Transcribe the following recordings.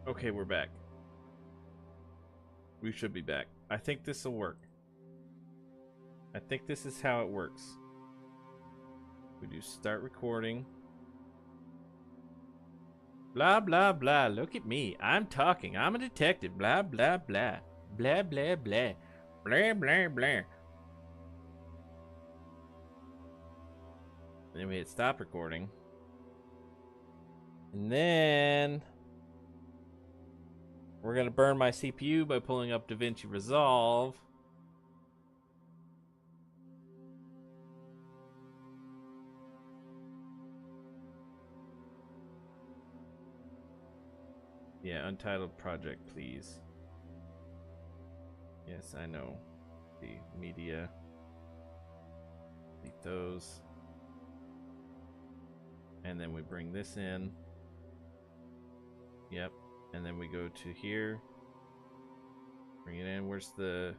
Okay, we're back. We should be back. I think this will work. I think this is how it works. We do start recording. Blah, blah, blah. Look at me. I'm talking. I'm a detective. Blah, blah, blah. Blah, blah, blah. Blah, blah, blah. Then we hit stop recording. And then we're going to burn my CPU by pulling up DaVinci Resolve. Yeah, untitled project, please. Yes, I know. The media. Delete those. And then we bring this in. Yep. And then we go to here. Bring it in. Where's the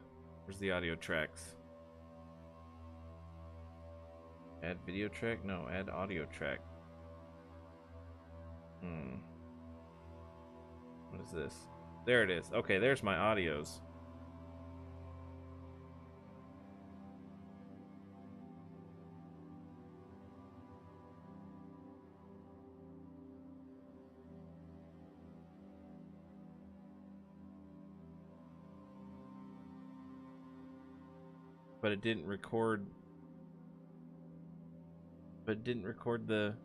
audio tracks? Add video track? No, add audio track. What is this? There it is. Okay, there's my audios. But it didn't record. But it didn't record the.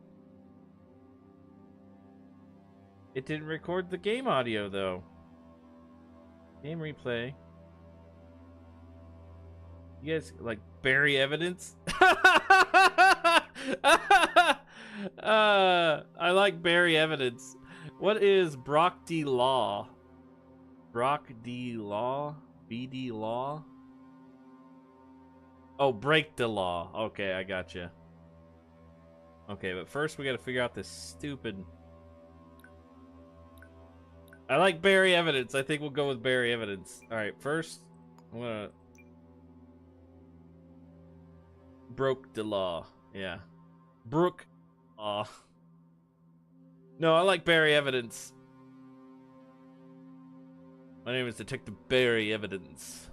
It didn't record the game audio though. Game replay. You guys like bury evidence? I like bury evidence. What is Brock D Law? Brock D Law? BD Law? Oh, break the law. Okay, I gotcha. Okay, but first we gotta figure out this stupid. I like bury evidence. I think we'll go with bury evidence. Alright, first, I'm gonna. Broke the law. Yeah. Brook law. No, I like bury evidence. My name is Detective Barry Evidence.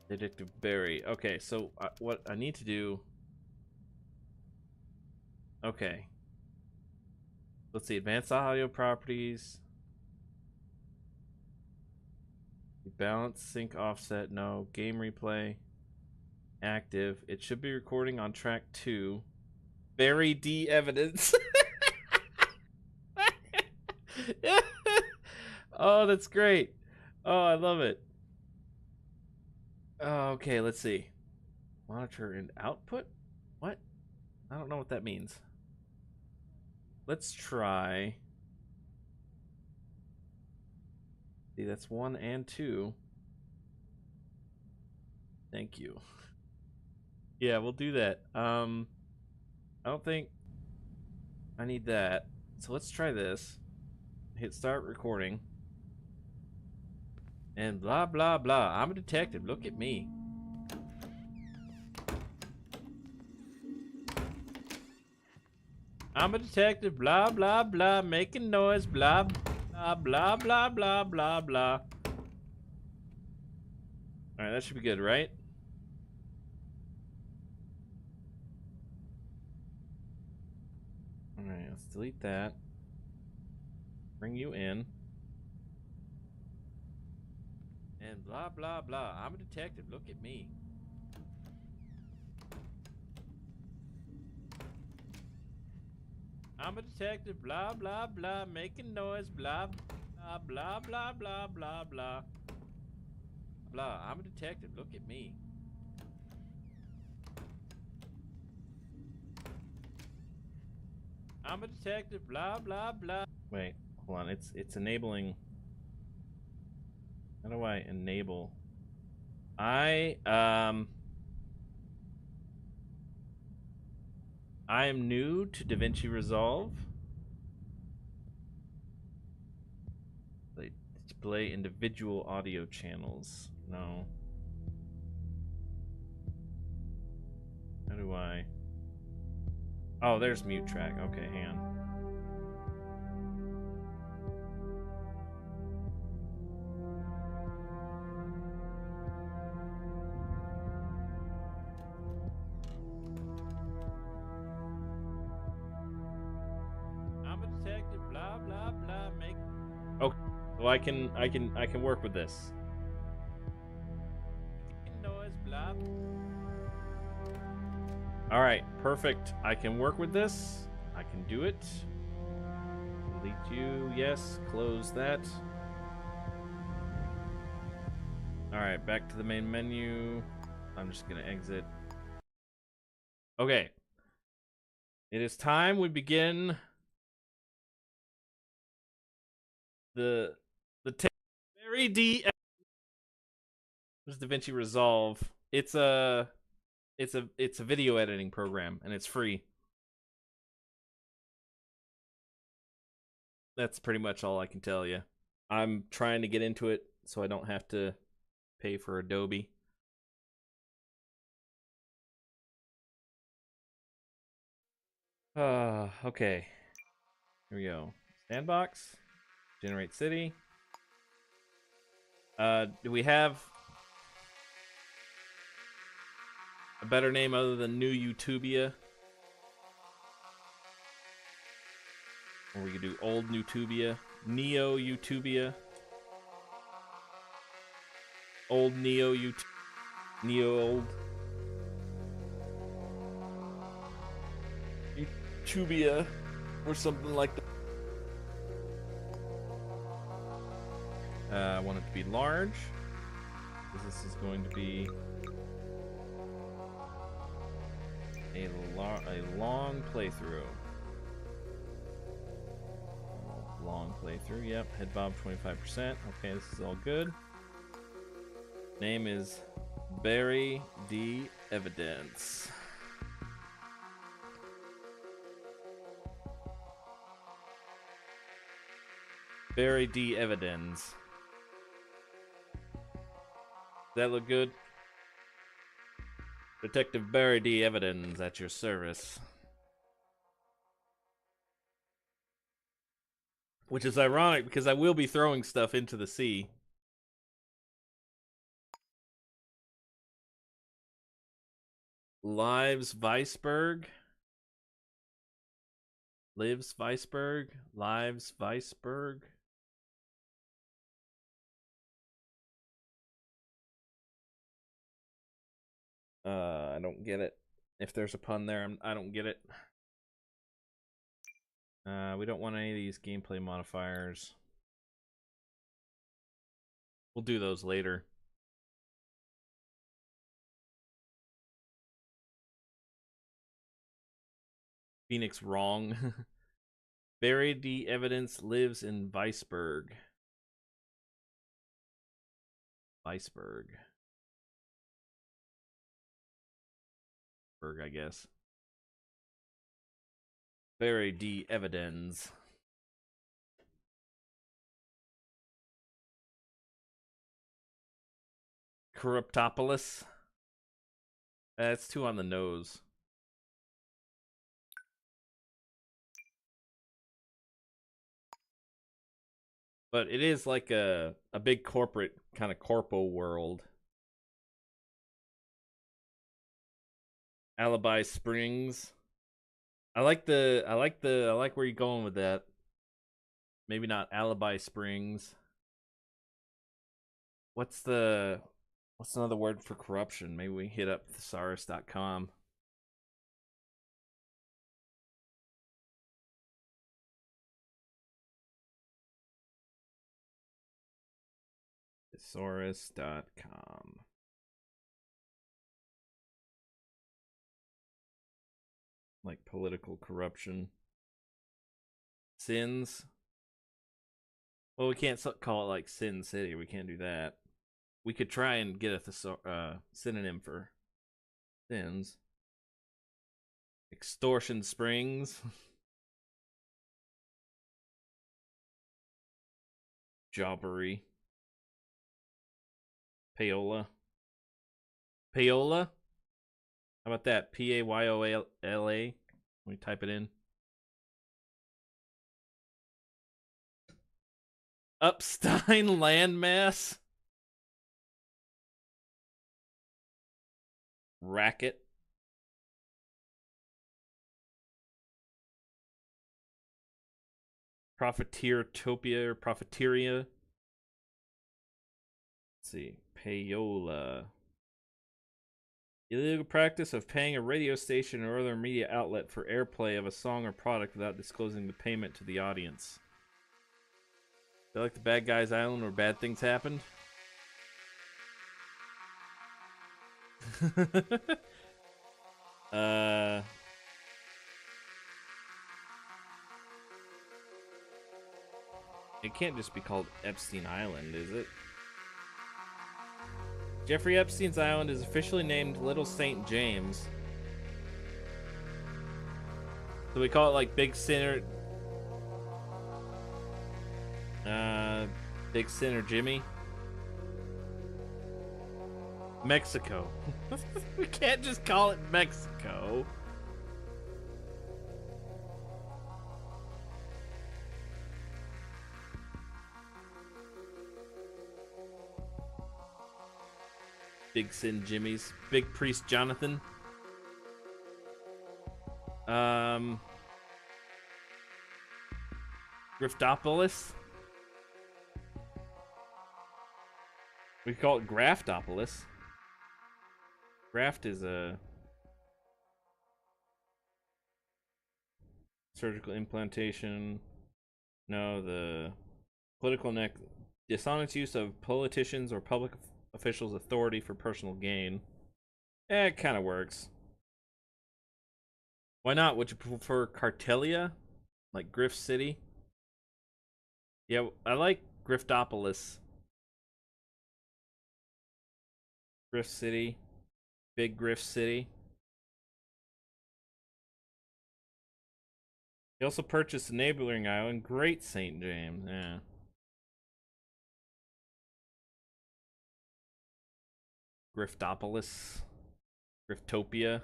Detective Barry. Okay, so what I need to do. Okay. Let's see. Advanced audio properties. Balance, sync, offset. No. Game replay. Active. It should be recording on track 2. Barry D Evidence. Oh, that's great. Oh, I love it. Oh, okay, let's see. Monitor and output? What? I don't know what that means. Let's try. See, that's 1 and 2. Thank you. Yeah, we'll do that. I don't think I need that. So let's try this. Hit start recording. And blah, blah, blah. I'm a detective. Look at me. I'm a detective. Blah, blah, blah. Making noise. Blah, blah, blah, blah, blah, blah, blah. Alright, that should be good, right? Alright, let's delete that. Bring you in. And blah, blah, blah. I'm a detective. Look at me. I'm a detective. Blah, blah, blah. Making noise. Blah, blah, blah, blah, blah, blah, blah. Blah. I'm a detective. Look at me. I'm a detective. Blah, blah, blah. Wait, hold on. It's enabling. How do I enable? I am new to DaVinci Resolve. Display individual audio channels. No. How do I? Oh, there's mute track. Okay, hang on. Okay, so I can work with this. Noise, blob. All right, perfect. I can work with this. I can do it. Delete you. Yes. Close that. All right, back to the main menu. I'm just gonna exit. Okay. It is time we begin the very DaVinci Resolve. It's a video editing program and it's free. That's pretty much all I can tell you. I'm trying to get into it so I don't have to pay for Adobe. Okay. Here we go. Sandbox. Generate city. Do we have a better name other than New Utopia? Or we could do Old Newtubia, Neo Utopia, Old Neo Neo Old Utopia, or something like that. I want it to be large, because this is going to be a long playthrough. Long playthrough, yep. Head bob 25%. Okay, this is all good. Name is Barry D. Evidence. Barry D. Evidence. Does that look good? Detective Barry D. Evidence at your service. Which is ironic because I will be throwing stuff into the sea. Lives Weisberg. Lives Weisberg. Lives Weisberg. I don't get it. If there's a pun there, I don't get it. We don't want any of these gameplay modifiers. We'll do those later. Phoenix wrong. Buried the evidence lives in Weisberg. Weisberg. Berg, I guess. Buried the evidence. Corruptopolis. That's too on the nose. But it is like a big corporate kind of corpo world. Alibi Springs. I like where you're going with that. Maybe not Alibi Springs. What's another word for corruption? Maybe we hit up thesaurus.com. Thesaurus.com. Like political corruption. Sins. Well, we can't call it like Sin City. We can't do that. We could try and get a synonym for sins. Extortion Springs. Jobbery. Payola. Payola? How about that? Payyola? Let me type it in. Upstein landmass. Racket. Profiteertopia or Profiteeria. Let's see. Payola. Illegal practice of paying a radio station or other media outlet for airplay of a song or product without disclosing the payment to the audience. Feel like the Bad Guys Island where bad things happened? uh... It can't just be called Epstein Island, is it? Jeffrey Epstein's Island is officially named Little St. James. So we call it like Big Sinner... Big Sinner Jimmy? Mexico. We can't just call it Mexico. Big Sin Jimmy's. Big Priest Jonathan. Griftopolis. We call it Graftopolis. Graft is a surgical implantation. No, the political dishonest use of politicians or public officials' authority for personal gain. It kind of works. Why not? Would you prefer Cartelia? Like Griff City? Yeah, I like Griftopolis. Griff City. Big Griff City. He also purchased a neighboring island, Great St. James. Yeah. Griftopolis. Griftopia.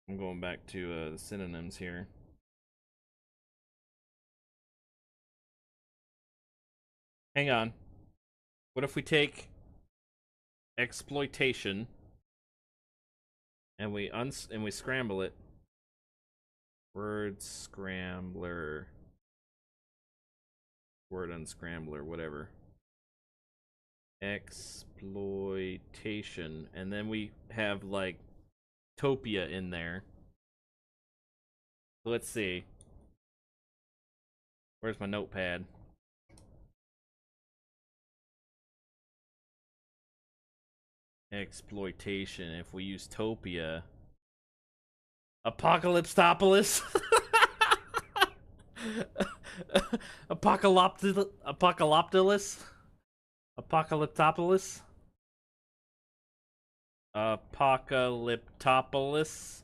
I'm going back to the synonyms here. Hang on. What if we take exploitation and we scramble it? Word scrambler. Word unscrambler, whatever. Exploitation. And then we have like Topia in there. Let's see. Where's my notepad? Exploitation. If we use Topia. Apocalyptopolis. Apocalyptopolis. Apocalyptopolis. Apocalyptopolis.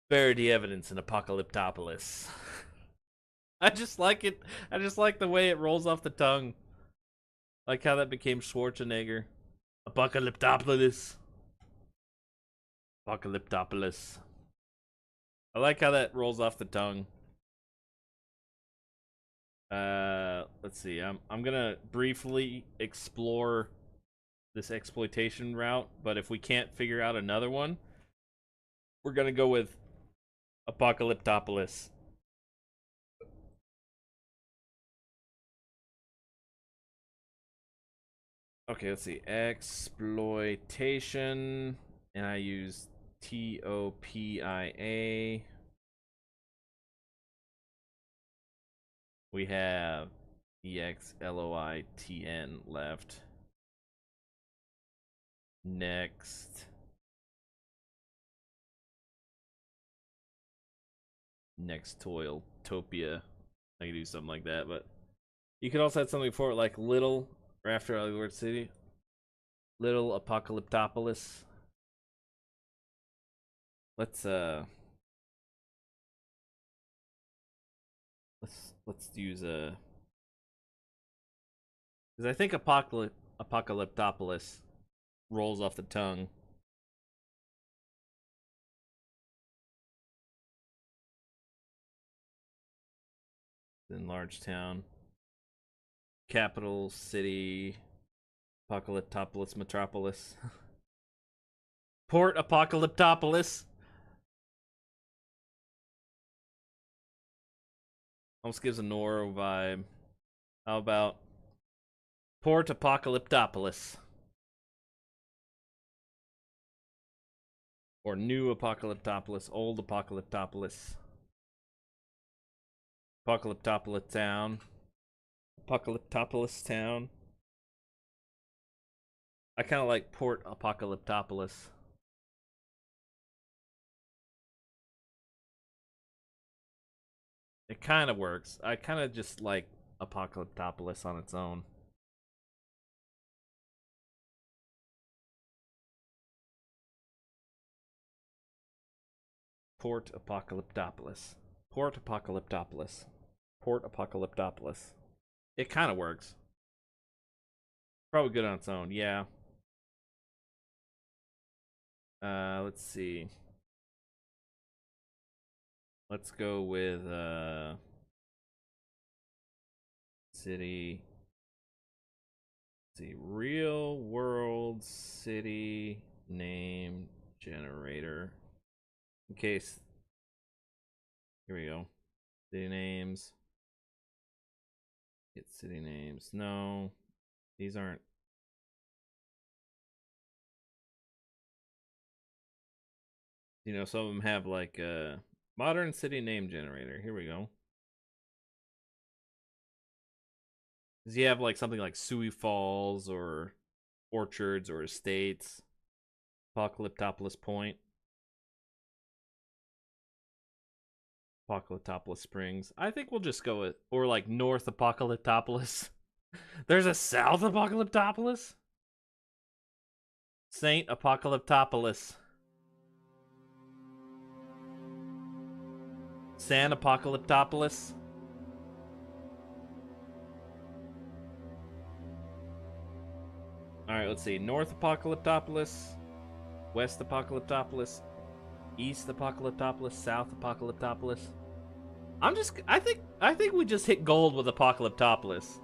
Bury the evidence in Apocalyptopolis. I just like it. I just like the way it rolls off the tongue. Like how that became Schwarzenegger. Apocalyptopolis. Apocalyptopolis. I like how that rolls off the tongue. Let's see. I'm gonna briefly explore this exploitation route, but if we can't figure out another one, we're gonna go with Apocalyptopolis. Okay, let's see. Exploitation, and I use Topia. We have EXLOITN left. Next. Next Topia. I could do something like that, but you could also have something for it like Little, or after the word city. Little Apocalyptopolis. Let's use a, because I think Apocalyptopolis rolls off the tongue. In large town, capital city, Apocalyptopolis, metropolis. Port Apocalyptopolis. Almost gives a Noro vibe. How about Port Apocalyptopolis? Or New Apocalyptopolis, Old Apocalyptopolis. Apocalyptopolis Town. Apocalyptopolis Town. I kind of like Port Apocalyptopolis. It kind of works. I kind of just like Apocalyptopolis on its own. Port Apocalyptopolis. Port Apocalyptopolis. Port Apocalyptopolis. It kind of works. Probably good on its own, yeah. Let's see. Let's go with city. Let's see, real world city name generator. In case. Here we go. City names. Get city names. No, these aren't. You know, some of them have like a modern city name generator. Here we go. Does he have like something like Sioux Falls or Orchards or Estates? Apocalyptopolis Point. Apocalyptopolis Springs. I think we'll just go with, or like North Apocalyptopolis. There's a South Apocalyptopolis? Saint Apocalyptopolis. San Apocalyptopolis. Alright, let's see. North Apocalyptopolis, West Apocalyptopolis, East Apocalyptopolis, South Apocalyptopolis. I think we just hit gold with Apocalyptopolis.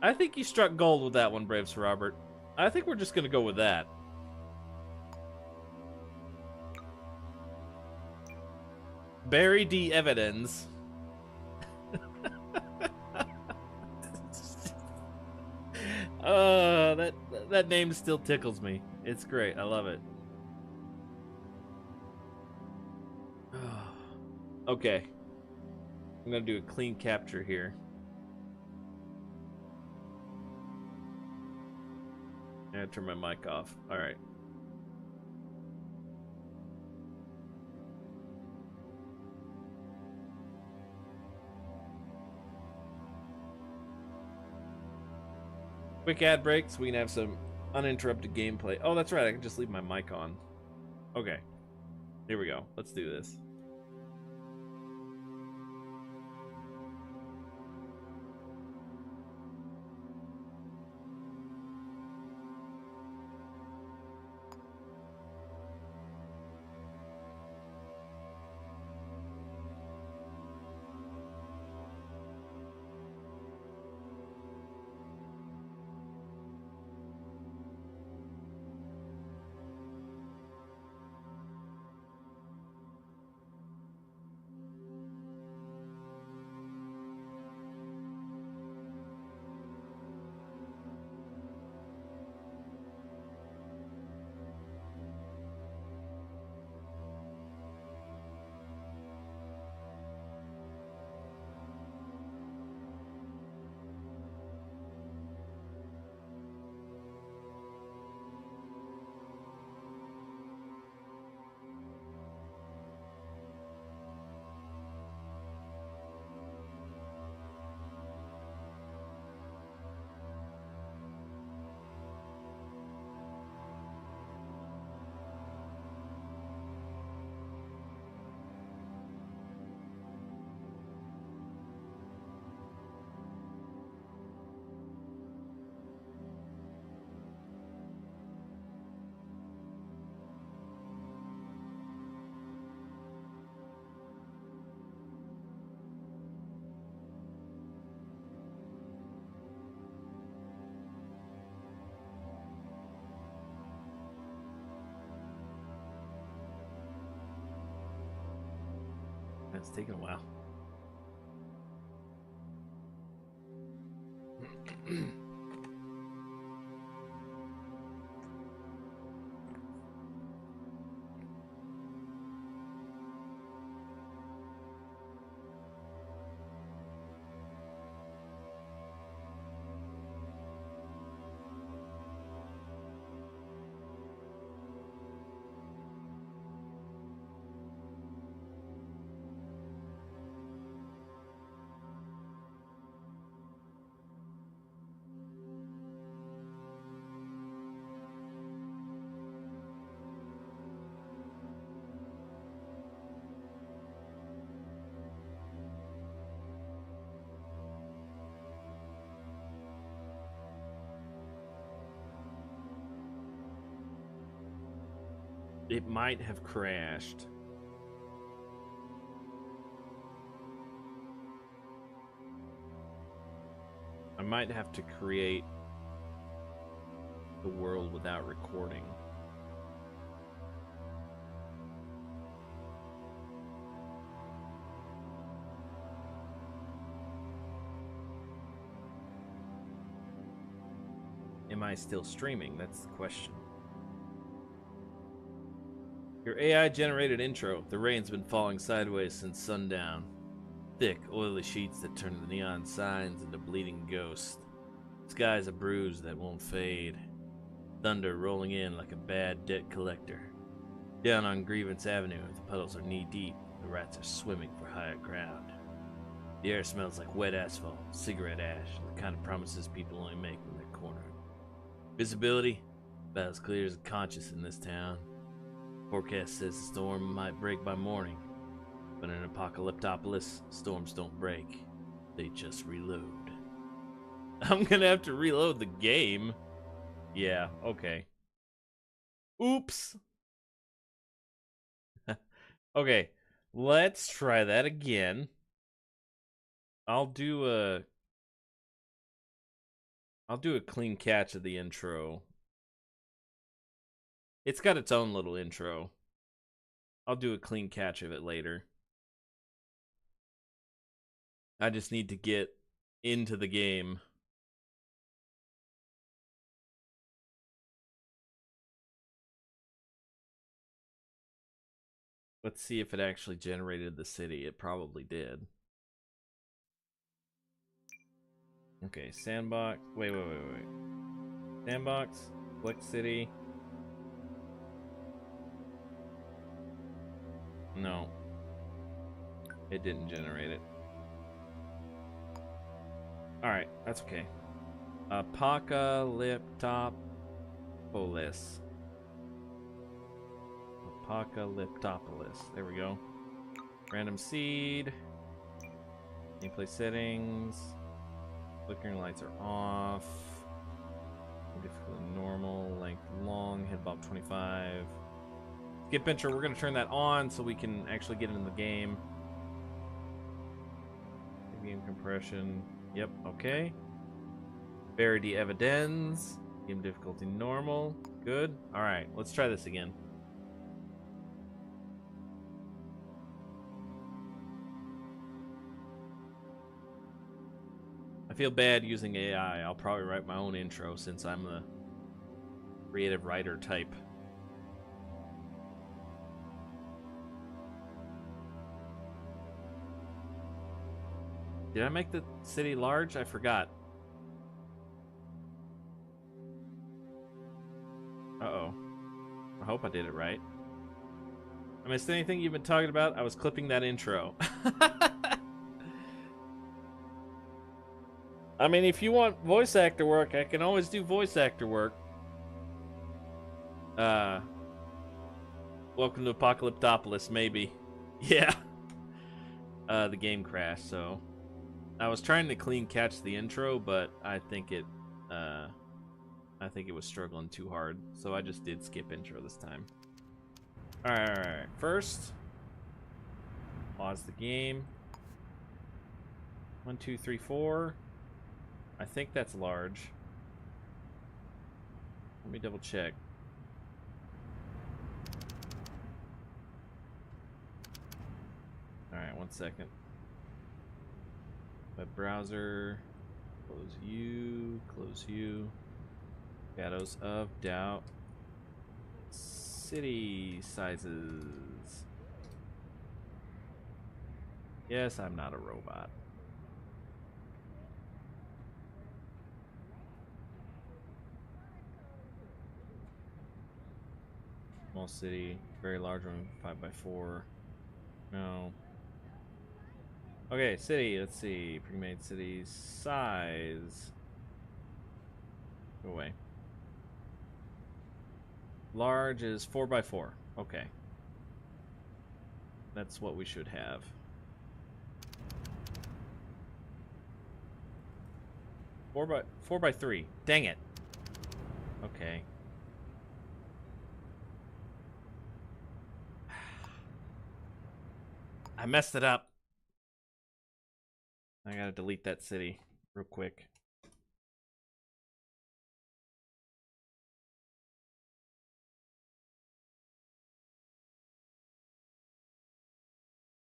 I think you struck gold with that one, Braves Robert. I think we're just gonna go with that. Barry D. Evidence. That name still tickles me. It's great. I love it. Okay. I'm gonna do a clean capture here. I'm gonna turn my mic off. Alright. Quick ad break so we can have some uninterrupted gameplay. Oh, that's right. I can just leave my mic on. Okay. Here we go. Let's do this. It's taking a while. It might have crashed. I might have to create the world without recording. Am I still streaming? That's the question. Your AI-generated intro. The rain's been falling sideways since sundown. Thick, oily sheets that turn the neon signs into bleeding ghosts. Sky's a bruise that won't fade. Thunder rolling in like a bad debt collector. Down on Grievance Avenue, the puddles are knee-deep. The rats are swimming for higher ground. The air smells like wet asphalt, cigarette ash, the kind of promises people only make when they're cornered. Visibility? About as clear as conscious in this town. Forecast says the storm might break by morning, but in Apocalyptopolis, storms don't break. They just reload. I'm gonna have to reload the game. Yeah, okay. Oops. Okay, let's try that again. I'll do a clean catch of the intro. It's got its own little intro. I'll do a clean catch of it later. I just need to get into the game. Let's see if it actually generated the city. It probably did. Okay, sandbox. Wait. Sandbox, Flex City. No. It didn't generate it. Alright, that's okay. Apocalyptopolis. Apocalyptopolis. There we go. Random seed. Gameplay settings. Flickering lights are off. Difficulty normal. Length long. Hitbox 25. Skip intro. We're going to turn that on so we can actually get into the game. Game compression. Yep, okay. Verity evidence. Game difficulty normal. Good. Alright, let's try this again. I feel bad using AI. I'll probably write my own intro since I'm a creative writer type. Did I make the city large? I forgot. Uh-oh. I hope I did it right. I missed anything you've been talking about? I was clipping that intro. I mean, if you want voice actor work, I can always do voice actor work. Welcome to Apocalyptopolis, maybe. Yeah. The game crashed, so... I was trying to clean catch the intro, but I think it was struggling too hard, so I just did skip intro this time. Alright. First, pause the game. 1, 2, 3, 4. I think that's large. Let me double check. Alright, 1, 1 second. Web browser. Close you. Close you. Shadows of Doubt. City sizes. Yes, I'm not a robot. Small city, very large one, 5x4. No. Okay, city, let's see. Pre-made cities. Size. Go away. Large is 4x4. Okay. That's what we should have. 4x3. Dang it. Okay. I messed it up. I gotta delete that city real quick.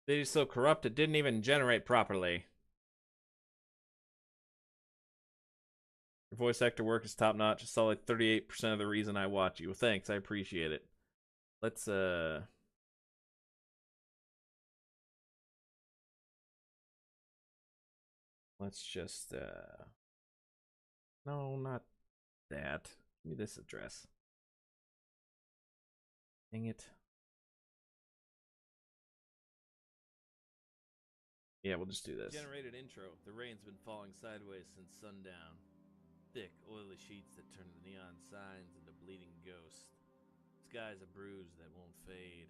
City's so corrupt it didn't even generate properly. Your voice actor work is top notch. It's like 38% of the reason I watch you. Well, thanks, I appreciate it. Let's just no, not that. Give me this address. Dang it. Yeah, we'll just do this. Generated intro. The rain's been falling sideways since sundown. Thick, oily sheets that turn the neon signs into bleeding ghosts. Sky's a bruise that won't fade.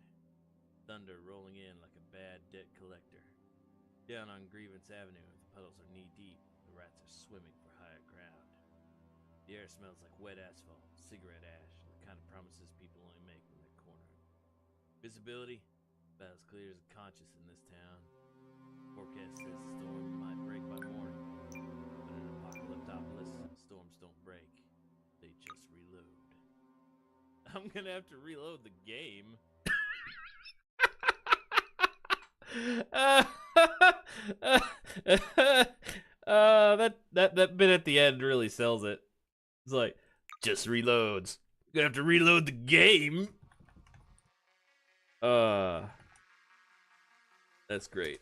Thunder rolling in like a bad debt collector. Down on Grievance Avenue, the puddles are knee-deep. The rats are swimming for higher ground. The air smells like wet asphalt, cigarette ash, the kind of promises people only make when they're cornered. Visibility? About as clear as a conscience in this town. Forecast says the storm might break by morning. But in Apocalyptopolis, storms don't break. They just reload. I'm gonna have to reload the game. That bit at the end really sells it. It's like, just reloads. You're gonna have to reload the game. That's great.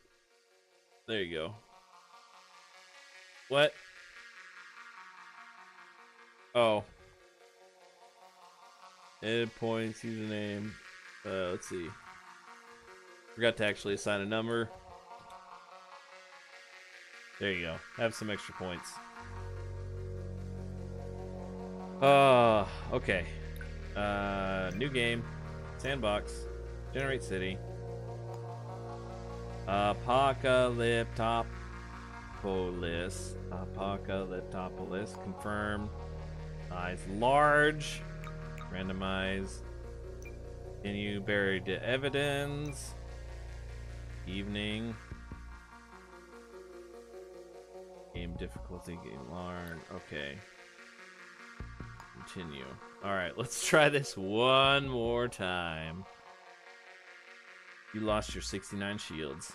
There you go. What? Oh. Edit points, username. Let's see. Forgot to actually assign a number. There you go. Have some extra points. Okay. New game. Sandbox. Generate city. Apocalyptopolis. Apocalyptopolis. Confirmed. Size large. Randomize. Continue. Buried evidence. Evening. Game difficulty. Game large. Okay. Continue. Alright, let's try this one more time. You lost your 69 shields.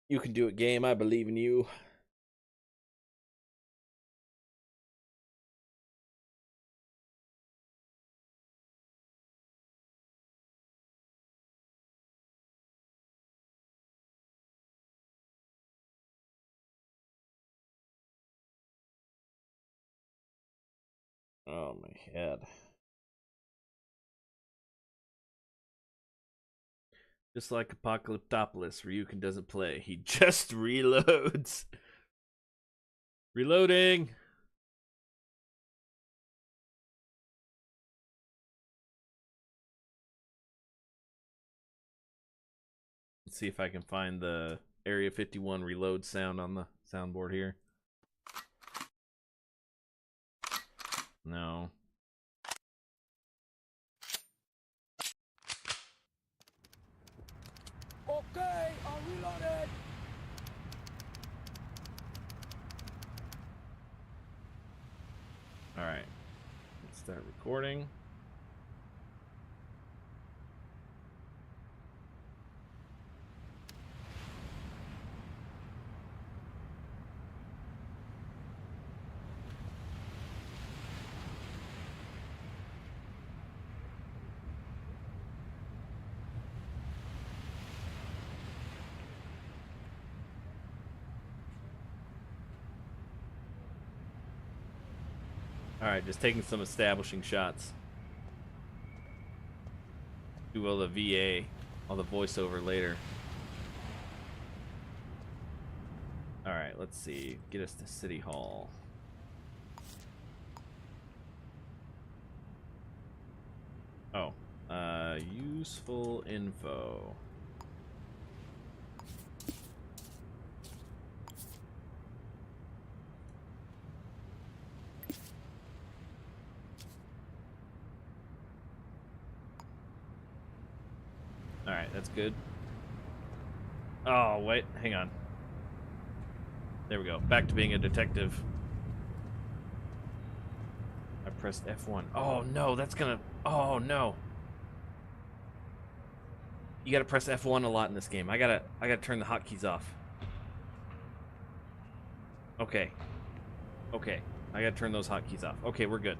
You can do it, game. I believe in you. Oh, my head. Just like Apocalyptopolis, Ryukin doesn't play. He just reloads. Reloading. Let's see if I can find the Area 51 reload sound on the soundboard here. No. Okay, I'm reloaded. Start recording. Alright, just taking some establishing shots. Do all the VA, all the voiceover later. Alright, let's see. Get us to City Hall. Oh, useful info. Alright, that's good. Oh, wait, hang on. There we go. Back to being a detective. I pressed F1. Oh, no, that's gonna... Oh, no. You gotta press F1 a lot in this game. I gotta turn the hotkeys off. Okay. Okay. I gotta turn those hotkeys off. Okay, we're good.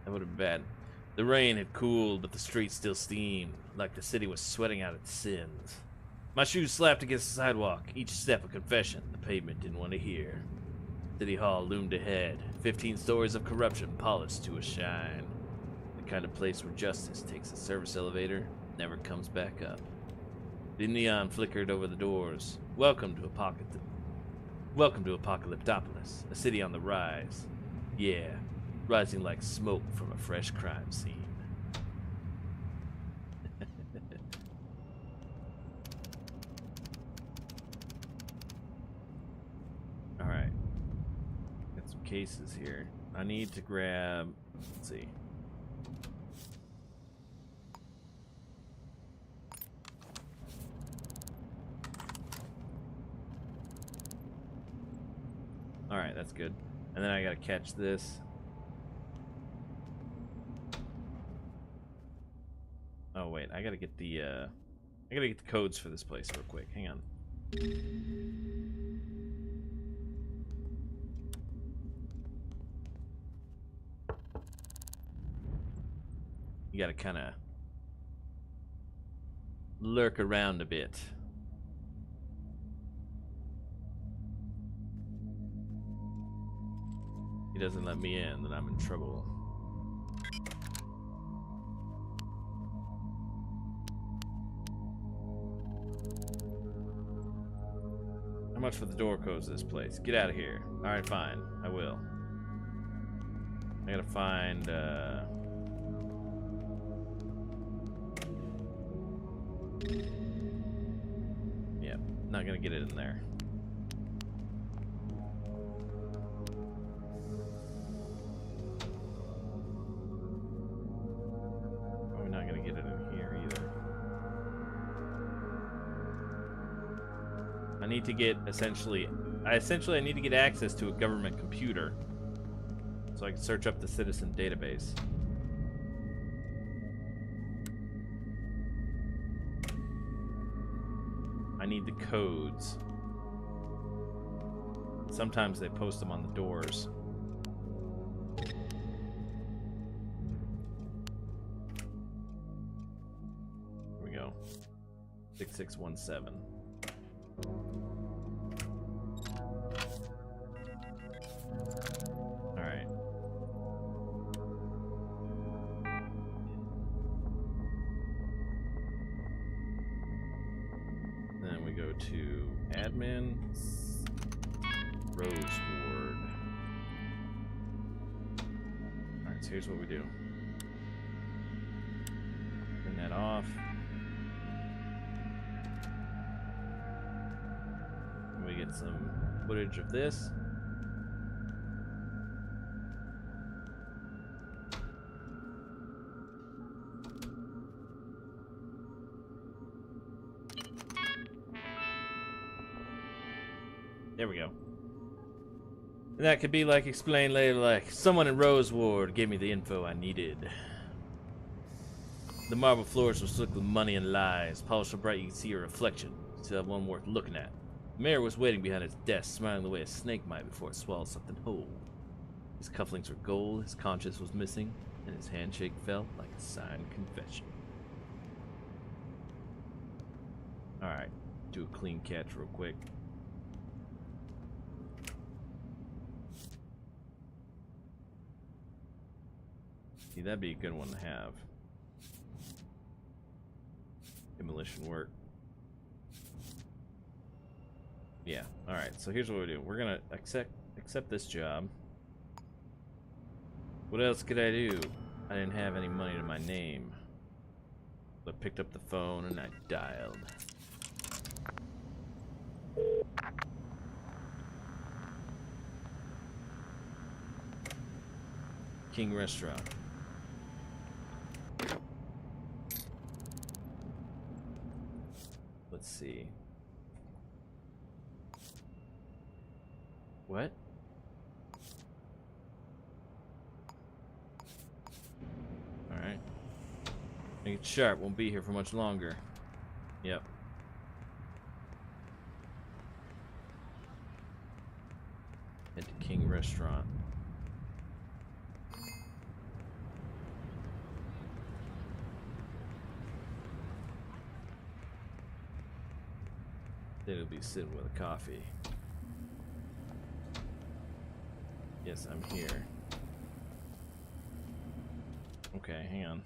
That would have been bad. The rain had cooled, but the street still steamed, like the city was sweating out its sins. My shoes slapped against the sidewalk, each step a confession the pavement didn't want to hear. City Hall loomed ahead, 15 stories of corruption polished to a shine. The kind of place where justice takes a service elevator, never comes back up. The neon flickered over the doors. Welcome to Apocalyptopolis, a city on the rise. Yeah, rising like smoke from a fresh crime scene. Alright. Got some cases here. I need to grab... Let's see. Alright, that's good. And then I gotta catch this. Oh wait, I gotta get the codes for this place real quick. Hang on. You gotta kinda lurk around a bit. He doesn't let me in, then I'm in trouble. How much for the door codes of this place? Get out of here. Alright, fine. I will. I gotta find, yeah, not gonna get it in there. Probably not gonna get it in here either. I need to get I need to get access to a government computer so I can search up the citizen database. I need the codes. Sometimes they post them on the doors. Here we go. 6617. Alright. Then we go to admin, Rose Ward. Alright, so here's what we do. Turn that off. We get some footage of this. There we go. And that could be like explained later, like someone in Rose Ward gave me the info I needed. The marble floors were slick with money and lies, polished so bright you could see your reflection. Still have one worth looking at. The mayor was waiting behind his desk, smiling the way a snake might before it swallows something whole. His cufflinks were gold, his conscience was missing, and his handshake felt like a signed confession. Alright, do a clean catch real quick. See, that'd be a good one to have. Demolition work. Yeah, alright, so here's what we do. We're gonna accept this job. What else could I do? I didn't have any money to my name. So I picked up the phone and I dialed. King Restaurant. Let's see. What? Alright. Make it sharp, won't be here for much longer. Yep. Head to King Restaurant. It'll be sitting with a coffee. Yes, I'm here. Okay, hang on.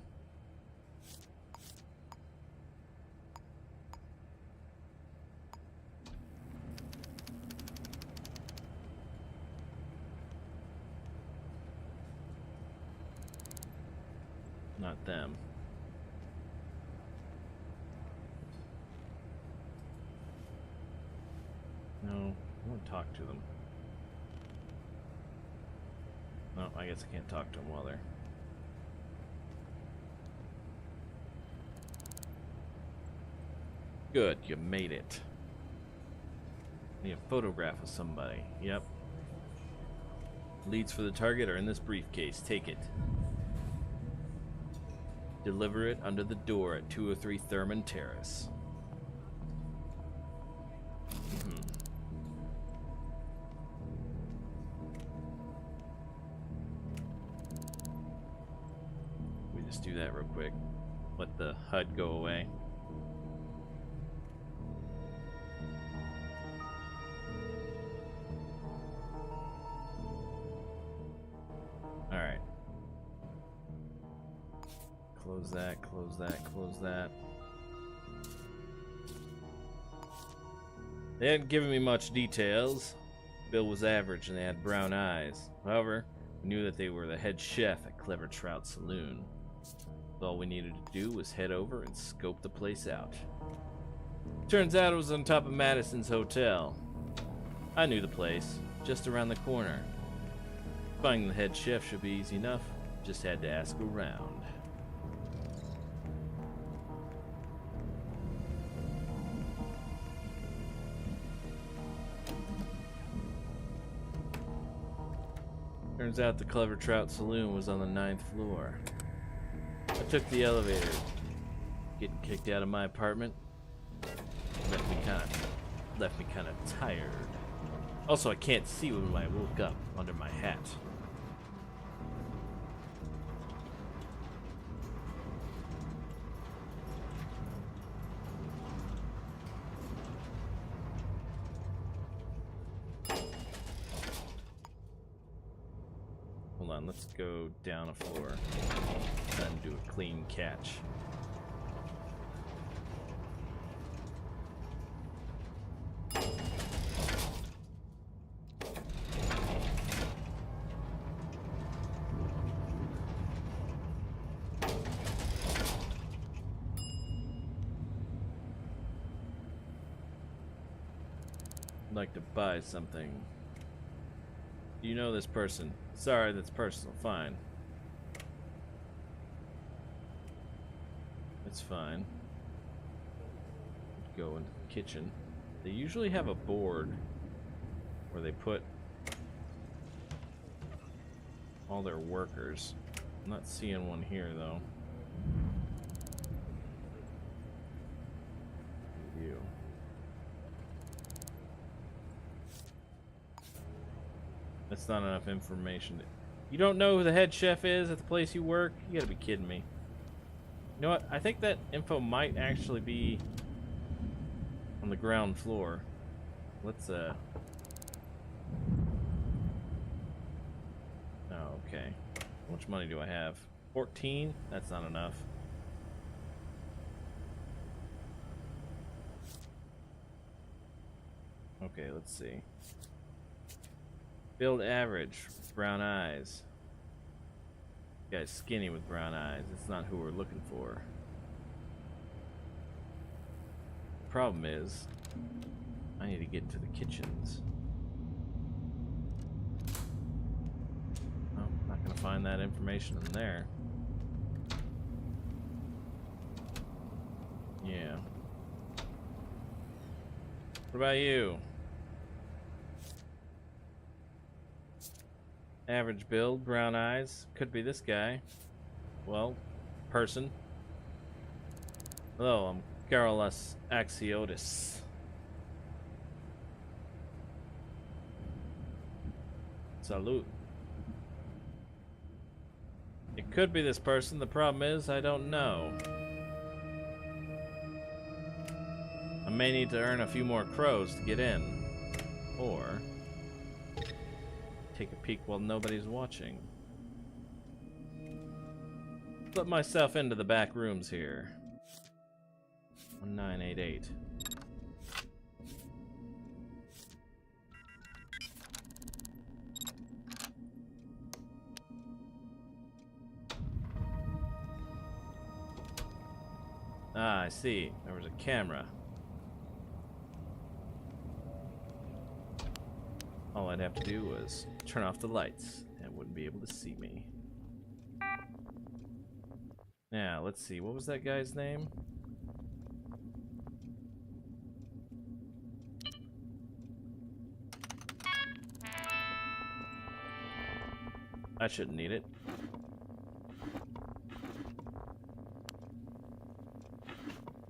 Not them. No, I want to talk to them. No, I guess I can't talk to them while they're... Good, you made it. Need a photograph of somebody. Yep. Leads for the target are in this briefcase. Take it. Deliver it under the door at 203 Thurman Terrace. We just do that real quick. Let the HUD go away. Alright. Close that, close that, close that. They hadn't given me much details. Bill was average and they had brown eyes. However, we knew that they were the head chef at Clever Trout Saloon. So all we needed to do was head over and scope the place out. Turns out it was on top of Madison's hotel. I knew the place, just around the corner. Finding the head chef should be easy enough, just had to ask around. Turns out the Clever Trout Saloon was on the 9th floor. I took the elevator. Getting kicked out of my apartment left me kind of tired. Also, I can't see when I woke up under my hat. Hold on, let's go down a floor and do a clean catch. I'd like to buy something. Do you know this person? Sorry, that's personal. Fine. It's fine. Go into the kitchen. They usually have a board where they put all their workers. I'm not seeing one here though. You. That's not enough information. You don't know who the head chef is at the place you work? You gotta be kidding me. You know what? I think that info might actually be on the ground floor. Let's oh, okay. How much money do I have? 14? That's not enough. Okay, let's see. Build average, brown eyes. Guy's skinny with brown eyes. It's not who we're looking for. The problem is, I need to get into the kitchens. Oh, not gonna find that information in there. Yeah. What about you? Average build, brown eyes. Could be this guy. Well, person. Hello, I'm Carolus Axiotis. Salute. It could be this person. The problem is, I don't know. I may need to earn a few more crows to get in. Or take a peek while nobody's watching. Put myself into the back rooms here. 1988. Ah, I see. There was a camera. All I'd have to do was turn off the lights and it wouldn't be able to see me. Now, let's see. What was that guy's name? I shouldn't need it.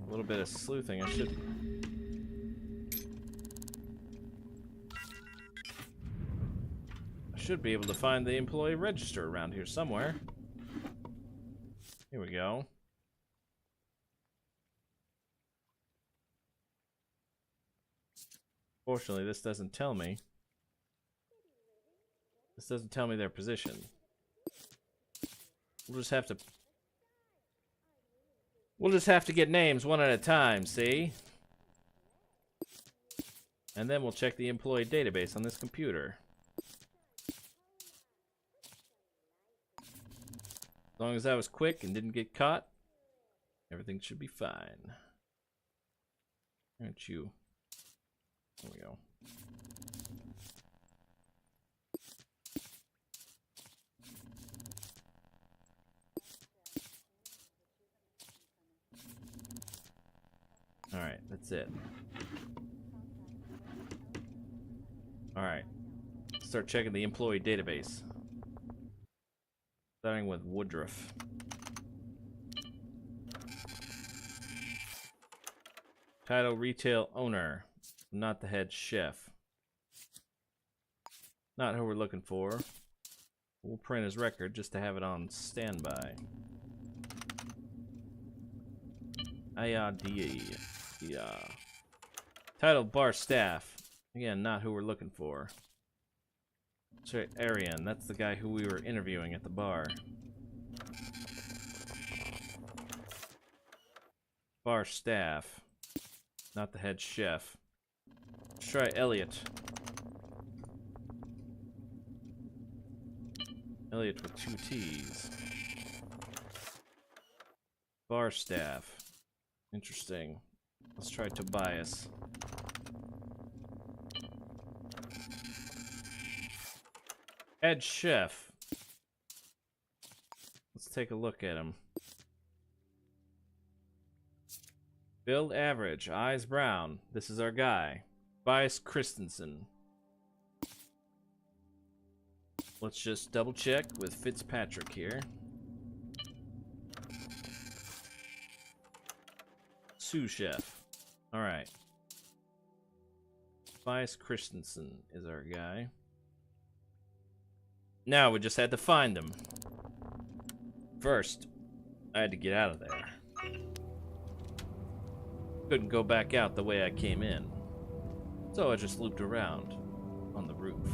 A little bit of sleuthing. I should be able to find the employee register around here somewhere. Here we go. Fortunately, this doesn't tell me. This doesn't tell me their position. We'll just have to get names one at a time, see? And then we'll check the employee database on this computer. As long as I was quick and didn't get caught, everything should be fine. Aren't you? There we go. Alright, that's it. Alright. Start checking the employee database. Starting with Woodruff. Title retail owner. Not the head chef. Not who we're looking for. We'll print his record just to have it on standby. IRD. Yeah. Title bar staff. Again, not who we're looking for. Sorry, Arian. That's the guy who we were interviewing at the bar. Bar staff. Not the head chef. Let's try Elliot. Elliot with 2 T's. Bar staff. Interesting. Let's try Tobias. Head chef. Let's take a look at him. Build average. Eyes brown. This is our guy. Tobias Christensen. Let's just double check with Fitzpatrick here. Sous chef. Alright. Tobias Christensen is our guy. Now we just had to find him. First, I had to get out of there. Couldn't go back out the way I came in. So I just looped around on the roof.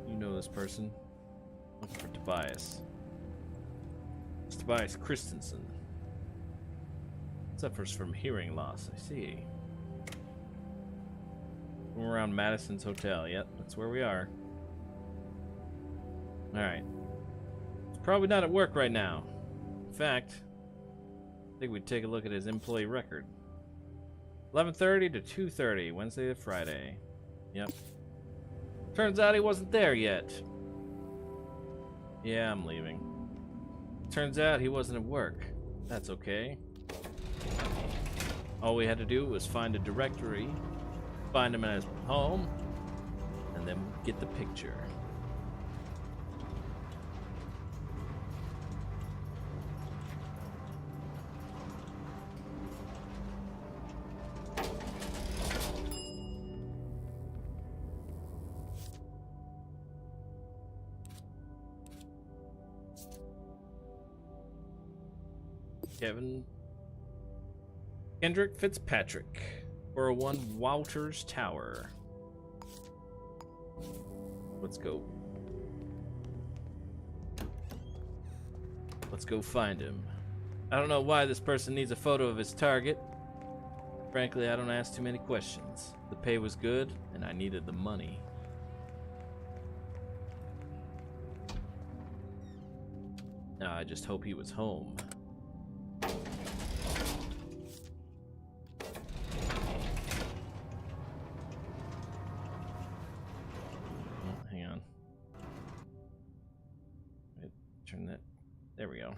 You know this person? Looking for Tobias. It's Tobias Christensen. Suffers from hearing loss, I see. We're around Madison's Hotel. Yep, that's where we are. Alright. He's probably not at work right now. In fact, I think we'd take a look at his employee record. 11:30 to 2:30, Wednesday to Friday. Yep. Turns out he wasn't there yet. Yeah, I'm leaving. Turns out he wasn't at work. That's okay. All we had to do was find a directory, find him at his home, and then get the picture. Kendrick Fitzpatrick, 401 Walters Tower. Let's go. Let's go find him. I don't know why this person needs a photo of his target. Frankly, I don't ask too many questions. The pay was good, and I needed the money. Now I just hope he was home. Turn that. There we go.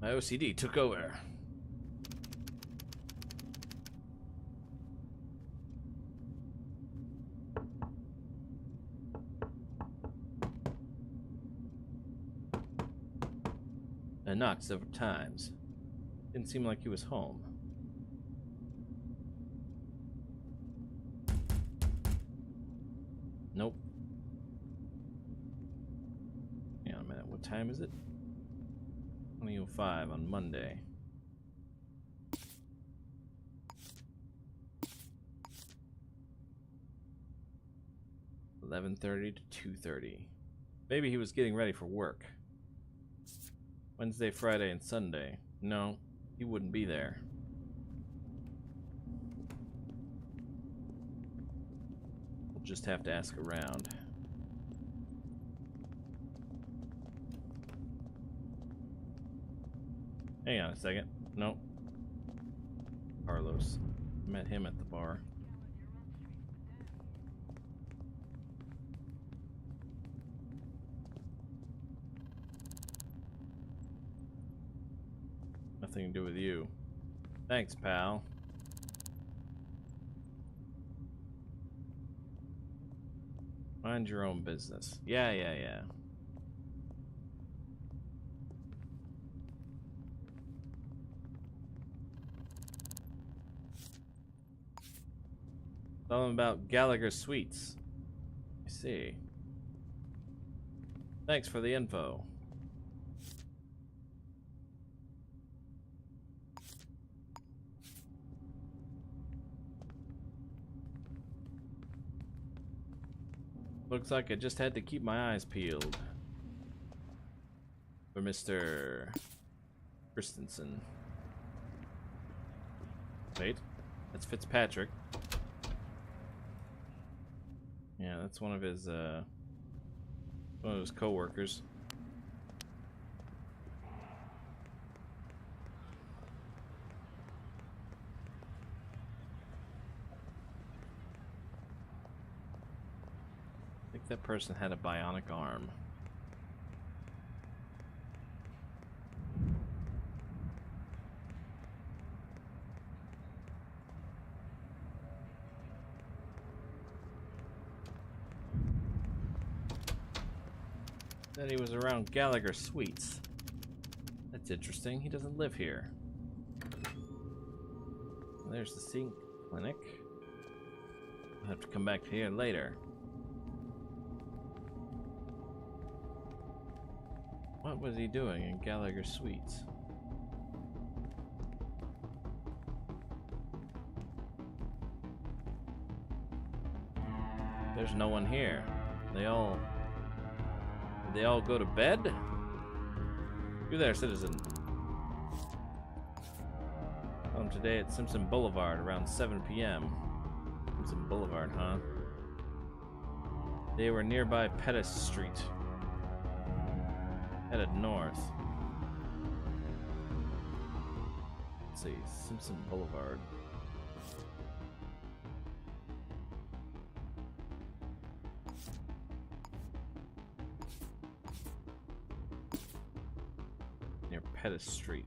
My OCD took over. I knocked several times. Didn't seem like he was home. Nope. Hang on a minute. What time is it? 20:05 on Monday. $11:30 to 2:30. Maybe he was getting ready for work. Wednesday, Friday, and Sunday. No, he wouldn't be there. We'll just have to ask around. Hang on a second. Nope. Carlos. Met him at the bar. Nothing to do with you. Thanks, pal. Mind your own business. Yeah. Tell them about Gallagher Suites. I see. Thanks for the info. Looks like I just had to keep my eyes peeled for Mr. Christensen. Wait, that's Fitzpatrick. Yeah, that's one of his co-workers. that person had a bionic arm. That he was around Gallagher Suites. That's interesting. He doesn't live here. There's the Sync Clinic. I'll have to come back here later. What was he doing in Gallagher Suites? There's no one here. Did they all go to bed? You there, citizen. Home today at Simpson Boulevard around 7 p.m. Simpson Boulevard, huh? They were nearby Pettis Street. Headed north. Let's see, Simpson Boulevard. Near Pettis Street.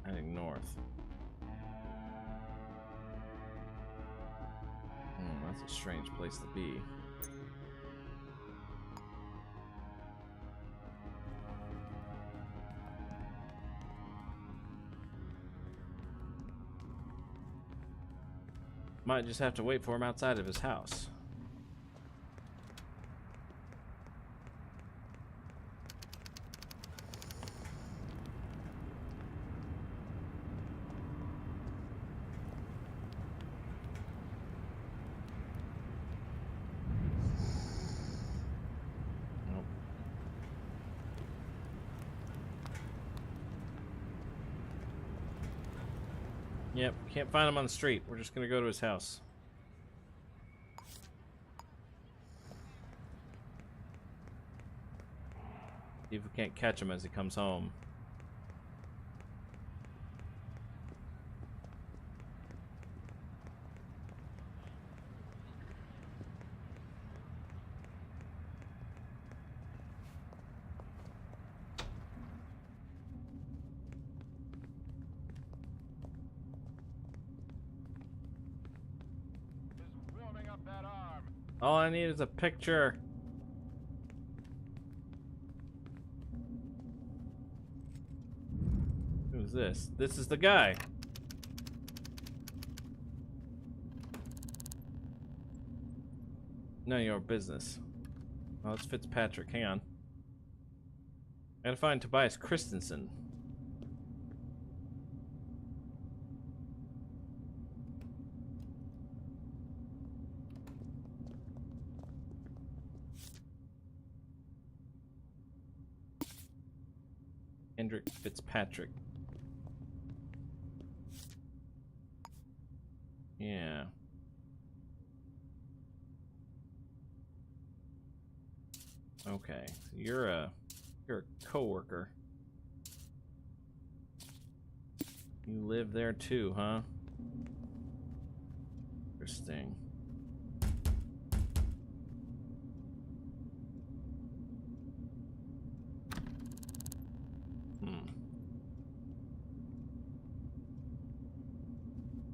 Heading north. That's a strange place to be. Might just have to wait for him outside of his house. Nope. Yep, can't find him on the street. We're just gonna go to his house. See if we can't catch him as he comes home. All I need is a picture. Who's this? This is the guy. None of your business. Oh, it's Fitzpatrick. Hang on. I gotta find Tobias Christensen. Hendrik Fitzpatrick. Yeah. Okay. So you're a coworker. You live there too, huh? Interesting.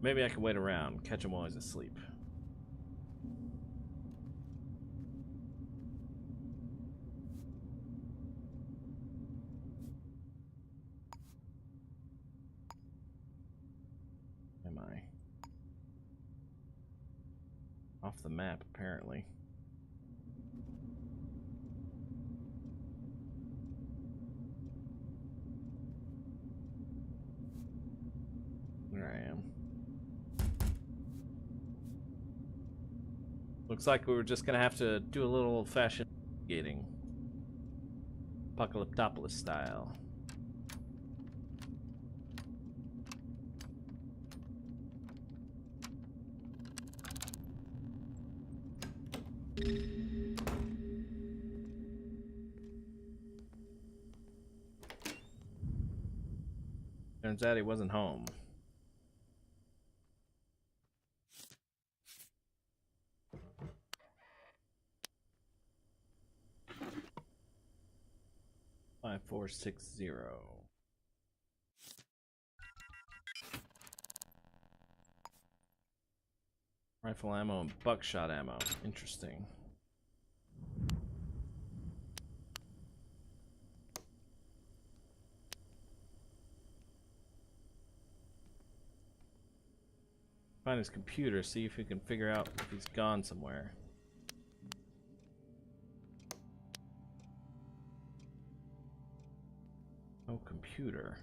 Maybe I can wait around, catch him while he's asleep. Am I? Off the map, apparently. There I am. Looks like we were just gonna have to do a little old-fashioned gating. Apocalyptopolis style. Turns out he wasn't home. 5460. Rifle ammo and buckshot ammo. Interesting. Find his computer, see if we can figure out if he's gone somewhere. No computer.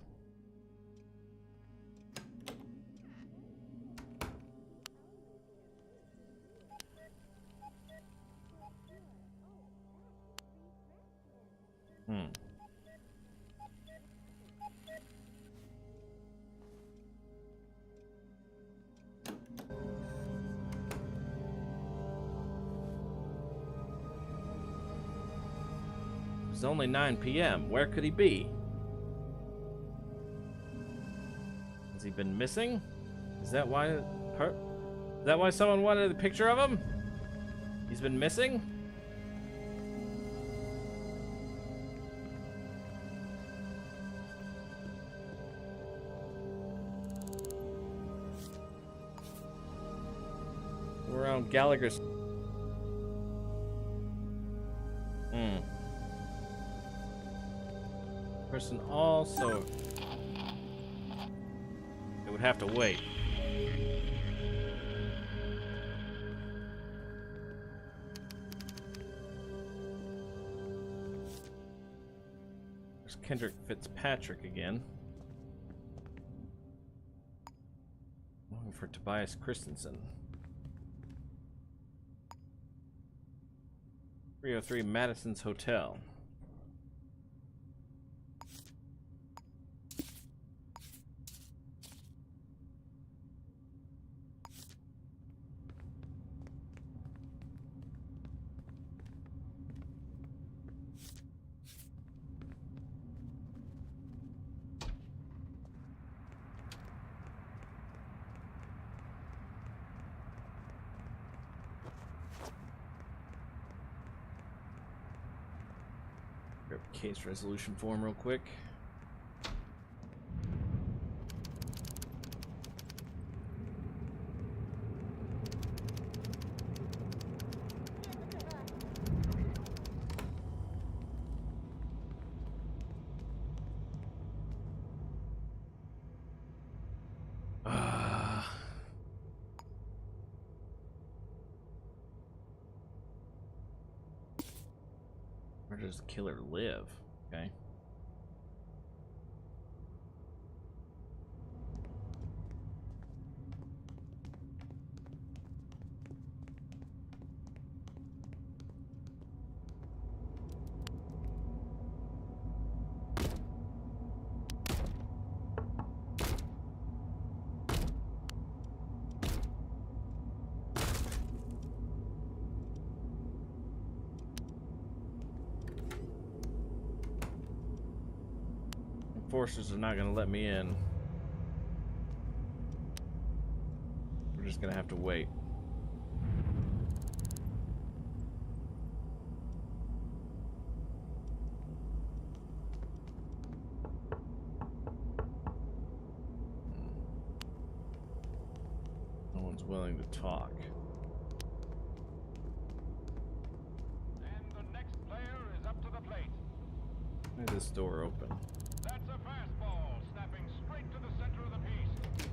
It's only 9 p.m. Where could he be? Has he been missing? Is that why someone wanted a picture of him? He's been missing? We're around Gallagher's. Person also. It would have to wait. There's Kendrick Fitzpatrick again. Looking for Tobias Christensen. 303 Madison's Hotel. Grab a case resolution form real quick. Where does the killer live? Okay. Enforcers are not going to let me in. We're just going to have to wait. No one's willing to talk. And the next player is up to the plate. Why is this door open? That's a fastball, snapping straight to the center of the piece.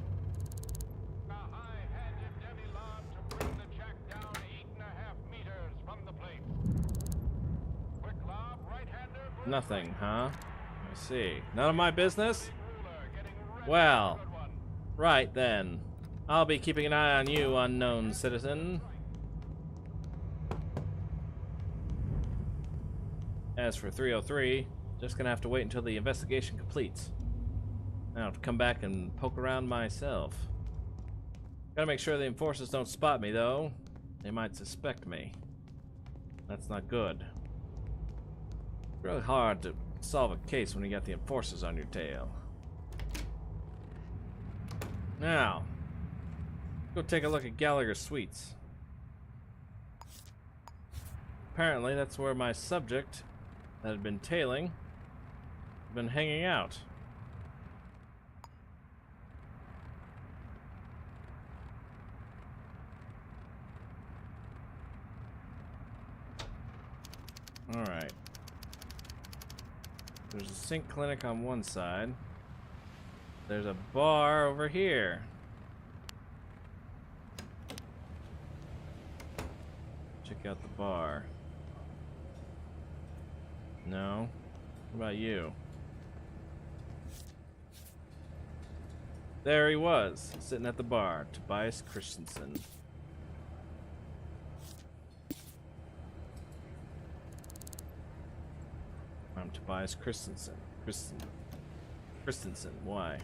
A high-handed demi lob to bring the jack down 8.5 meters from the plate. Quick lob, right-hander. Nothing, huh? I see. None of my business? Well, right then. I'll be keeping an eye on you, unknown citizen. As for 303, just gonna have to wait until the investigation completes. I'll have to come back and poke around myself. Gotta make sure the enforcers don't spot me, though. They might suspect me. That's not good. It's really hard to solve a case when you got the enforcers on your tail. Now, go take a look at Gallagher Suites. Apparently, that's where my subject that had been tailing been hanging out. Alright. There's a sync clinic on one side. There's a bar over here. Check out the bar. No? What about you? There he was, sitting at the bar. Tobias Christensen. I'm Tobias Christensen. Christensen, why?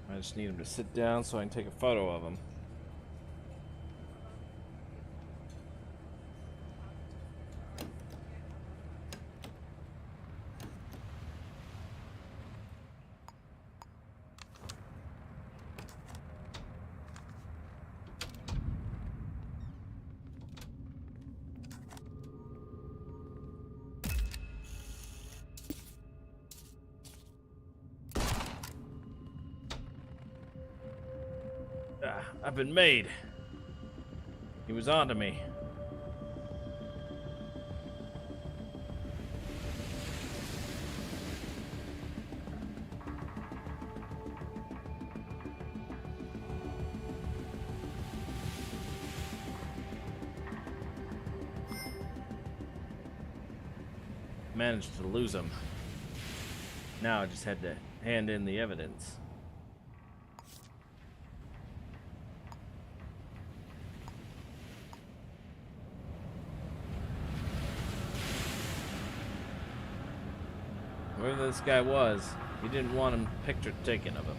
I just need him to sit down so I can take a photo of him. I've been made. He was onto me. Managed to lose him. Now I just had to hand in the evidence. Whoever this guy was, he didn't want him picture taken of him.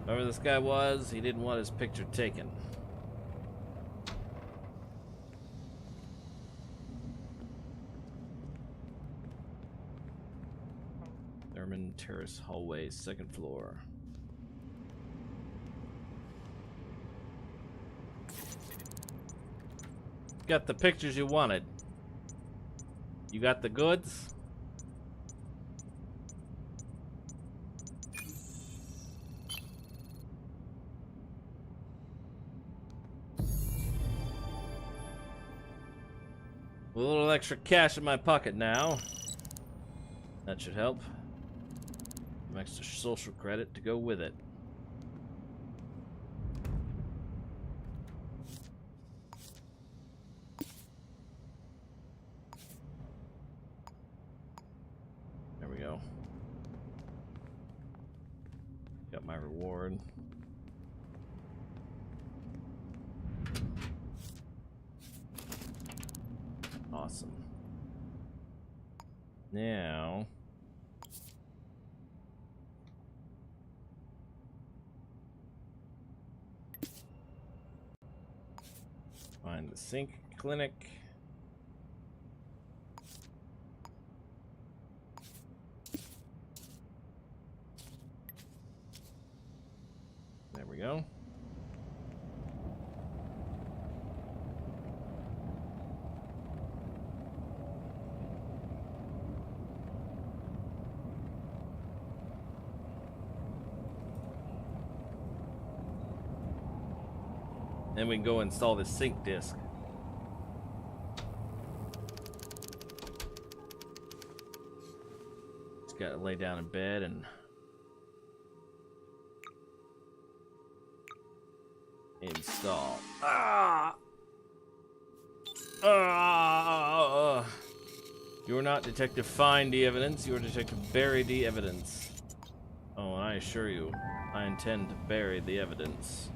Whoever this guy was, he didn't want his picture taken. Thurman Terrace hallway, 2nd floor. Got the pictures you wanted. You got the goods? A little extra cash in my pocket now. That should help. Some extra social credit to go with it. There we go. Got my reward. Awesome. Now, find the sync clinic. There we go. Then we can go install the sync disk. Just gotta lay down in bed and install. You're not Detective Find the Evidence, you're Detective Bury the Evidence. Oh, and I assure you, I intend to bury the evidence.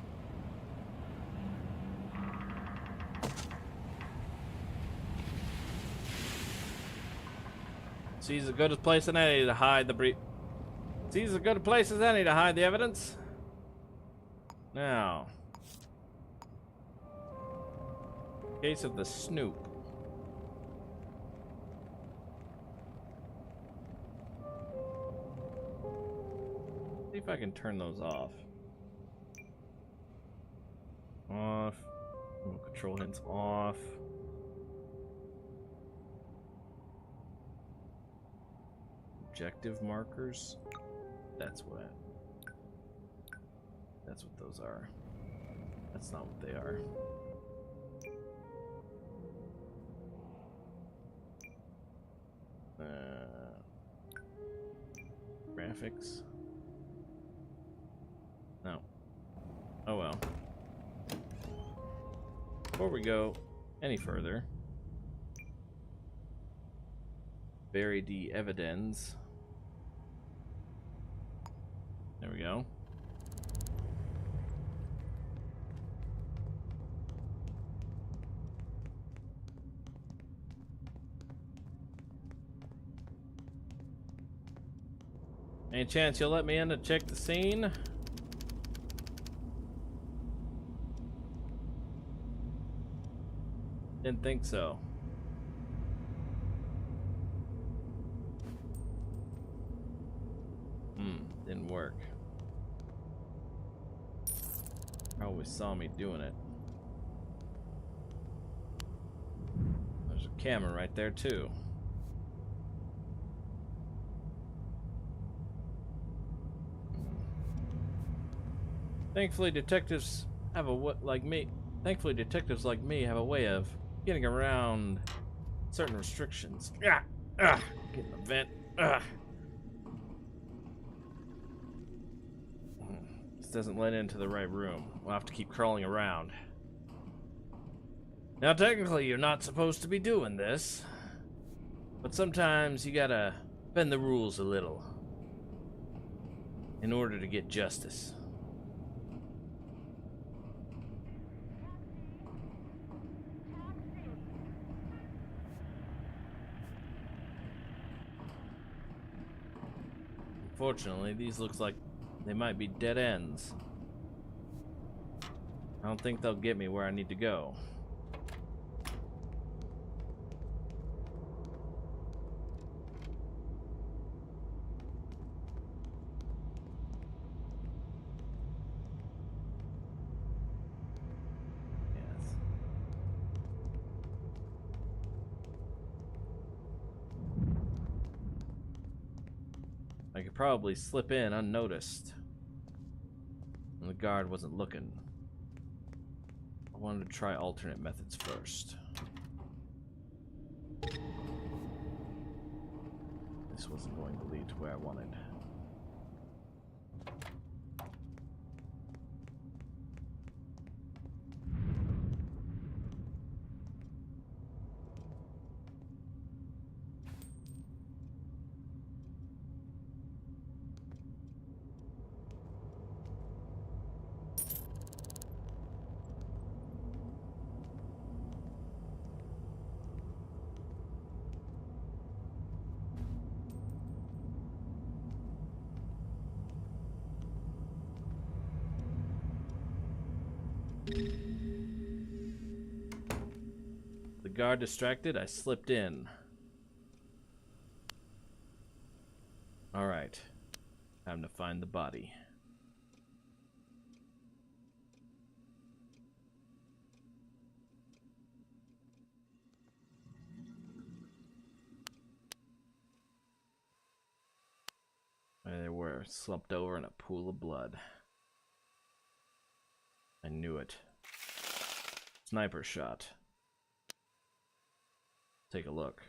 Sees as good a place as any to hide the Sees as good a place as any to hide the evidence. Case of the Snoop. See if I can turn those off. Off. Remote control hints off. Objective markers. That's what those are. That's not what they are. Graphics. No. Oh well. Before we go any further, bury the evidence. There we go. Any chance you'll let me in to check the scene? Didn't think so. Didn't work. Probably saw me doing it. There's a camera right there too. Thankfully, detectives have a like me. Thankfully, detectives like me have a way of getting around certain restrictions. Getting a vent. This doesn't let into the right room. We'll have to keep crawling around. Now, technically, you're not supposed to be doing this, but sometimes you gotta bend the rules a little in order to get justice. Unfortunately, these looks like they might be dead ends. I don't think they'll get me where I need to go. Yes. I could probably slip in unnoticed. And the guard wasn't looking. I wanted to try alternate methods first. This wasn't going to lead to where I wanted. The guard distracted, I slipped in. Alright. Time to find the body. There they were, slumped over in a pool of blood. I knew it. Sniper shot. Take a look.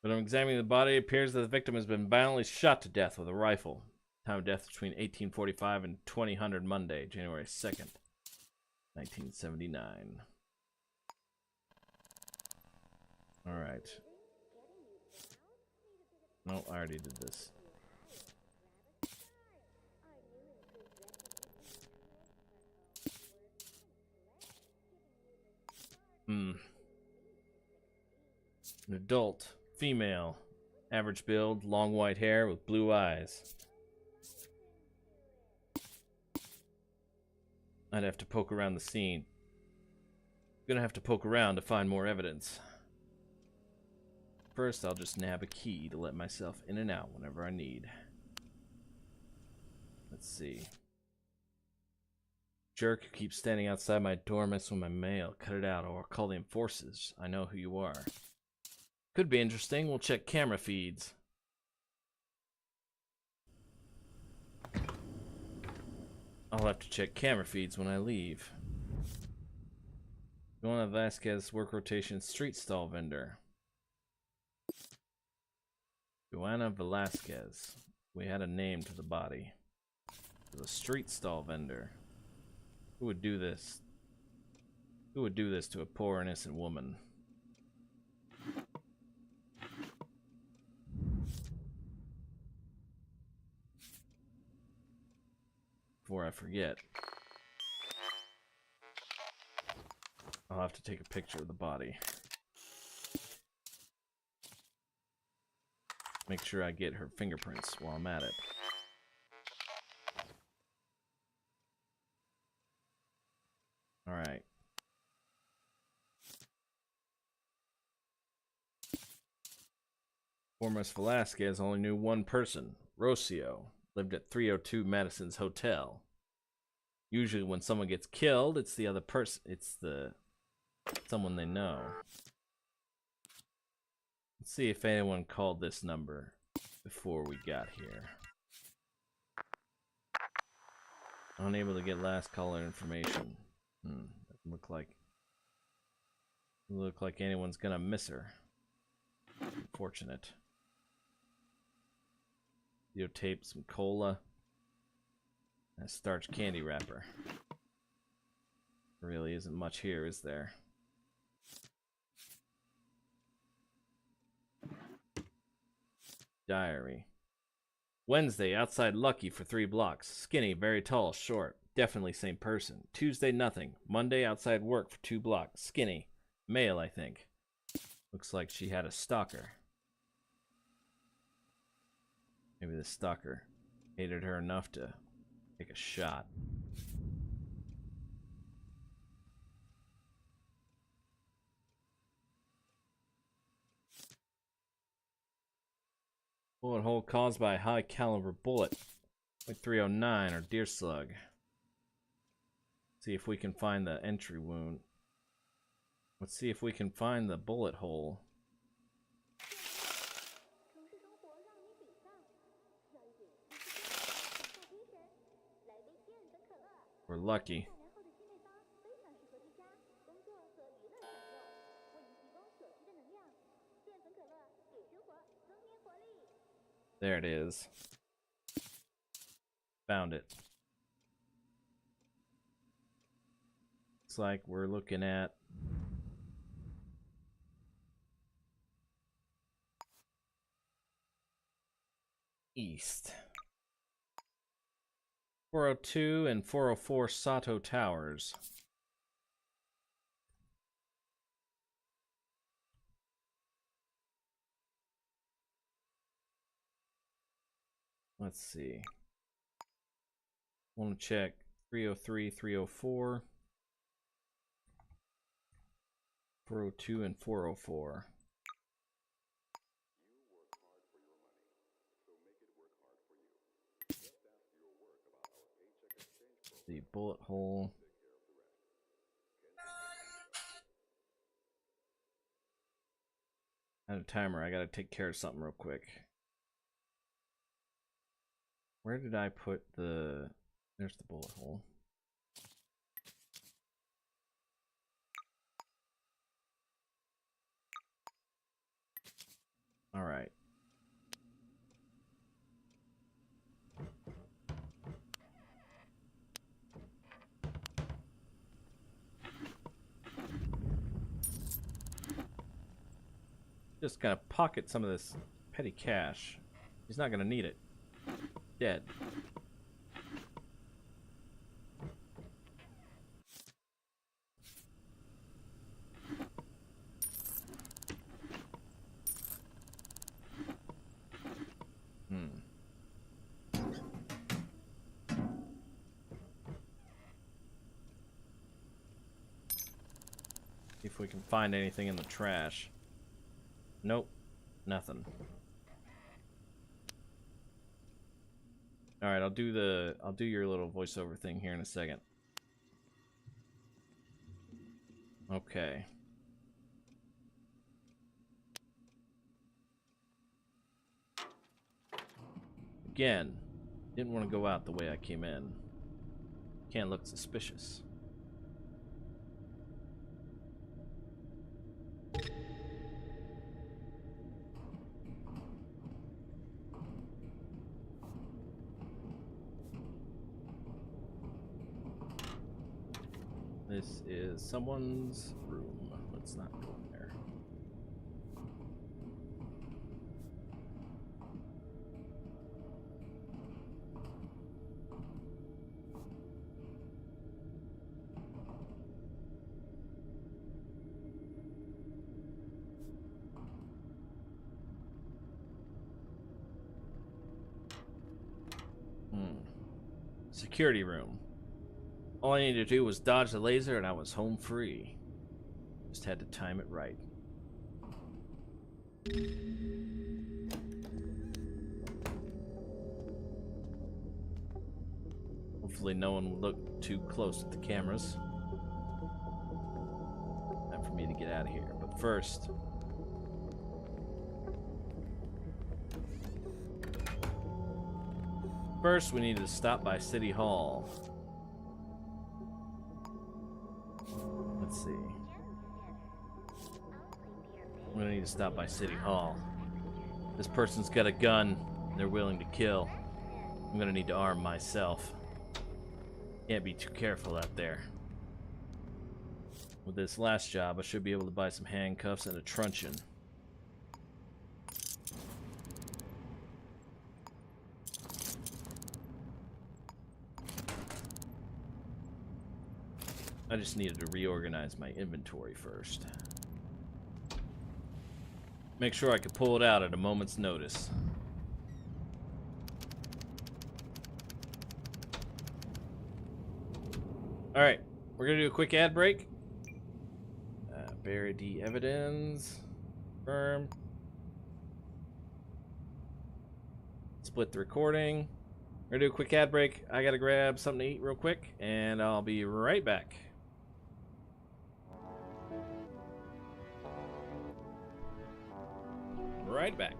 When I'm examining the body, it appears that the victim has been violently shot to death with a rifle. Time of death between 1845 and 2000 Monday, January 2nd, 1979. Alright. No, I already did this. An adult, female, average build, long white hair with blue eyes. I'd have to poke around the scene. Gonna have to poke around to find more evidence. First, I'll just nab a key to let myself in and out whenever I need. Let's see. Jerk who keeps standing outside my door messing with my mail. Cut it out or I'll call the enforcers. I know who you are. Could be interesting. We'll check camera feeds. I'll have to check camera feeds when I leave. Joanna Vasquez, work rotation, street stall vendor. Joanna Velasquez. We had a name to the body. The street stall vendor. Who would do this? Who would do this to a poor innocent woman? Before I forget, I'll have to take a picture of the body. Make sure I get her fingerprints while I'm at it. Alright. Formas Velasquez only knew one person, Rocio, lived at 302 Madison's Hotel. Usually when someone gets killed, it's the other person, it's the someone they know. Let's see if anyone called this number before we got here. Unable to get last caller information. Doesn't look like anyone's gonna miss her. Unfortunate. Videotape, some cola, and a starch candy wrapper. There really isn't much here, is there? Diary. Wednesday, outside Lucky for 3 blocks. Skinny, very tall, short. Definitely same person. Tuesday, nothing. Monday, outside work for 2 blocks. Skinny. Male, I think. Looks like she had a stalker. Maybe the stalker hated her enough to take a shot. Bullet hole caused by a high caliber bullet. .309 or deer slug. See if we can find the entry wound. Let's see if we can find the bullet hole. We're lucky. There it is. Found it. Looks like we're looking at east. 402 and 404 Sato Towers. Let's see. Want to check 303, 304, 402, and 404. The bullet hole. I have a timer. I gotta take care of something real quick. Where did I put the... There's the bullet hole. All right. Just gonna pocket some of this petty cash. He's not gonna need it. Dead. we can find anything in the trash. Nope, nothing. All right, I'll do your little voiceover thing here in a second. Okay. Again, didn't want to go out the way I came in. Can't look suspicious. This is someone's room. Let's not go in there. Security room. All I needed to do was dodge the laser and I was home free. Just had to time it right. Hopefully no one will look too close at the cameras. Time for me to get out of here. But first... First, we need to stop by City Hall. Let's see. I'm gonna need to stop by City Hall. This person's got a gun. They're willing to kill. I'm gonna need to arm myself. Can't be too careful out there. With this last job, I should be able to buy some handcuffs and a truncheon. I just needed to reorganize my inventory first. Make sure I could pull it out at a moment's notice. Alright, we're gonna do a quick ad break. Bury the evidence. Confirm. Split the recording. We're gonna do a quick ad break. I gotta grab something to eat real quick, and I'll be right back. Right back.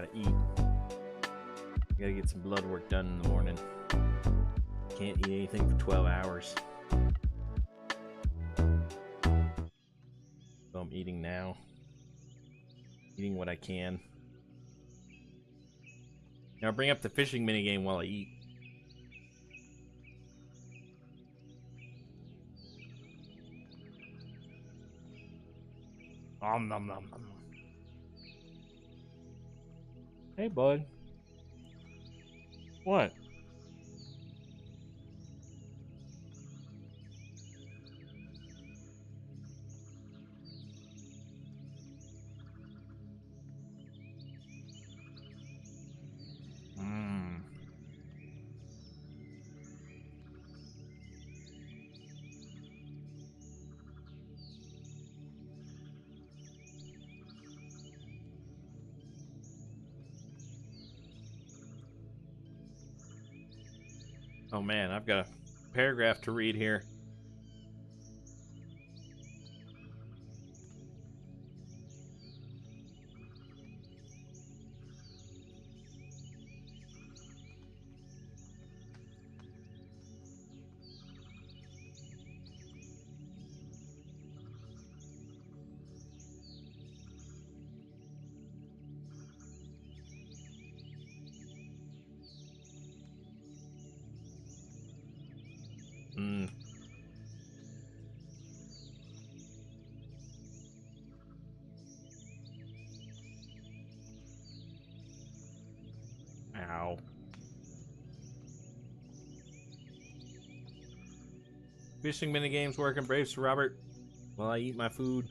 gotta eat. Gotta get some blood work done in the morning. Can't eat anything for 12 hours. So I'm eating now. Eating what I can. Now I'll bring up the fishing minigame while I eat. Nom nom nom nom. Hey, bud. What? Mmm. Oh man, I've got a paragraph to read here. Mm. Ow. Fishing minigames working, brave Sir Robert, while I eat my food.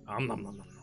Nom nom nom nom.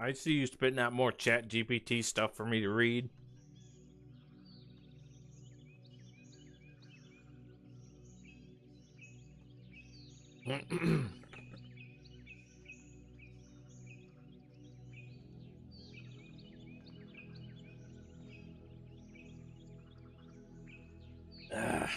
I see you spitting out more Chat GPT stuff for me to read. Ah.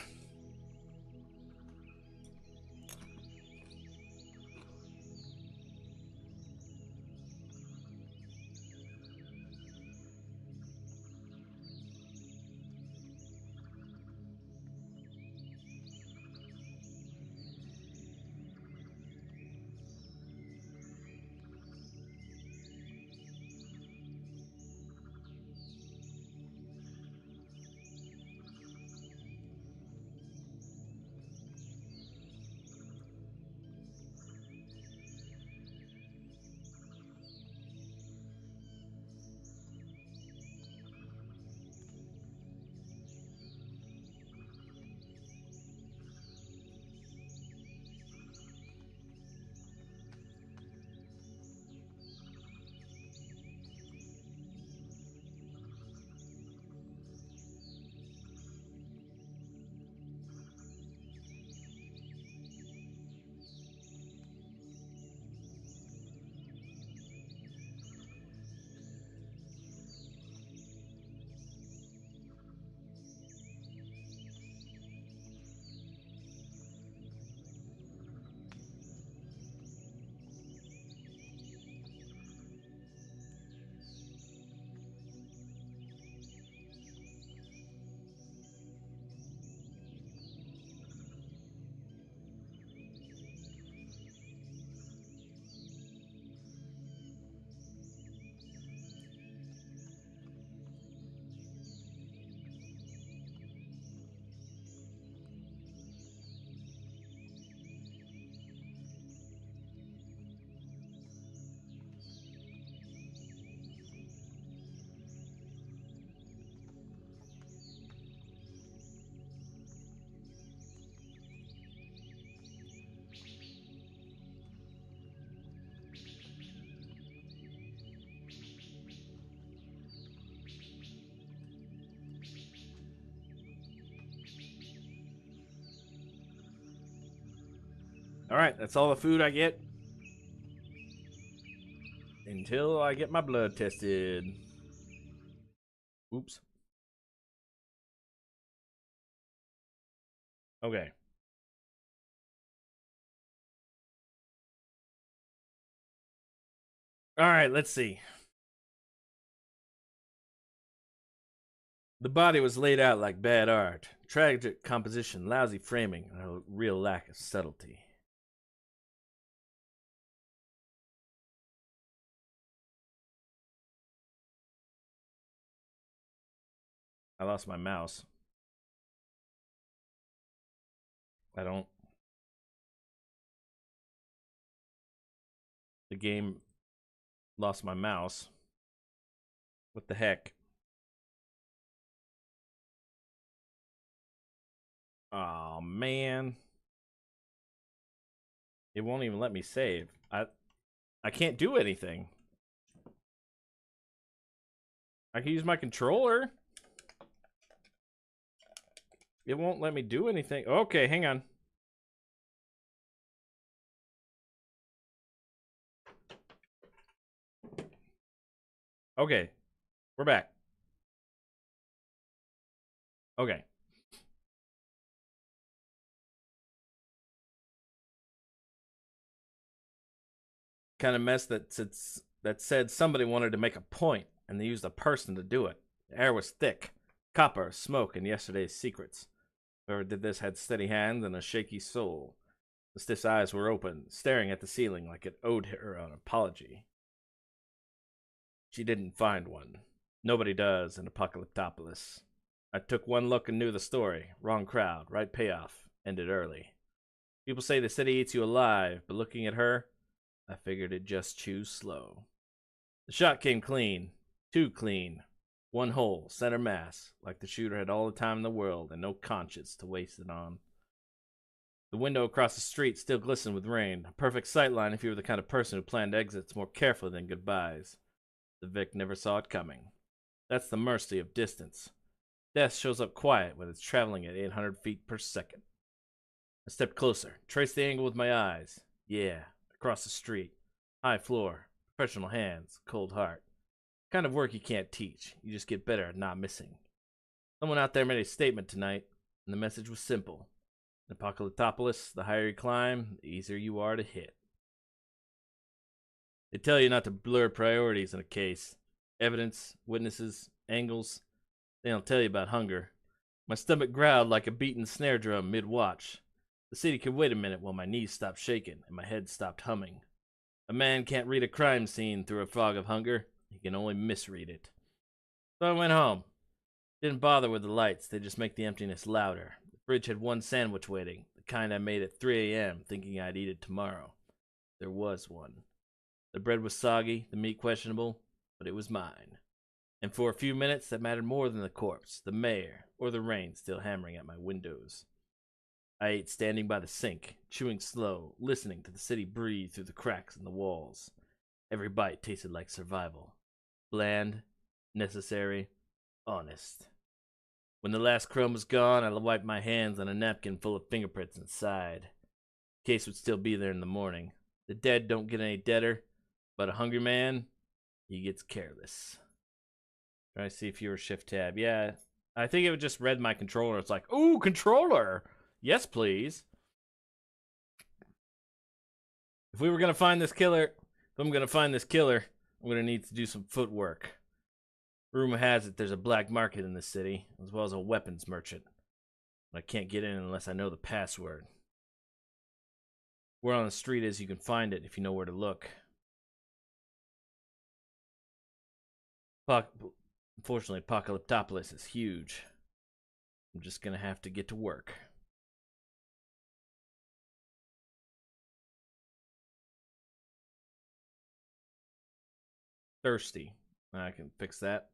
Alright, that's all the food I get. Until I get my blood tested. Oops. Okay. Alright, let's see. The body was laid out like bad art. Tragic composition, lousy framing, and a real lack of subtlety. I lost my mouse. I don't. The game lost my mouse. What the heck? Oh man. It won't even let me save. I can't do anything. I can use my controller. It won't let me do anything. Okay, hang on. Okay, we're back. Okay. Kind of mess that said somebody wanted to make a point, and they used a person to do it. The air was thick, copper, smoke, and yesterday's secrets. Whoever did this had steady hands and a shaky soul. The stiff's eyes were open, staring at the ceiling like it owed her an apology. She didn't find one. Nobody does in Apocalyptopolis. I took one look and knew the story. Wrong crowd, right payoff. Ended early. People say the city eats you alive, but looking at her, I figured it'd just choose slow. The shot came clean. Too clean. One hole, center mass, like the shooter had all the time in the world and no conscience to waste it on. The window across the street still glistened with rain. A perfect sightline if you were the kind of person who planned exits more carefully than goodbyes. The Vic never saw it coming. That's the mercy of distance. Death shows up quiet when it's traveling at 800 feet per second. I stepped closer, traced the angle with my eyes. Yeah, across the street. High floor, professional hands, cold heart. Kind of work you can't teach. You just get better at not missing. Someone out there made a statement tonight, and the message was simple. In Apocalyptopolis, the higher you climb, the easier you are to hit. They tell you not to blur priorities in a case. Evidence, witnesses, angles. They don't tell you about hunger. My stomach growled like a beaten snare drum mid-watch. The city could wait a minute while my knees stopped shaking and my head stopped humming. A man can't read a crime scene through a fog of hunger. He can only misread it. So I went home. Didn't bother with the lights. They just make the emptiness louder. The fridge had one sandwich waiting, the kind I made at 3 a.m., thinking I'd eat it tomorrow. There was one. The bread was soggy, the meat questionable, but it was mine. And for a few minutes, that mattered more than the corpse, the mayor, or the rain still hammering at my windows. I ate standing by the sink, chewing slow, listening to the city breathe through the cracks in the walls. Every bite tasted like survival. Bland, necessary, honest. When the last crumb was gone, I wiped my hands on a napkin full of fingerprints and sighed. The case would still be there in the morning. The dead don't get any deader, but a hungry man, he gets careless. Try to see if you were shift tab. Yeah, I think it would just read my controller. It's like, ooh, controller. Yes, please. If we were gonna find this killer, if I'm gonna find this killer, I'm gonna need to do some footwork. Rumor has it there's a black market in this city, as well as a weapons merchant. But I can't get in unless I know the password. Word on the street is you can find it if you know where to look. Unfortunately, Apocalyptopolis is huge. I'm just gonna have to get to work. Thirsty. I can fix that.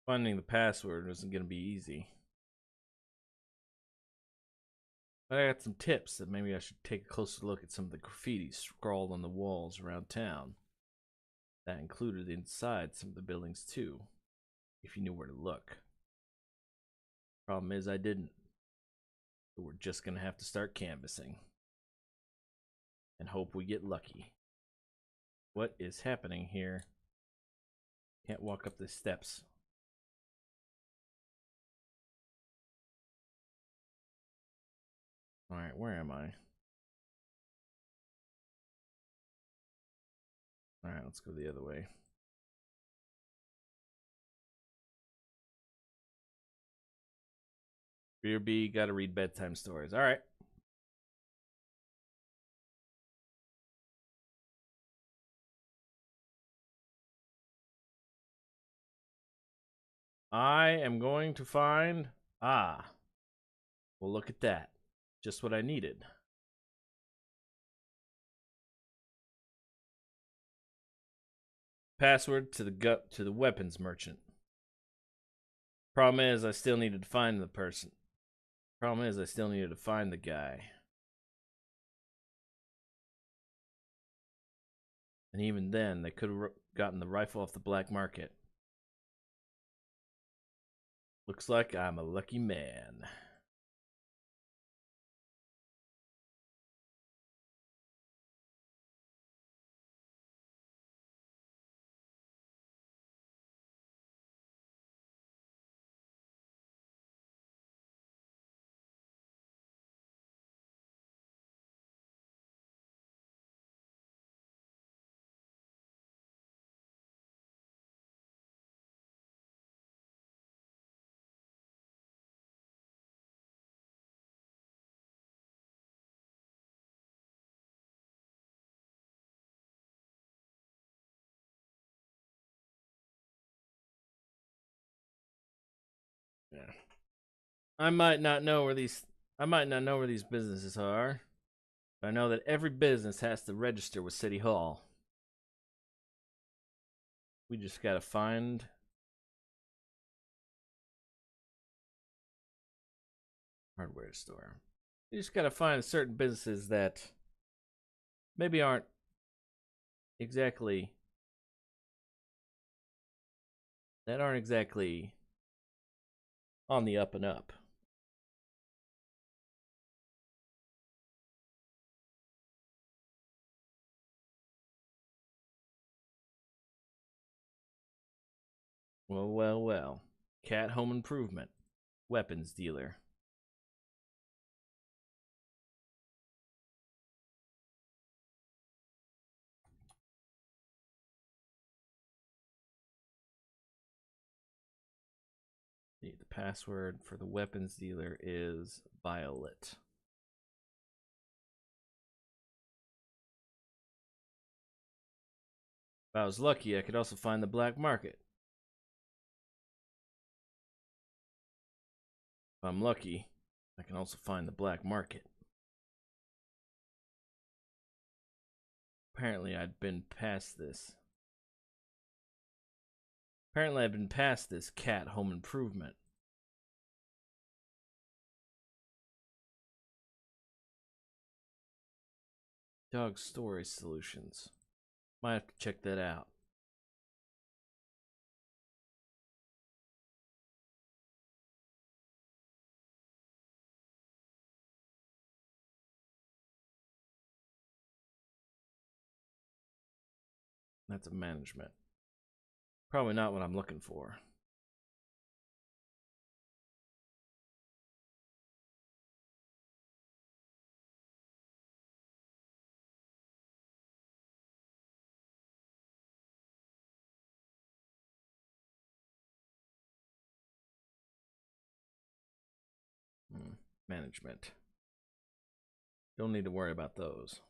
Finding the password isn't gonna be easy. I got some tips that maybe I should take a closer look at some of the graffiti scrawled on the walls around town. That included inside some of the buildings too, if you knew where to look. Problem is, I didn't. So we're just gonna have to start canvassing. And hope we get lucky. What is happening here? Can't walk up the steps. Alright, where am I? Alright, let's go the other way. Beer B, gotta read bedtime stories. Alright. I am going to find... Ah. Well, look at that. Just what I needed. Password to the weapons merchant. Problem is, I still needed to find the person. Problem is, I still needed to find the guy. And even then, they could have gotten the rifle off the black market. Looks like I'm a lucky man. Yeah. I might not know where these businesses are, but I know that every business has to register with City Hall. We just gotta find hardware store. You just gotta find certain businesses that maybe aren't exactly on the up and up. Well. Cat Home Improvement. Weapons dealer. The password for the weapons dealer is Violet. If I was lucky, I could also find the black market. If I'm lucky, I can also find the black market. Apparently, I'd been past this. Apparently, I've been past this Cat Home Improvement. Dog Storage Solutions. Might have to check that out. That's a management. Probably not what I'm looking for. Management. Don't need to worry about those.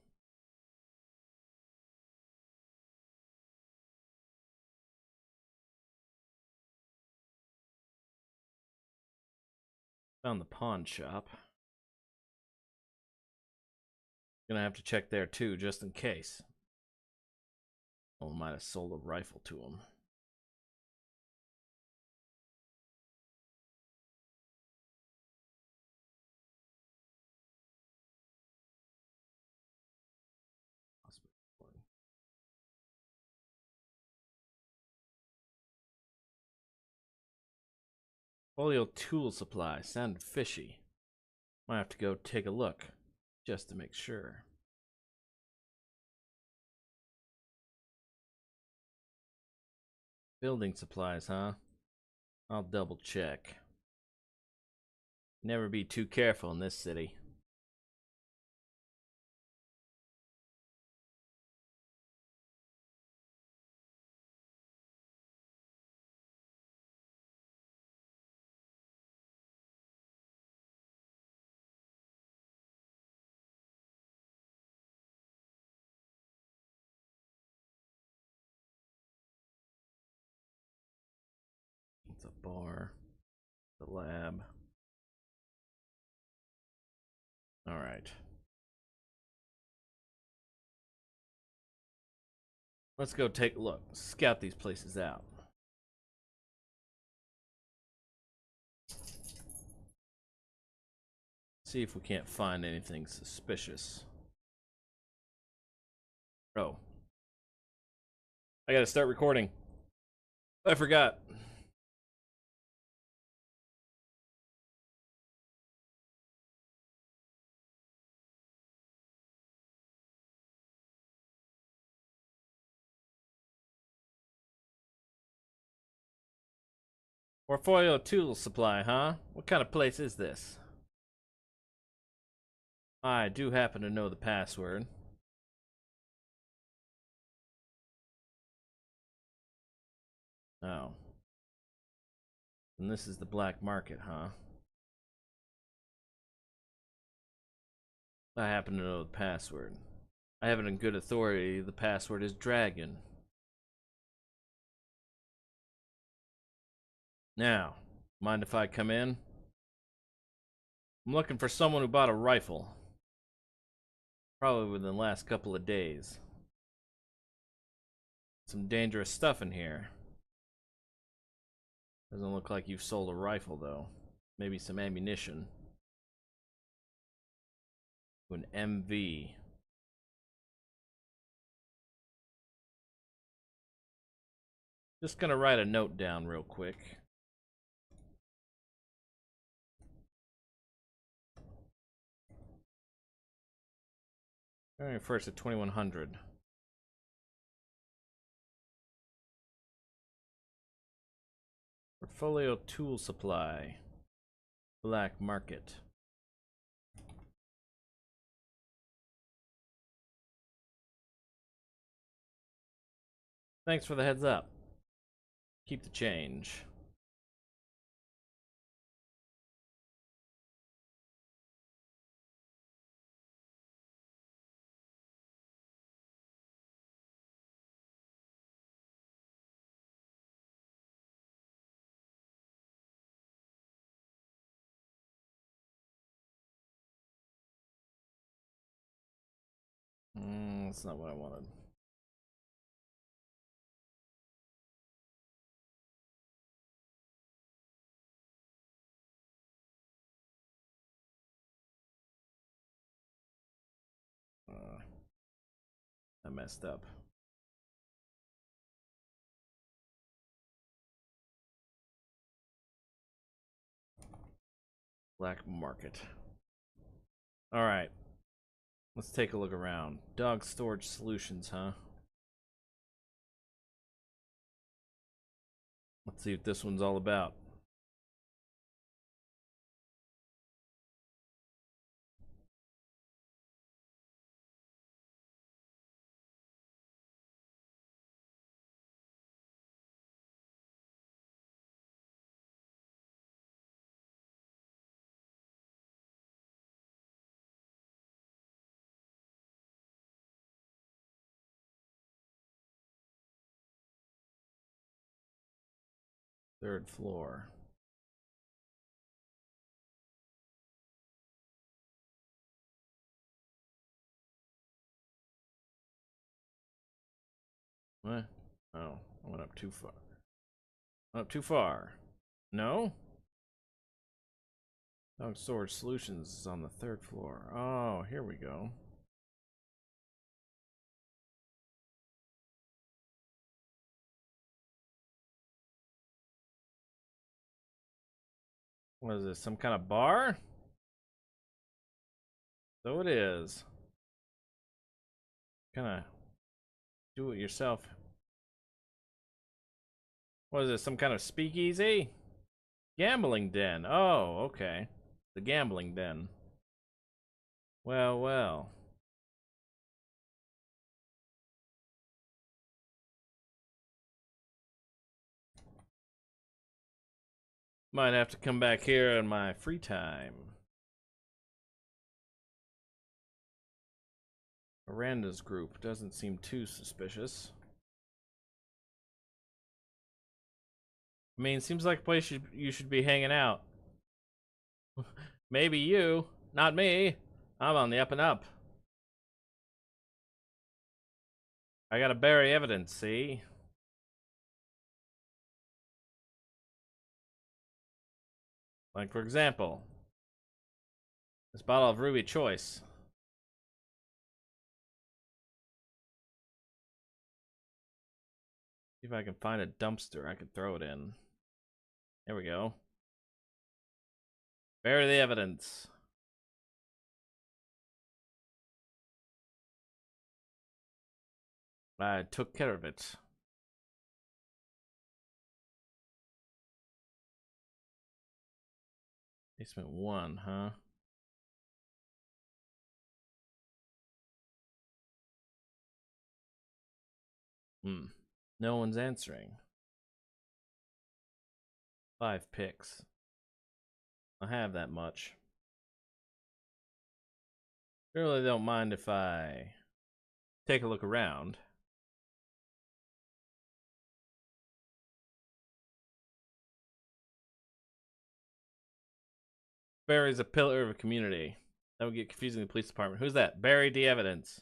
Found the pawn shop. Gonna have to check there too, just in case. Someone might have sold a rifle to him. Folio tool supply sounded fishy. Might have to go take a look just to make sure. Building supplies, huh? I'll double check. Never be too careful in this city. It's a bar. The lab. Alright. Let's go take a look. Scout these places out. See if we can't find anything suspicious. Oh. I gotta start recording. I forgot. Portfolio tool supply, huh? What kind of place is this? I do happen to know the password. Oh. And this is the black market, huh? I happen to know the password. I have it in good authority. The password is Dragon. Now, mind if I come in? I'm looking for someone who bought a rifle. Probably within the last couple of days. Some dangerous stuff in here. Doesn't look like you've sold a rifle, though. Maybe some ammunition. An MV. Just gonna write a note down real quick. Alright, first at 2100. Portfolio tool supply. Black market. Thanks for the heads up. Keep the change. That's not what I wanted. I messed up. Black market. Alright. Let's take a look around. Dog storage solutions, huh? Let's see what this one's all about. Third floor. What? Oh, I went up too far. Up too far. No? Dog storage solutions is on the third floor. Oh, here we go. What is this? Some kind of bar? So it is. Kind of do it yourself. What is this? Some kind of speakeasy? Gambling den. Oh, okay. The gambling den. Well, well. Might have to come back here in my free time. Miranda's group doesn't seem too suspicious. I mean, seems like a place you should be hanging out. Maybe you, not me. I'm on the up and up. I gotta bury evidence, see? Like, for example, this bottle of Ruby Choice. See if I can find a dumpster I can throw it in. There we go. Bury the evidence. I took care of it. Basement 1, huh? No one's answering. 5 picks. I have that much. Surely they don't mind if I take a look around. Barry's a pillar of a community. That would get confusing in the police department. Who's that? Bury the evidence.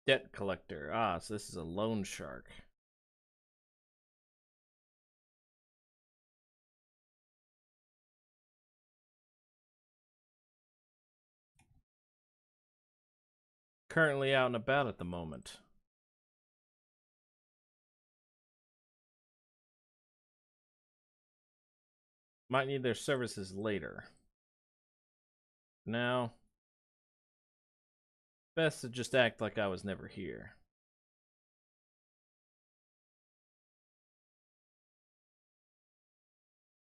Debt collector. Ah, so this is a loan shark. Currently out and about at the moment. Might need their services later. Now, best to just act like I was never here.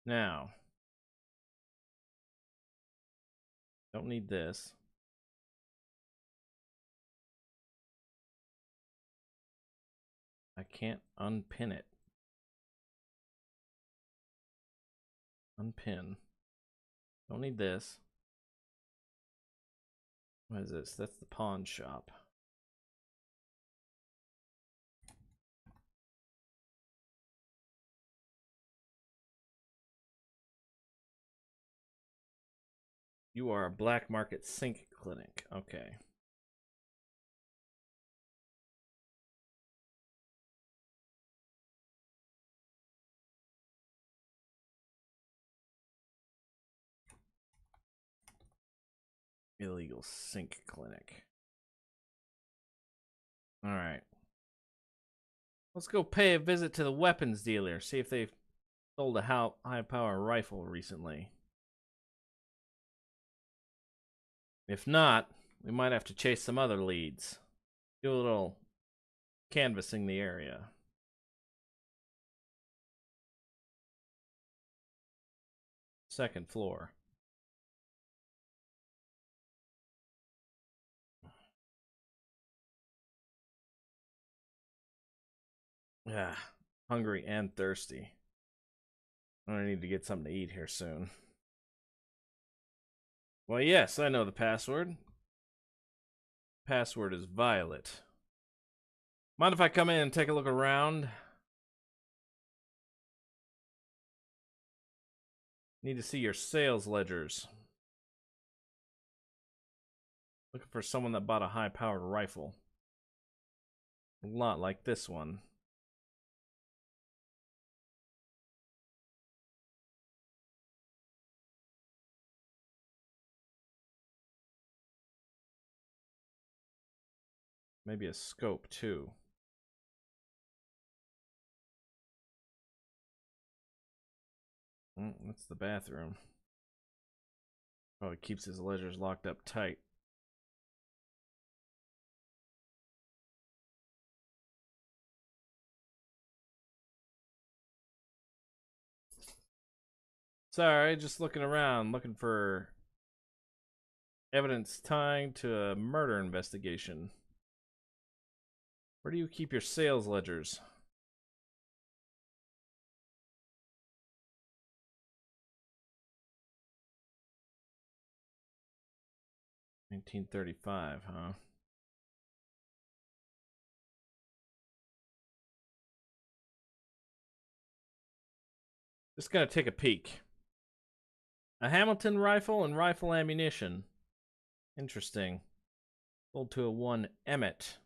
Now, don't need this. I can't unpin it. Unpin. Don't need this. What is this? That's the pawn shop. You are a black market sink clinic. Okay. Illegal sink clinic. All right. Let's go pay a visit to the weapons dealer. See if they've sold a high-power rifle recently. If not, we might have to chase some other leads. Do a little canvassing the area. Second floor. Yeah, hungry and thirsty. I need to get something to eat here soon. Well, yes, I know the password. Password is Violet. Mind if I come in and take a look around? Need to see your sales ledgers. Looking for someone that bought a high-powered rifle. A lot like this one. Maybe a scope, too. That's the bathroom. Oh, he keeps his ledgers locked up tight. Sorry, just looking around, looking for evidence tying to a murder investigation. Where do you keep your sales ledgers? $1935, huh? Just gonna take a peek. A Hamilton rifle and rifle ammunition. Interesting. Sold to a one Emmett.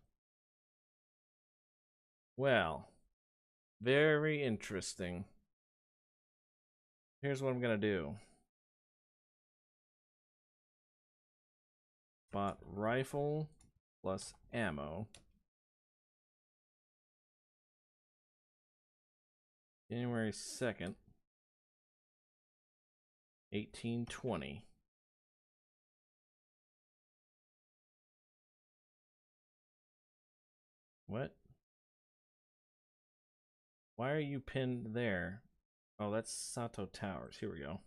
Well, very interesting. Here's what I'm gonna do. Bought rifle plus ammo. January 2nd. 1820. What? Why are you pinned there? Oh, that's Sato Towers. Here we go.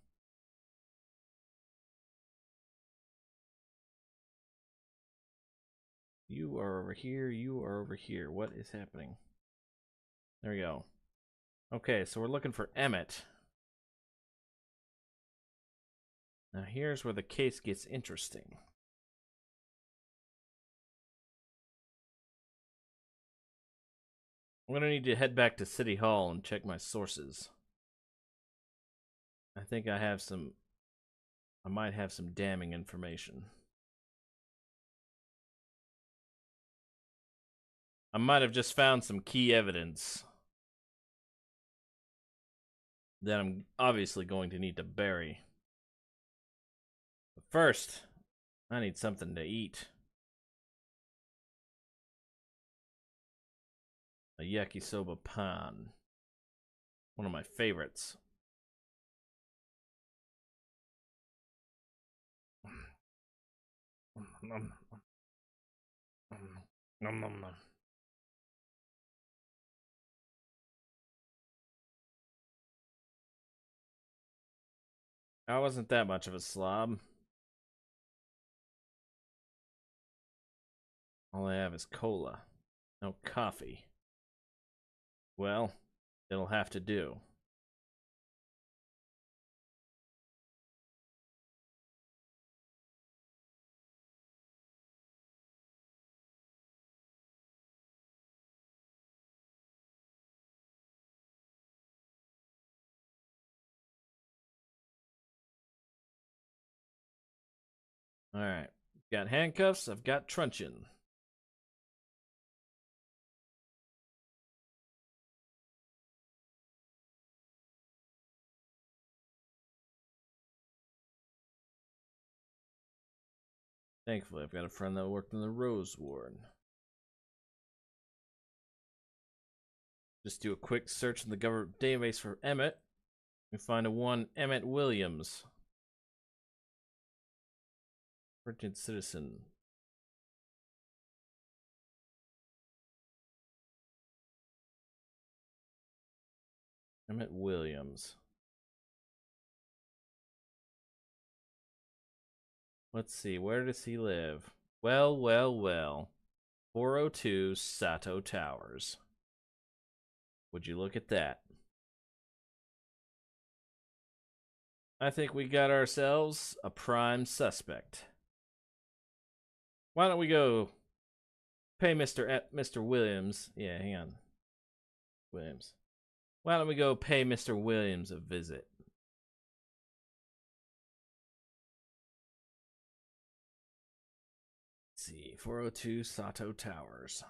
You are over here. You are over here. What is happening? There we go. Okay, so we're looking for Emmett. Now here's where the case gets interesting. I'm gonna need to head back to City Hall and check my sources. I think I might have some damning information. I might have just found some key evidence that I'm obviously going to need to bury. But first, I need something to eat. A yakisoba pan. One of my favorites. Nom, nom, nom. I wasn't that much of a slob. All I have is cola. No coffee. Well, it'll have to do. Alright. Got handcuffs, I've got truncheon. Thankfully, I've got a friend that worked in the Rose Ward. Just do a quick search in the government database for Emmett. We find a one Emmett Williams. Virgin citizen. Emmett Williams. Let's see, where does he live? Well, well, well. 402 Sato Towers. Would you look at that? I think we got ourselves a prime suspect. Why don't we go pay Mr. Williams? Yeah, hang on. Williams. Why don't we go pay Mr. Williams a visit? see. 402 Sato Towers.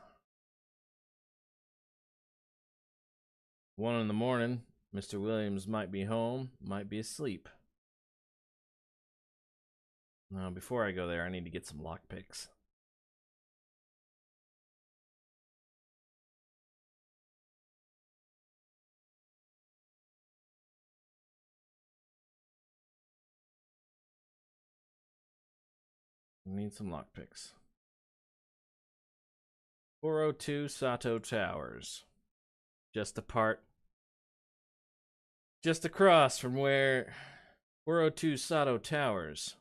1 in the morning. Mr. Williams might be home, might be asleep. Now, before I go there, I need to get some lockpicks. Need some lockpicks. 402 Sato Towers. Just across from where 402 Sato Towers.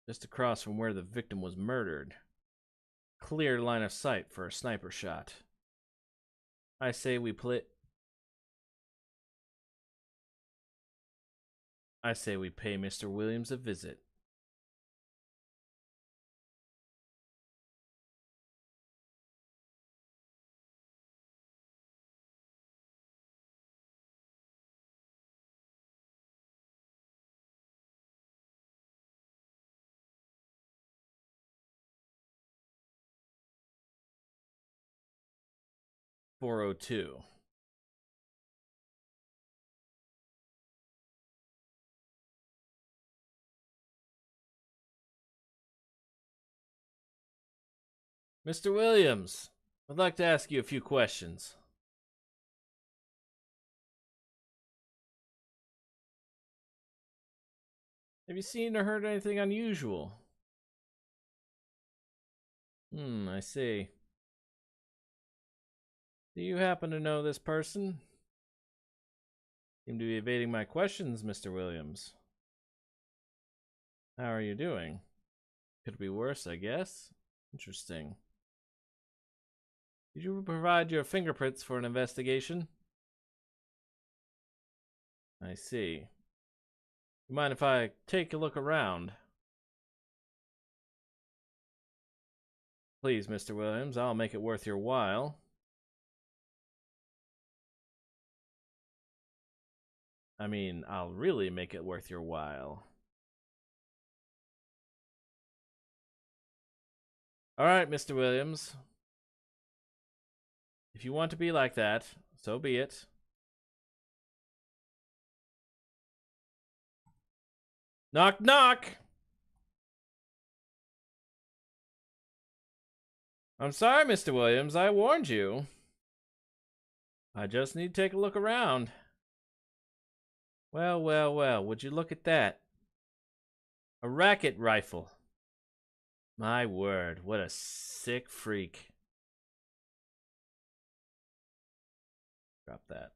Just across from where the victim was murdered. Clear line of sight for a sniper shot. I say we pay Mr. Williams a visit. .402. Mr. Williams, I'd like to ask you a few questions. Have you seen or heard anything unusual? I see. Do you happen to know this person? Seem to be evading my questions, Mr. Williams. How are you doing? Could be worse, I guess. Interesting. Did you provide your fingerprints for an investigation? I see. You mind if I take a look around? Please, Mr. Williams, I'll make it worth your while. I mean, I'll really make it worth your while. All right, Mr. Williams. If you want to be like that, so be it. Knock, knock! I'm sorry, Mr. Williams, I warned you. I just need to take a look around. Well, well, well, would you look at that? A racket rifle. My word, what a sick freak. Drop that.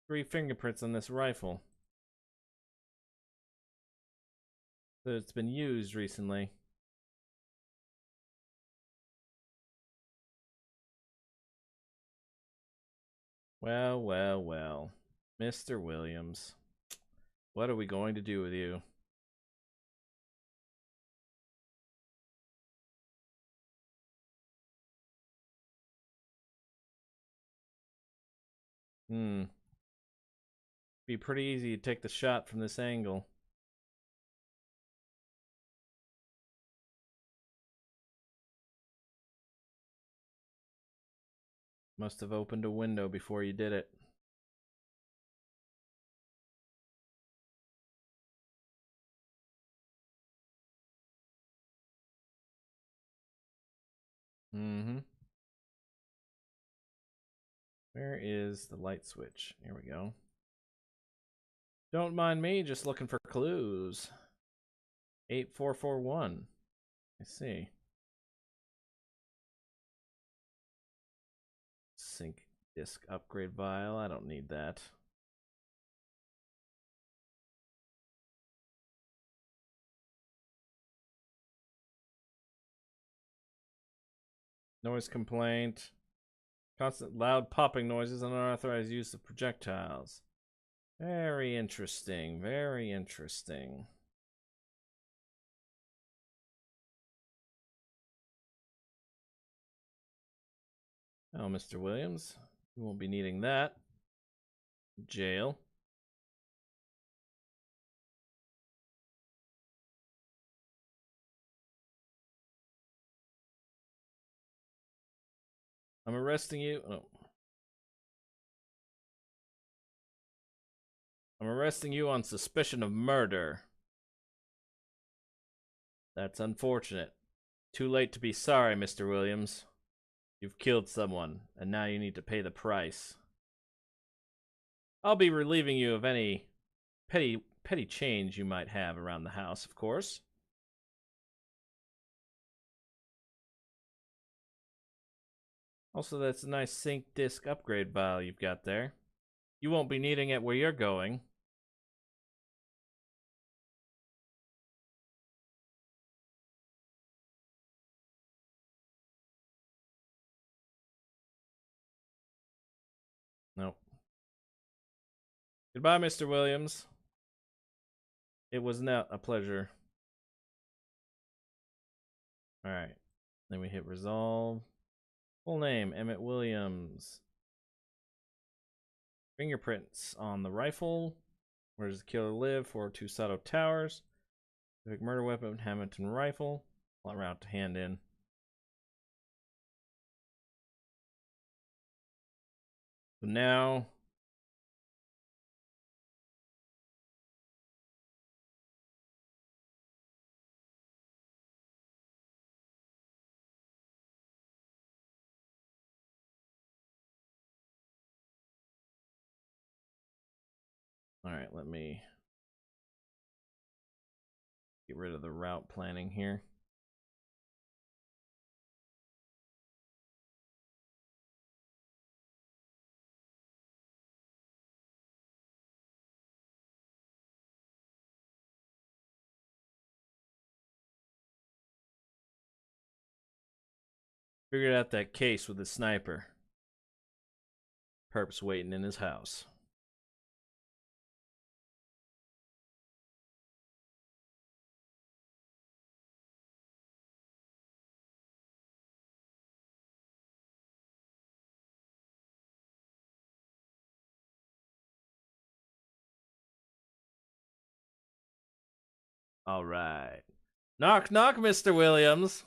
Three fingerprints on this rifle. So it's been used recently. Well, well, well. Mr. Williams. What are we going to do with you? Be pretty easy to take the shot from this angle. Must have opened a window before you did it. Where is the light switch? Here we go. Don't mind me, just looking for clues. 8441. I see. Sync disk upgrade vial. I don't need that. Noise complaint. Constant loud popping noises and unauthorized use of projectiles. Very interesting. Very interesting. Oh, Mr. Williams, you won't be needing that. Jail. I'm arresting you. Oh. I'm arresting you on suspicion of murder. That's unfortunate. Too late to be sorry, Mr. Williams. You've killed someone, and now you need to pay the price. I'll be relieving you of any petty change you might have around the house, of course. Also, that's a nice sync disk upgrade file you've got there. You won't be needing it where you're going. Nope. Goodbye, Mr. Williams. It was not a pleasure. Alright. Then we hit resolve. Full name, Emmett Williams. Fingerprints on the rifle. Where does the killer live? 402 Sato Towers. Specific murder weapon, Hamilton rifle. Plot route to hand in. So now... Alright, let me get rid of the route planning here. Figured out that case with the sniper. Perp's waiting in his house. All right. Knock, knock, Mr. Williams.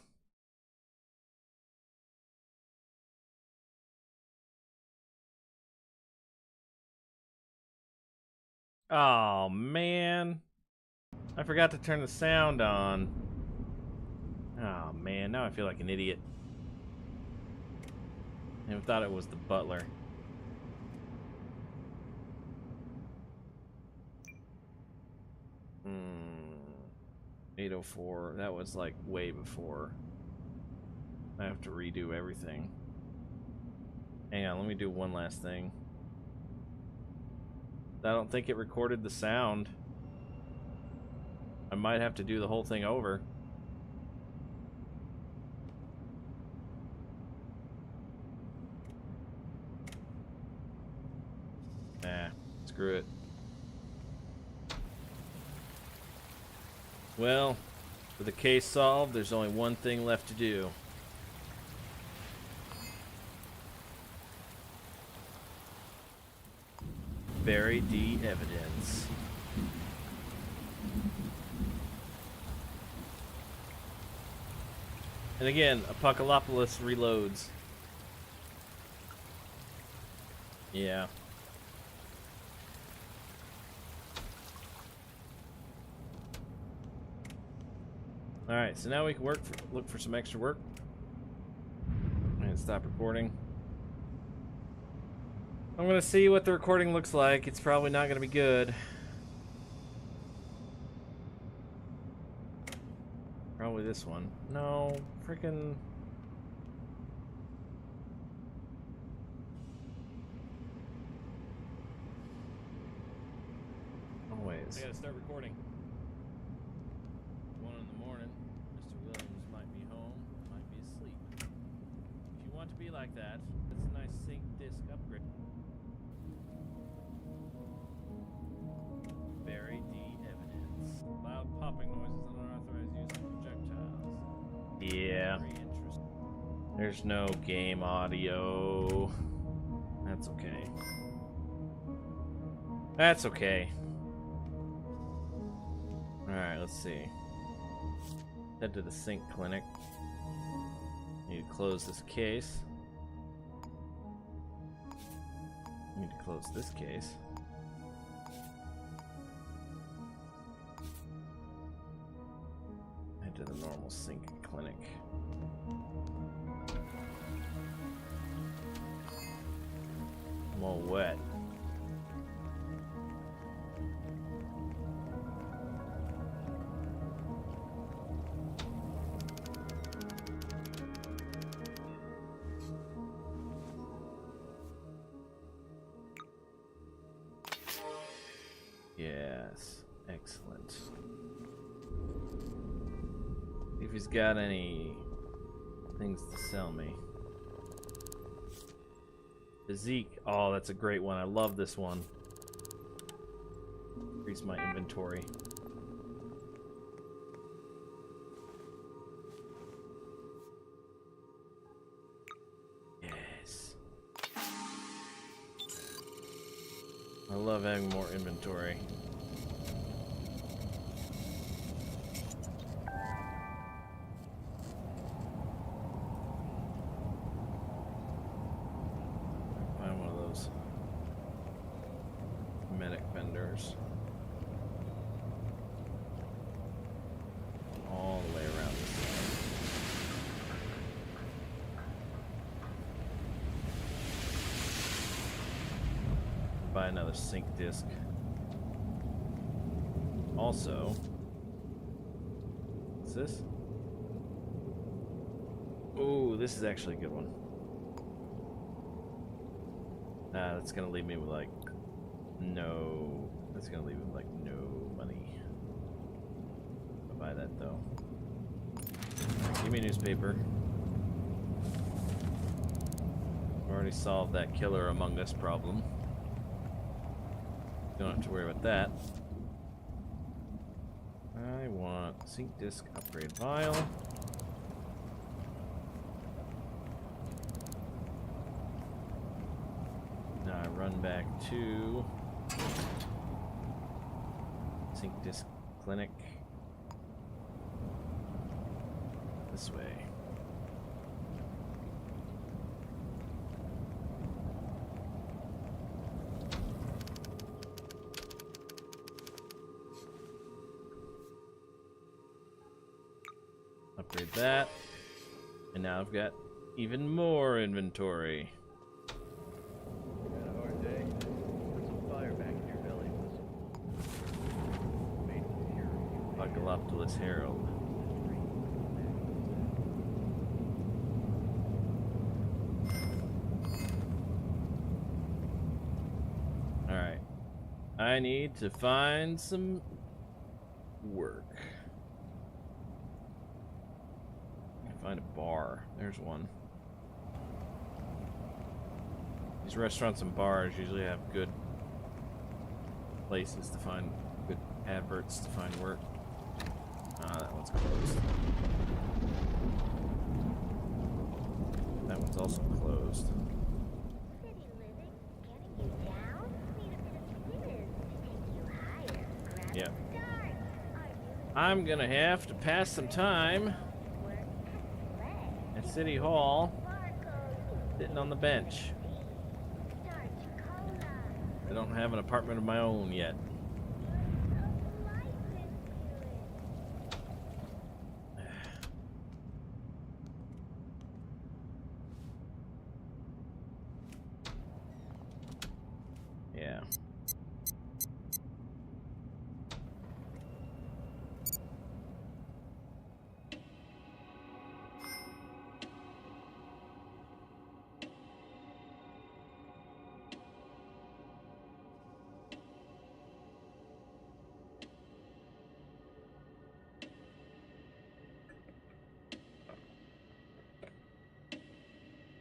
Oh, man. I forgot to turn the sound on. Oh, man. Now I feel like an idiot. I thought it was the butler. Hmm. 804. That was like way before. I have to redo everything. Hang on, let me do one last thing. I don't think it recorded the sound. I might have to do the whole thing over. Nah, screw it. Well, with the case solved, there's only one thing left to do. Bury the evidence. And again, Apocalypse reloads. Yeah. Alright, so now we can look for some extra work. And stop recording. I'm gonna see what the recording looks like. It's probably not gonna be good. Probably this one. No, freaking. Always. I gotta start recording. 1 in the morning. Mr. Williams might be home, might be asleep. If you want to be like that, it's a nice sync disk upgrade. Bury the evidence. Loud popping noises and unauthorized use of projectiles. Yeah. Very interesting. There's no game audio. That's okay. That's okay. Alright, let's see. Head to the sync clinic. Need to close this case. Need to close this case. Head to the normal sink clinic. I'm all wet. Yes, excellent. See if he's got any things to sell me. Physique. Oh, that's a great one. I love this one. Increase my inventory. Yes. I love having more inventory. Find one of those medic vendors. All the way around this side. Buy another sync disc. Also, what's this? Oh, this is actually a good one. Nah, that's gonna leave me with like no. That's gonna leave me with like no money. I'll buy that though. Give me a newspaper. Already solved that Killer Among Us problem. Don't have to worry about that. I want sync disk upgrade vial. Now I run back to sync disk clinic. This way. Upgrade that. And now I've got even more inventory. Had a hard day. Put some fire back in your belly. Apocalyptus Herald. Alright. I need to find some work. Find a bar. There's one. These restaurants and bars usually have good places to find good adverts to find work. Ah, that one's closed. That one's also closed. City living, getting you down. Need a bit of quiz to take you higher. Grab Yeah. a start. Are you I'm gonna have to pass some time work and play? at City Hall Barcode. sitting on the bench. Start your cola. I don't have an apartment of my own yet. Put some life into it. Yeah.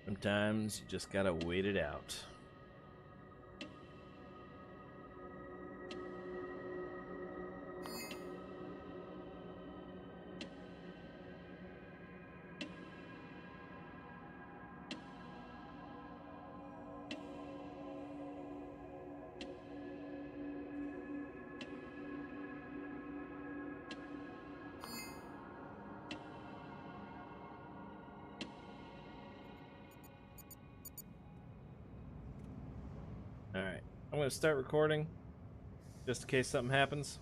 Sometimes you just gotta wait it out. Alright, I'm gonna start recording just in case something happens.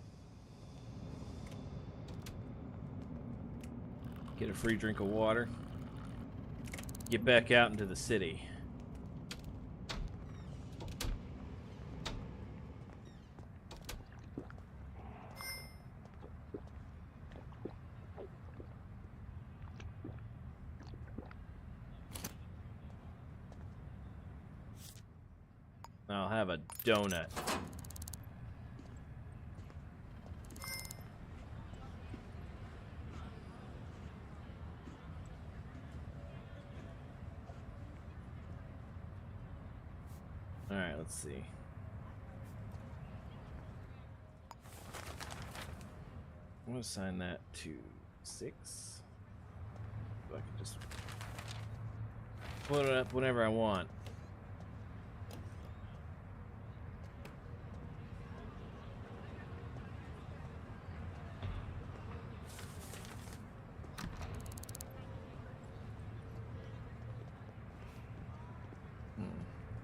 Get a free drink of water. Get back out into the city. I'll have a donut. Alright, let's see. I'm gonna assign that to 6. So I can just put it up whenever I want.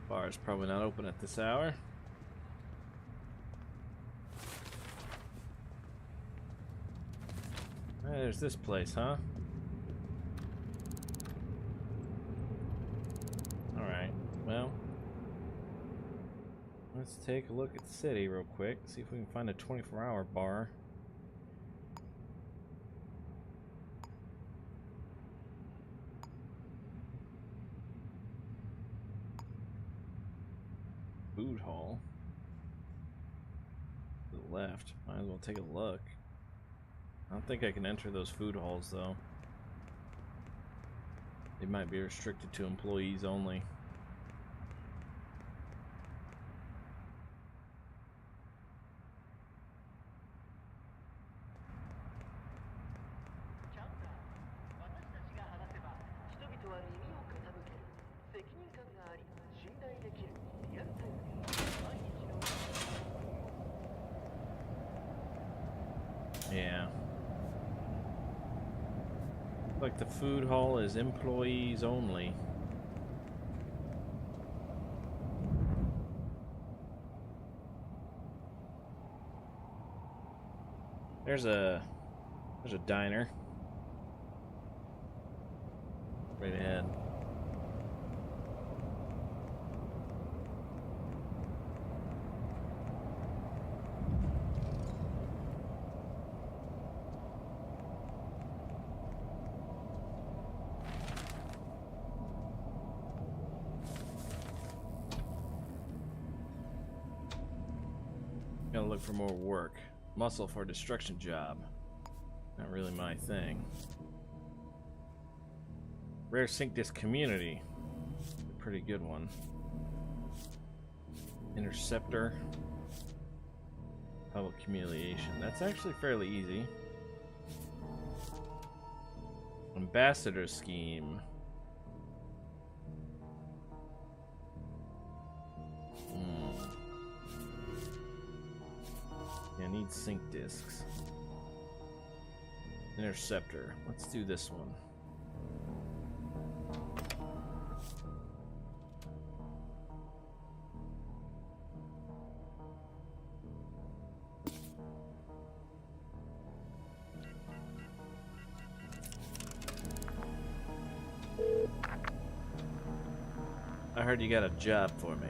Bar is probably not open at this hour. There's this place, huh? Alright, well, let's take a look at the city real quick, see if we can find a 24-hour bar. Food hall. To the left. Might as well take a look. I don't think I can enter those food halls though. They might be restricted to employees only. Yeah. Like the food hall is employees only. There's a diner. Right ahead. Gotta look for more work. Muscle for a destruction job. Not really my thing. Rare sync disc community. A pretty good one. Interceptor. Public humiliation. That's actually fairly easy. Ambassador scheme. I need sync discs. Interceptor. Let's do this one. I heard you got a job for me.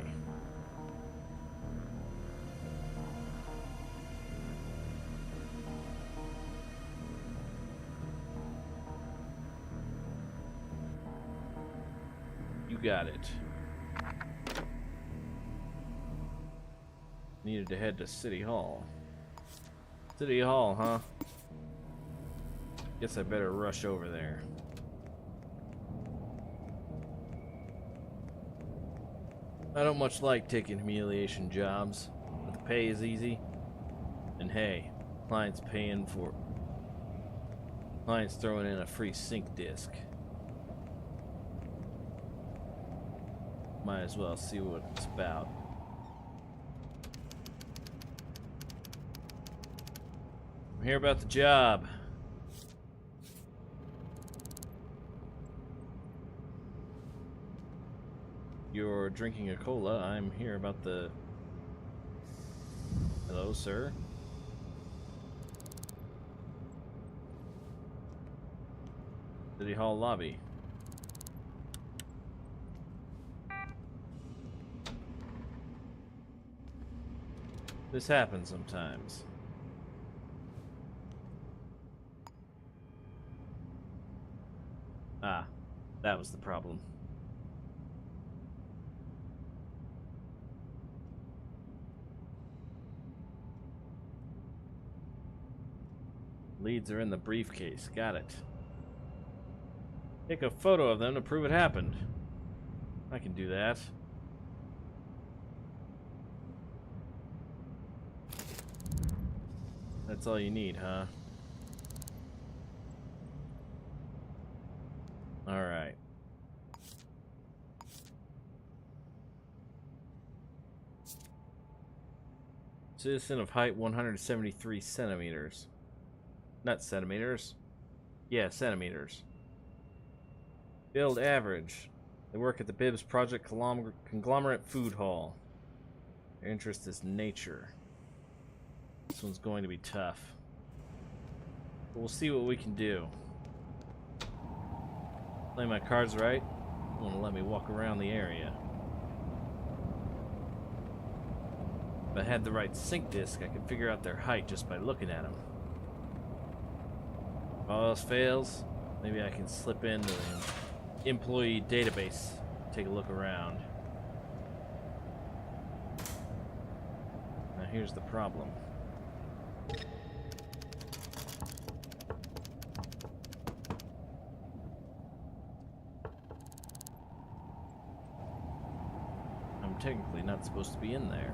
Got it. Needed to head to City Hall. City Hall, huh? Guess I better rush over there. I don't much like taking humiliation jobs, but the pay is easy. And hey, client's paying for... Client's throwing in a free sync disc. Might as well see what it's about. I'm here about the job. You're drinking a cola. I'm here about the... Hello, sir. City Hall lobby. This happens sometimes. Ah, that was the problem. Leads are in the briefcase. Got it. Take a photo of them to prove it happened. I can do that. That's all you need, huh? Alright. Citizen of height 173 centimeters. Not centimeters. Yeah, centimeters. Build average. They work at the Bibbs Project Conglomerate Food Hall. Their interest is nature. This one's going to be tough. But we'll see what we can do. Play my cards right. You want to let me walk around the area. If I had the right sync disk, I could figure out their height just by looking at them. If all else fails, maybe I can slip into the employee database, take a look around. Now here's the problem. I'm technically not supposed to be in there.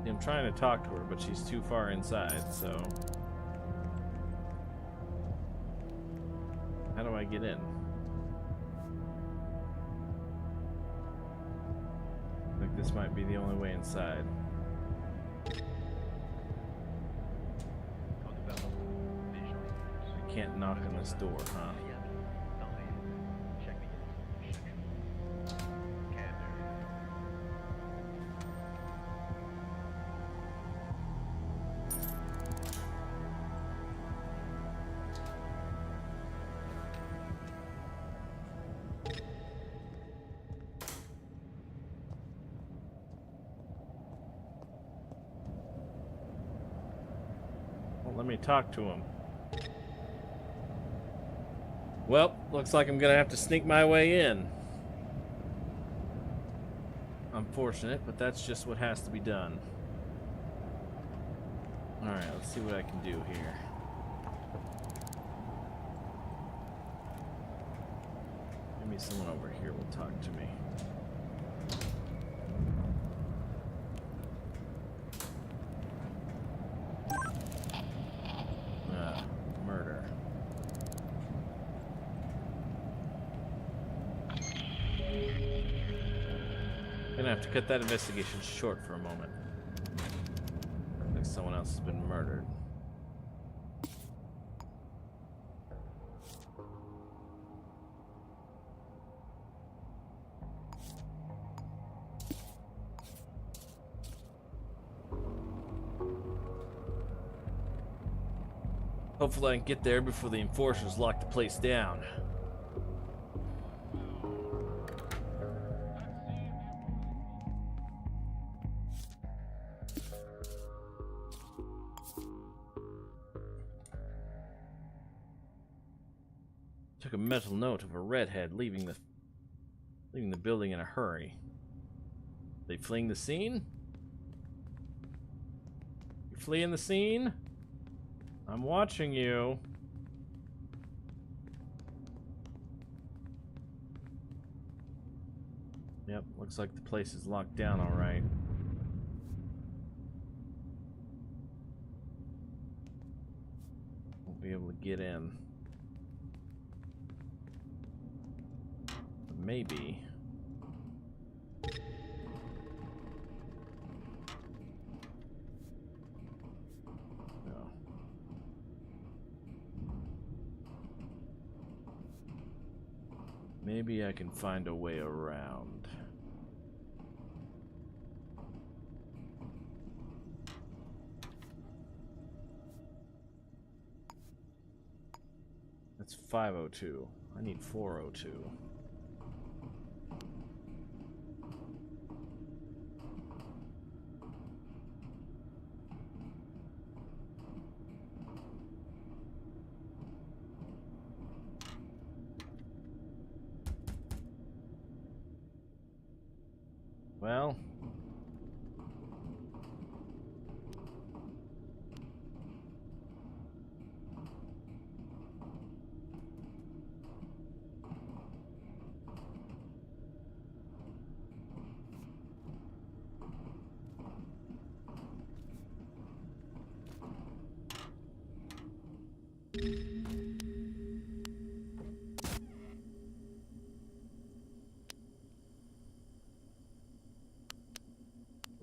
I'm trying to talk to her, but she's too far inside, so... How do I get in? I think this might be the only way inside. I can't knock on this door, huh? Let me talk to him. Well, looks like I'm gonna have to sneak my way in. Unfortunate, but that's just what has to be done. Alright, let's see what I can do here. Maybe someone over here will talk to me. Murder. Gonna have to cut that investigation short for a moment. Looks like someone else has been murdered. Hopefully I can get there before the enforcers lock the place down. Took a mental note of a redhead leaving the building in a hurry. They fleeing the scene? You fleeing the scene? I'm watching you. Yep, looks like the place is locked down all right. Won't be able to get in. But maybe. No. Maybe I can find a way around. That's 502. I need 402. Well,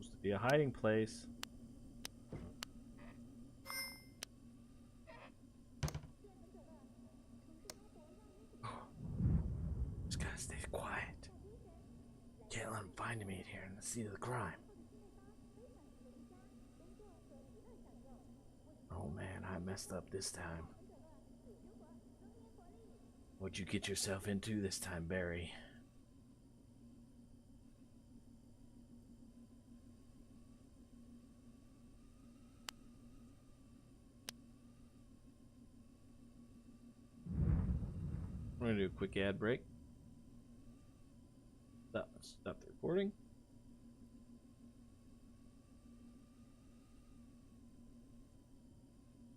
supposed to be a hiding place. Just gotta stay quiet. Can't let him find me here in the scene of the crime. Oh man, I messed up this time. What'd you get yourself into this time, Barry? We're gonna do a quick ad break. Stop the recording.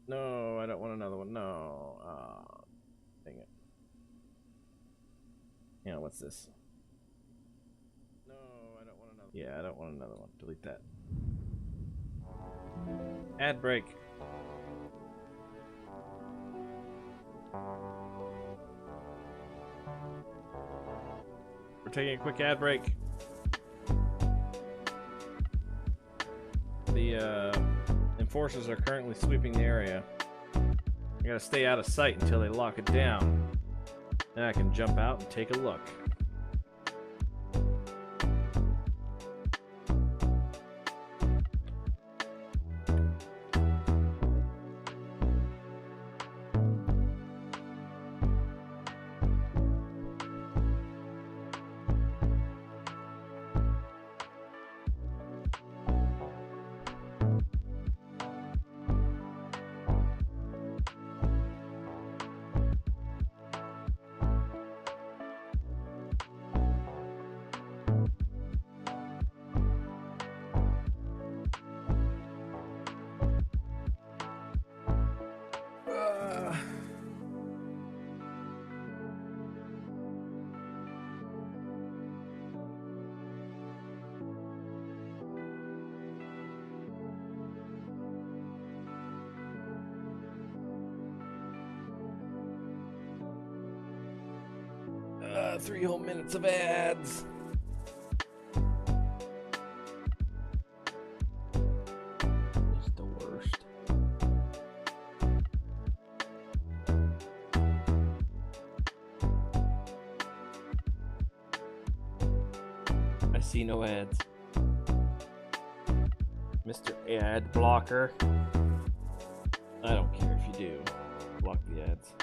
No, I don't want another one. No. Dang it. Yeah, what's this? No, I don't want another. Yeah, I don't want another one. Delete that. Ad break. We're taking a quick ad break. The enforcers are currently sweeping the area. I gotta stay out of sight until they lock it down. Then I can jump out and take a look. Three whole minutes of ads. It's the worst. I see no ads. Mr. Ad Blocker. I don't care if you do. Block the ads.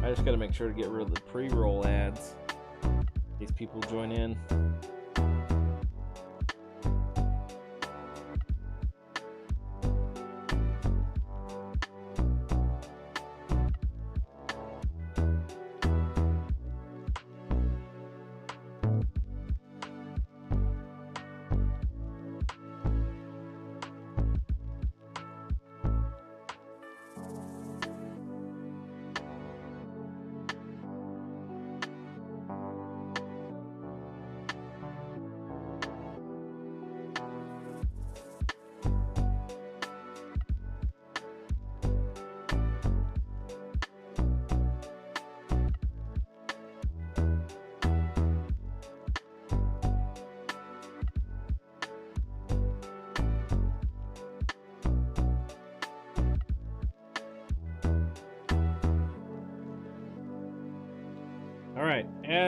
I just gotta make sure to get rid of the pre-roll ads. These people join in.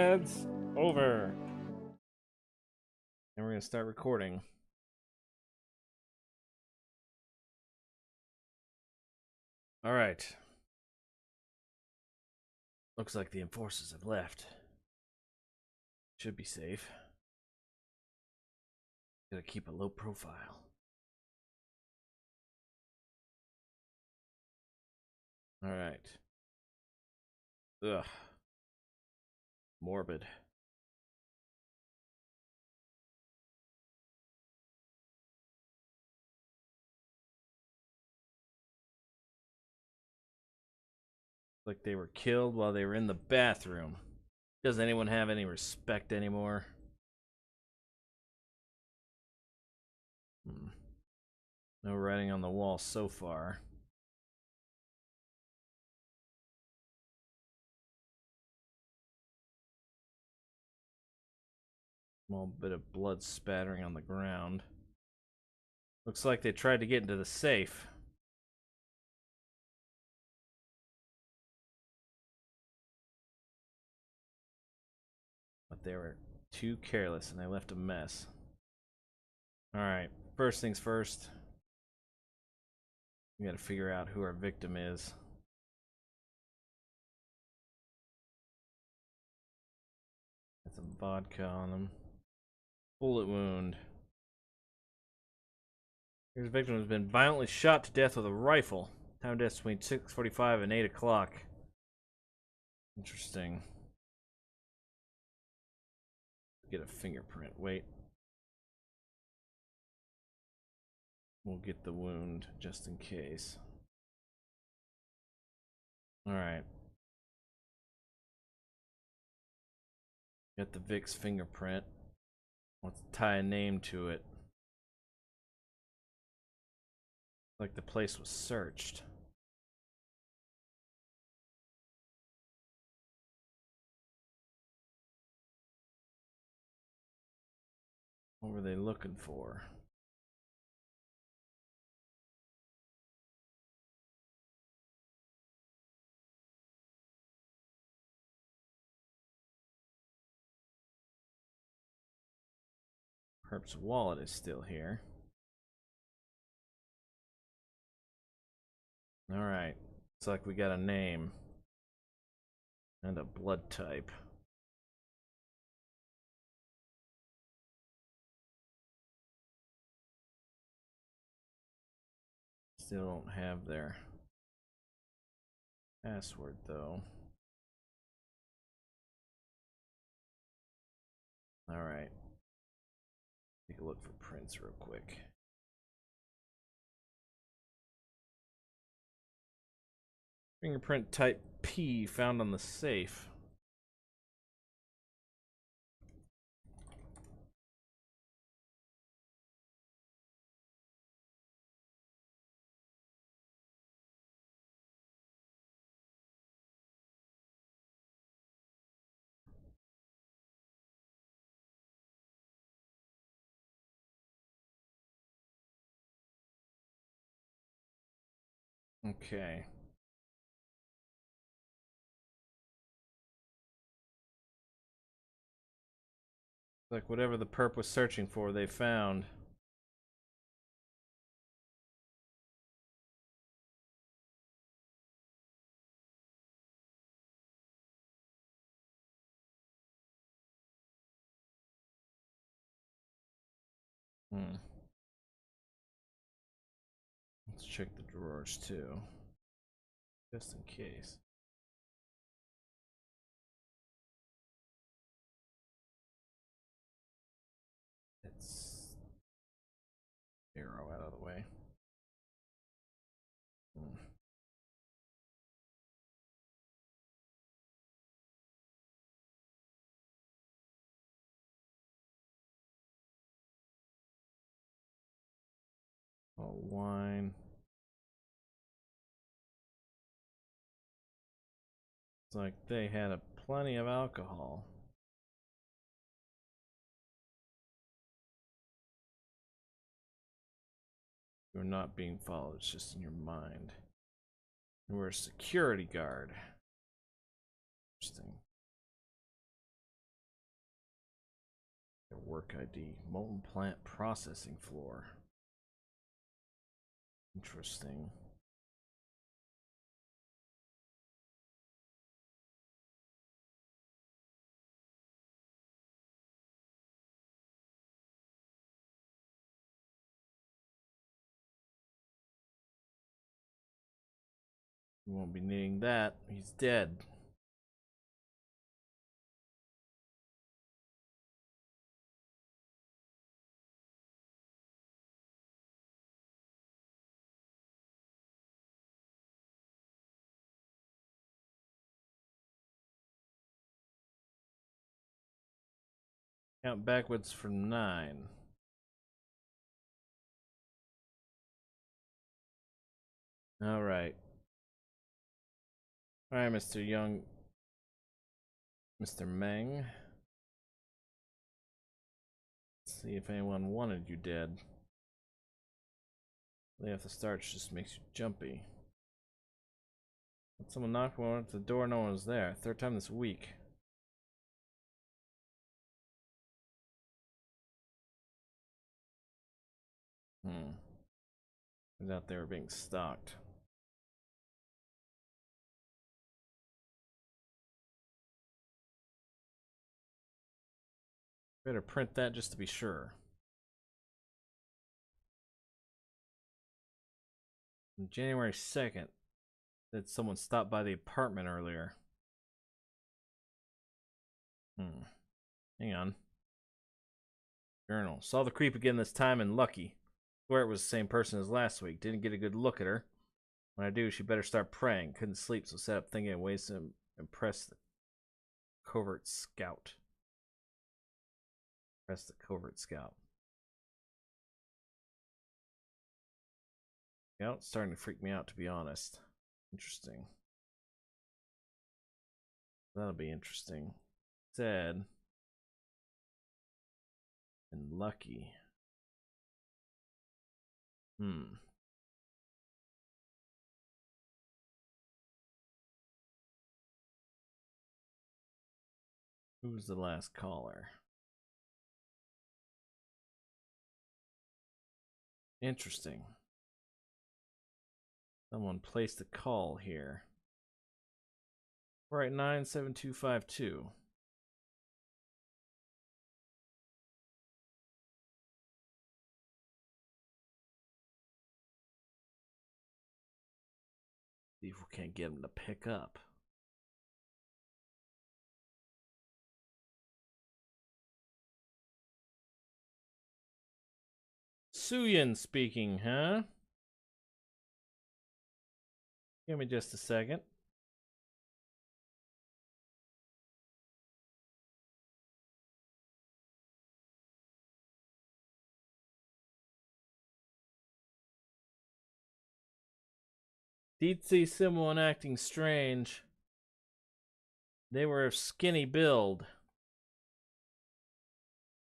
ads over. And we're going to start recording. All right. Looks like the enforcers have left. Should be safe. Gotta keep a low profile. All right. Ugh. Morbid. Like they were killed while they were in the bathroom. Does anyone have any respect anymore? No writing on the wall so far. Small bit of blood spattering on the ground. Looks like they tried to get into the safe. But they were too careless and they left a mess. Alright, first things first. We gotta figure out who our victim is. Got some vodka on him. Bullet wound. Here's a victim who's been violently shot to death with a rifle. Time of death between 6:45 and 8 o'clock. Interesting. Get a fingerprint. Wait. We'll get the wound just in case. Alright. Got the Vic's fingerprint. Let's tie a name to it. Like the place was searched. What were they looking for? Herb's wallet is still here. Alright. Looks like we got a name. And a blood type. Still don't have their password though. Alright. Take a look for prints real quick. Fingerprint type P found on the safe. Okay. Like whatever the perp was searching for, they found. Let's check the drawers too. Just in case. Let's arrow out of the way. Oh, wine. It's like they had plenty of alcohol. You're not being followed, it's just in your mind. And we're a security guard. Interesting. Work ID. Molten plant processing floor. Interesting. We won't be needing that. He's dead. Count backwards from 9. All right. All right, Mr. Young. Mr. Meng. Let's see if anyone wanted you dead. Lay off the starch just makes you jumpy. Let someone knock on the door, no one was there. Third time this week. Turns out they were being stalked. Better print that just to be sure. On January 2nd, that someone stopped by the apartment earlier. Hang on. Journal. Saw the creep again this time and lucky. Swear it was the same person as last week. Didn't get a good look at her. When I do, she better start praying. Couldn't sleep, so sat up thinking of ways to impress the covert scout. Impress the covert scout. Yeah, it's starting to freak me out, to be honest. Interesting. That'll be interesting. Sad. And lucky. Who was the last caller? Interesting. Someone placed a call here. We're at 97252. See if we can't get him to pick up. Suyin speaking, huh? Give me just a second. Deetsy, Symbol, and acting strange. They were of skinny build.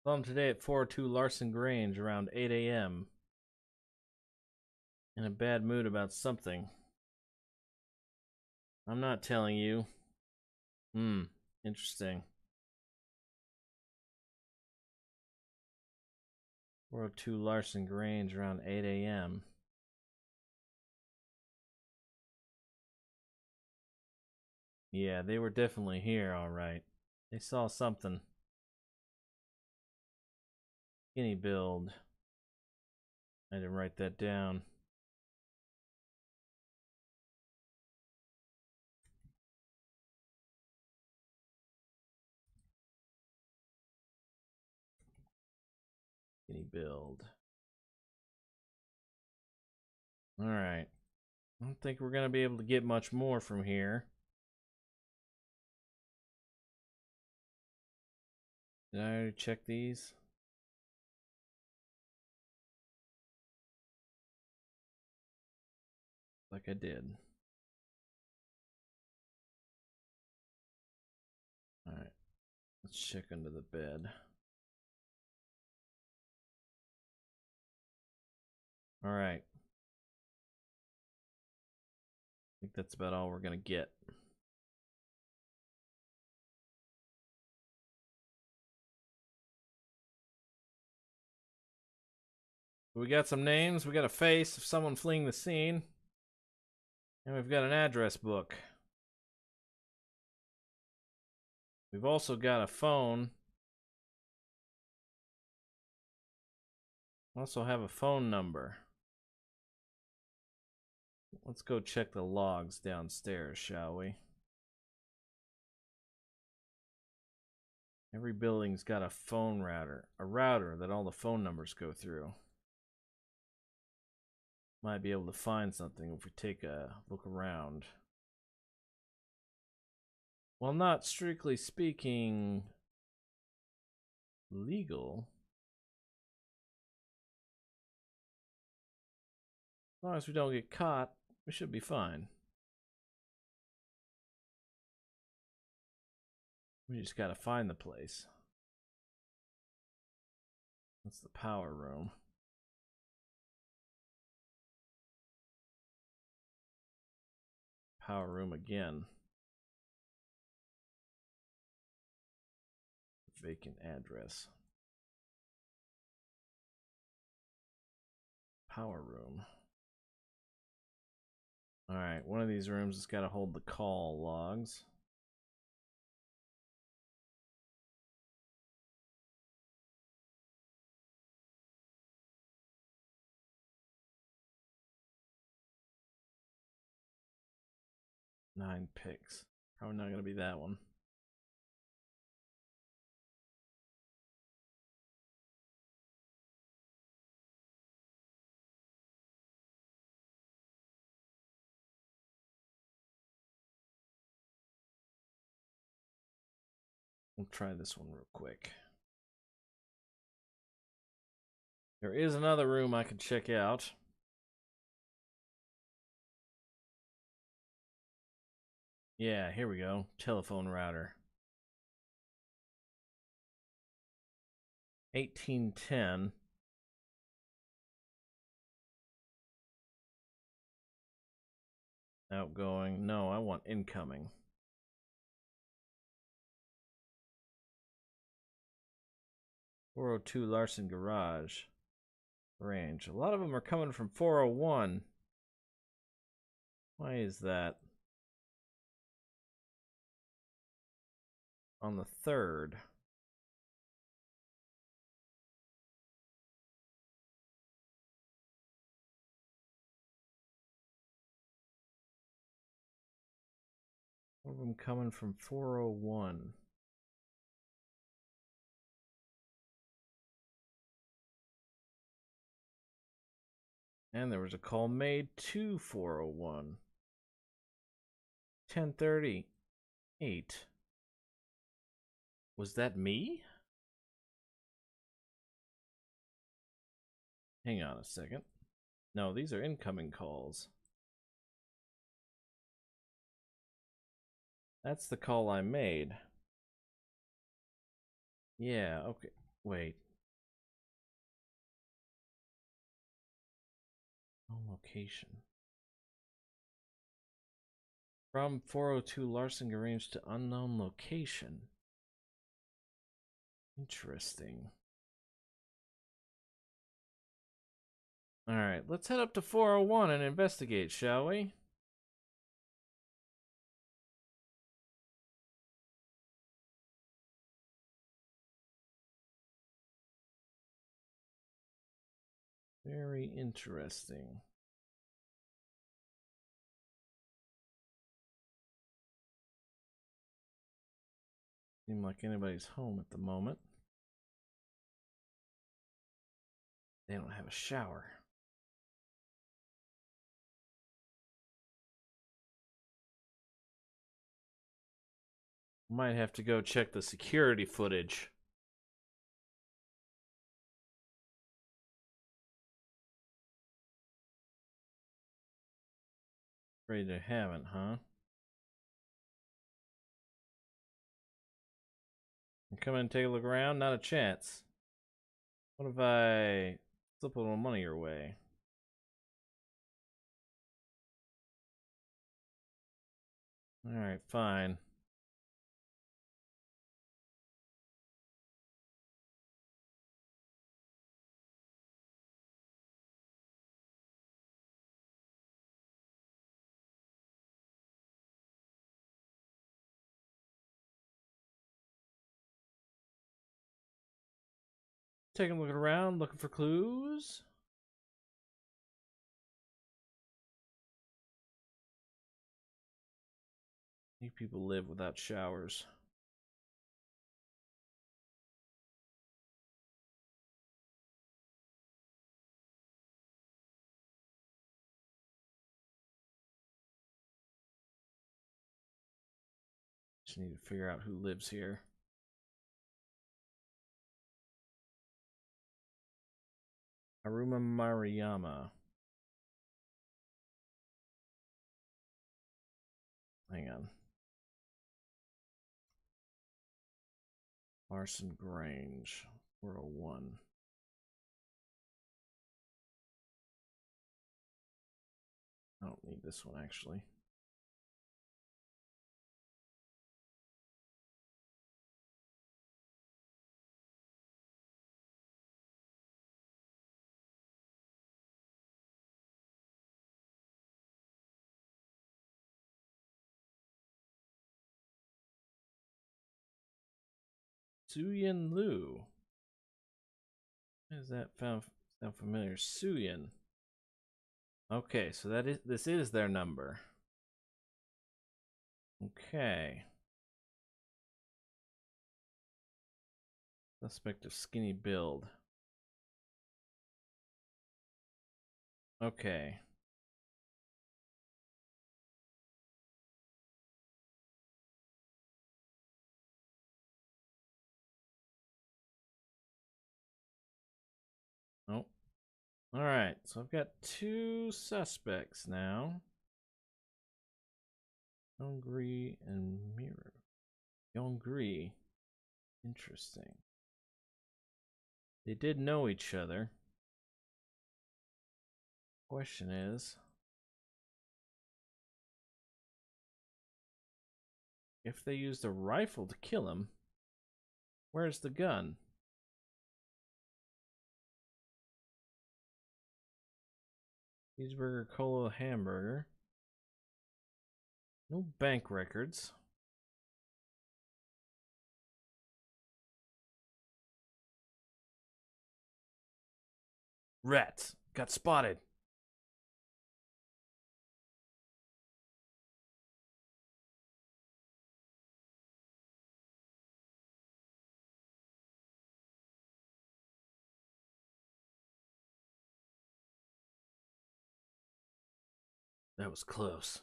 Saw them today at 402 Larson Grange around 8 a.m. In a bad mood about something. I'm not telling you. Interesting. 402 Larson Grange around 8 a.m. Yeah, they were definitely here, alright. They saw something. Skinny build. I didn't write that down. Skinny build. Alright. I don't think we're going to be able to get much more from here. Did I already check these? Like I did. Alright. Let's check under the bed. Alright. I think that's about all we're going to get. We got some names. We got a face of someone fleeing the scene. And we've got an address book. We've also got a phone. Also have a phone number. Let's go check the logs downstairs, shall we? Every building's got a phone router. A router that all the phone numbers go through. Might be able to find something if we take a look around. While not strictly speaking legal, as long as we don't get caught, we should be fine. We just gotta find the place. That's the power room. Power room again. Vacant address. Power room. Alright, one of these rooms has got to hold the call logs. Nine picks. Probably not going to be that one. We'll try this one real quick. There is another room I can check out. Yeah, here we go. Telephone router. 1810. Outgoing. No, I want incoming. 402 Larson Garage. Range. A lot of them are coming from 401. Why is that? On the 3rd. One of them coming from 401. And there was a call made to 401. 10:38. Was that me? Hang on a second. No, these are incoming calls. That's the call I made. Yeah, okay. Wait. Home location. From 402 Larson Garage to unknown location. Interesting. Alright, let's head up to 401 and investigate, shall we? Very interesting. Seem like anybody's home at the moment. They don't have a shower. Might have to go check the security footage. Afraid they haven't, huh? Come in and take a look around? Not a chance. What if I slip a little money your way? Alright, fine. Taking a look around, looking for clues. These people live without showers. Just need to figure out who lives here. Haruma Maruyama. Hang on. Larson Grange, 401. I don't need this one actually. Suyin Lu. Does that sound familiar? Suyin. Okay, so this is their number. Okay. Suspect of skinny build. Okay. Oh. All right. So I've got 2 suspects now. Yongri and Mirror. Yongri. Interesting. They did know each other. Question is, if they used a rifle to kill him, where's the gun? Cheeseburger, cola, hamburger. No bank records. Rats. Got spotted. That was close.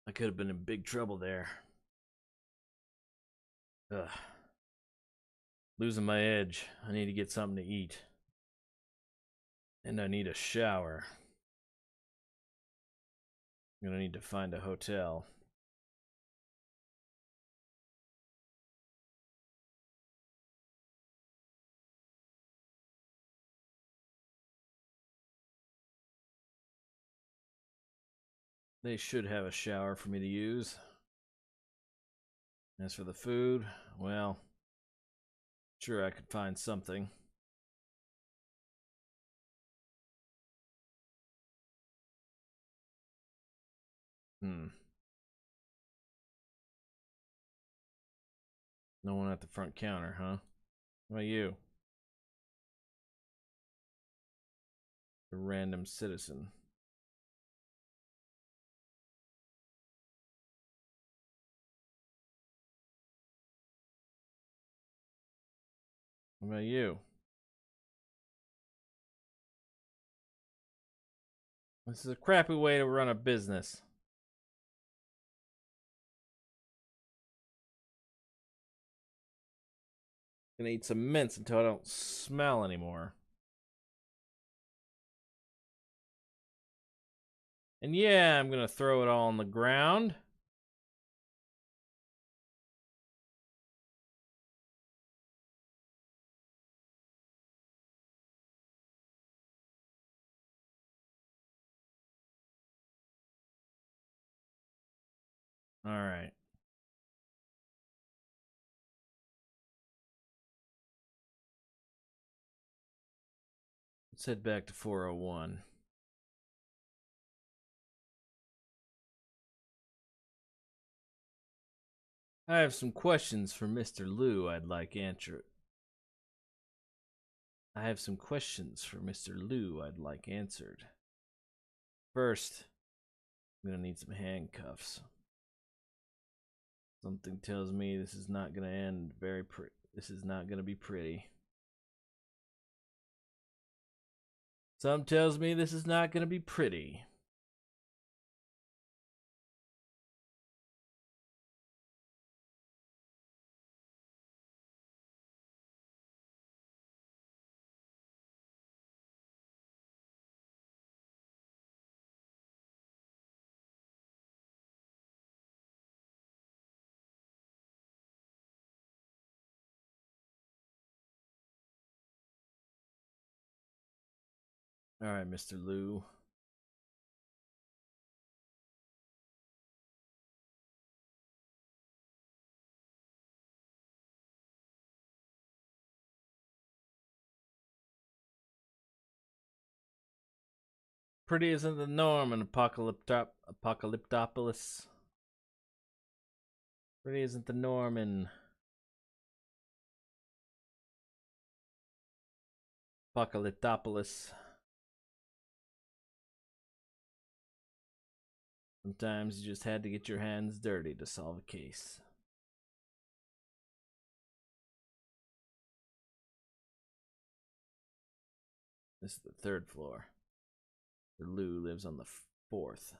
I could have been in big trouble there. Ugh. Losing my edge. I need to get something to eat. And I need a shower. I'm gonna need to find a hotel. They should have a shower for me to use. As for the food, well, sure I could find something. No one at the front counter, huh? What about you? A random citizen. What about you? This is a crappy way to run a business. Gonna eat some mints until I don't smell anymore. And yeah, I'm gonna throw it all on the ground. All right. Let's head back to 401. I have some questions for Mr. Liu I'd like answered. I have some questions for Mr. Liu I'd like answered. First, I'm gonna need some handcuffs. Something tells me this is not gonna end very this is not gonna be pretty. Some tells me this is not gonna be pretty. All right, Mr. Liu. Pretty isn't the norm in Apocalyptopolis. Pretty isn't the norm in Apocalyptopolis. Sometimes you just had to get your hands dirty to solve a case. This is the 3rd floor. Liu lives on the 4th.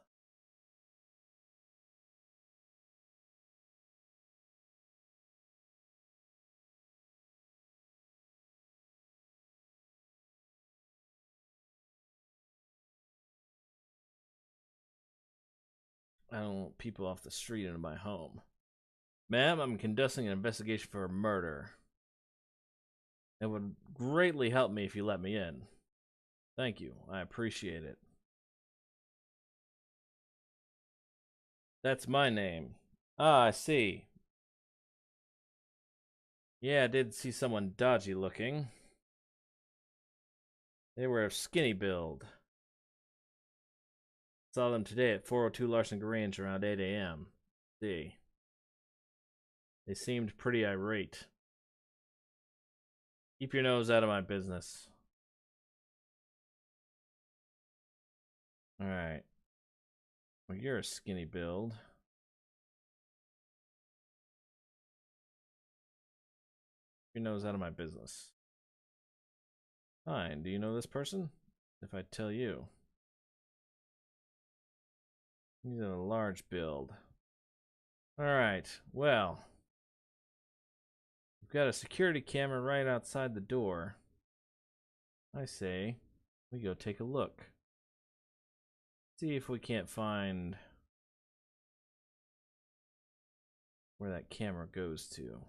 I don't want people off the street into my home. Ma'am, I'm conducting an investigation for a murder. It would greatly help me if you let me in. Thank you. I appreciate it. That's my name. Ah, I see. Yeah, I did see someone dodgy looking. They were of skinny build. Saw them today at 402 Larson Grange around 8 a.m. See. They seemed pretty irate. Keep your nose out of my business. Alright. Well, you're a skinny build. Keep your nose out of my business. Fine. Do you know this person? If I tell you. He's in a large build. Alright, well. We've got a security camera right outside the door. I say, we go take a look. See if we can't find where that camera goes to.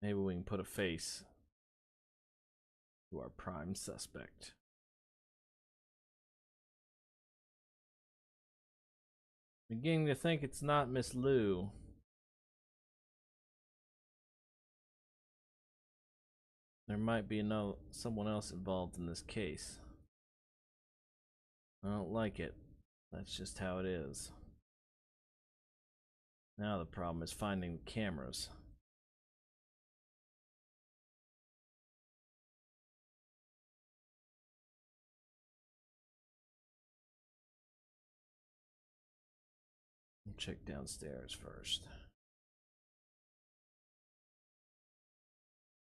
Maybe we can put a face to our prime suspect. Beginning to think it's not Miss Liu. There might be someone else involved in this case. I don't like it. That's just how it is. Now the problem is finding the cameras. We'll check downstairs first.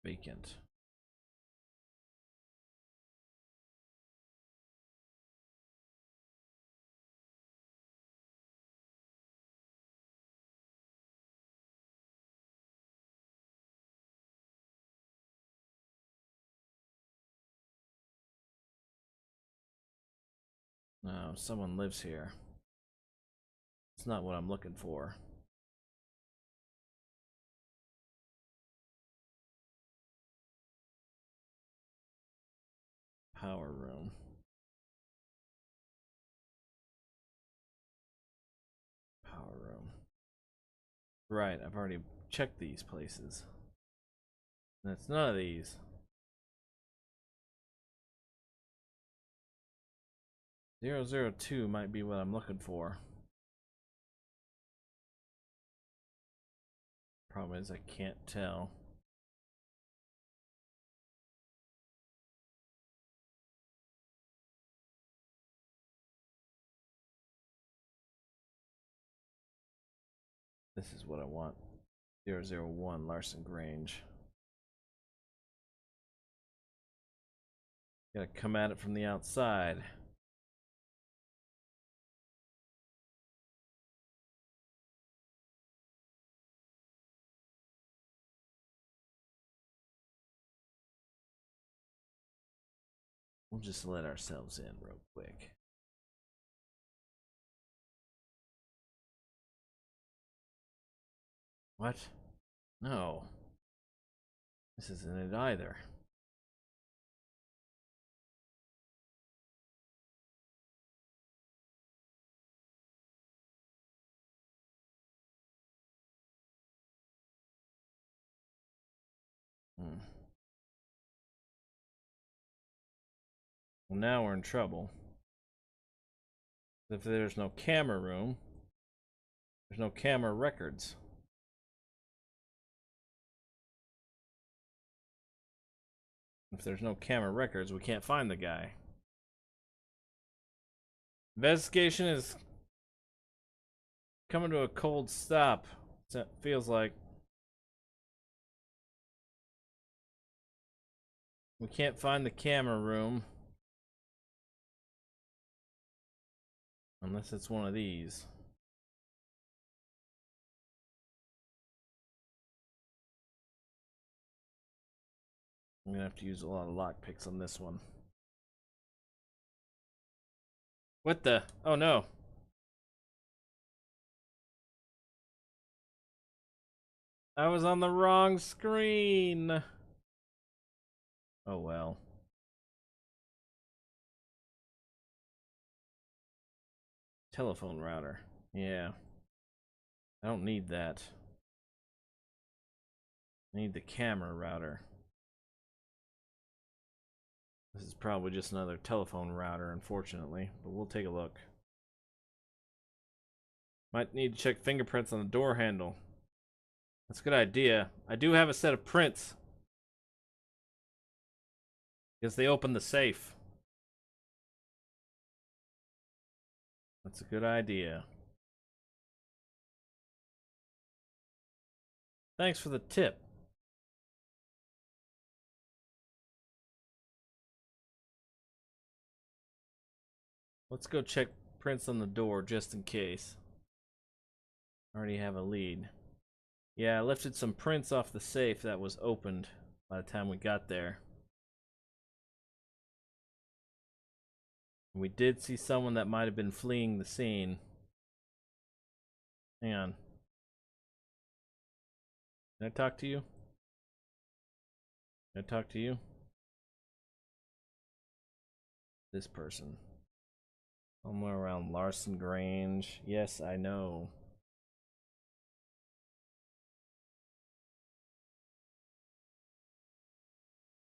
Vacant. No, someone lives here. It's not what I'm looking for. Power room. Power room. Right, I've already checked these places. And it's none of these. 002 might be what I'm looking for. Problem is I can't tell. This is what I want. 001 Larson Grange. Gotta come at it from the outside. We'll just let ourselves in real quick. What? No. This isn't it either. Hmm. Well, now we're in trouble. If there's no camera room, there's no camera records. If there's no camera records, we can't find the guy. Investigation is coming to a cold stop. It feels like. We can't find the camera room. Unless it's one of these. I'm gonna have to use a lot of lockpicks on this one. What the? Oh no. I was on the wrong screen. Oh well. Telephone router. Yeah. I don't need that. I need the camera router. This is probably just another telephone router, unfortunately, but we'll take a look. Might need to check fingerprints on the door handle. That's a good idea. I do have a set of prints. Because they opened the safe. That's a good idea. Thanks for the tip. Let's go check prints on the door just in case. I already have a lead. Yeah, I lifted some prints off the safe that was opened by the time we got there. We did see someone that might have been fleeing the scene. Hang on. Can I talk to you? Can I talk to you? This person. Somewhere around Larson Grange. Yes, I know.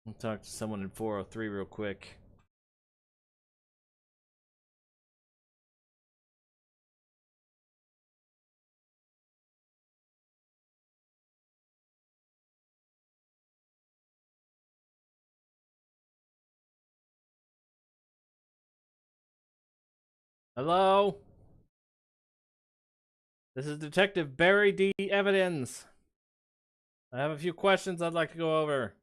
I'll talk to someone in 403 real quick. Hello? This is Detective Barry D. Evidence. I have a few questions I'd like to go over.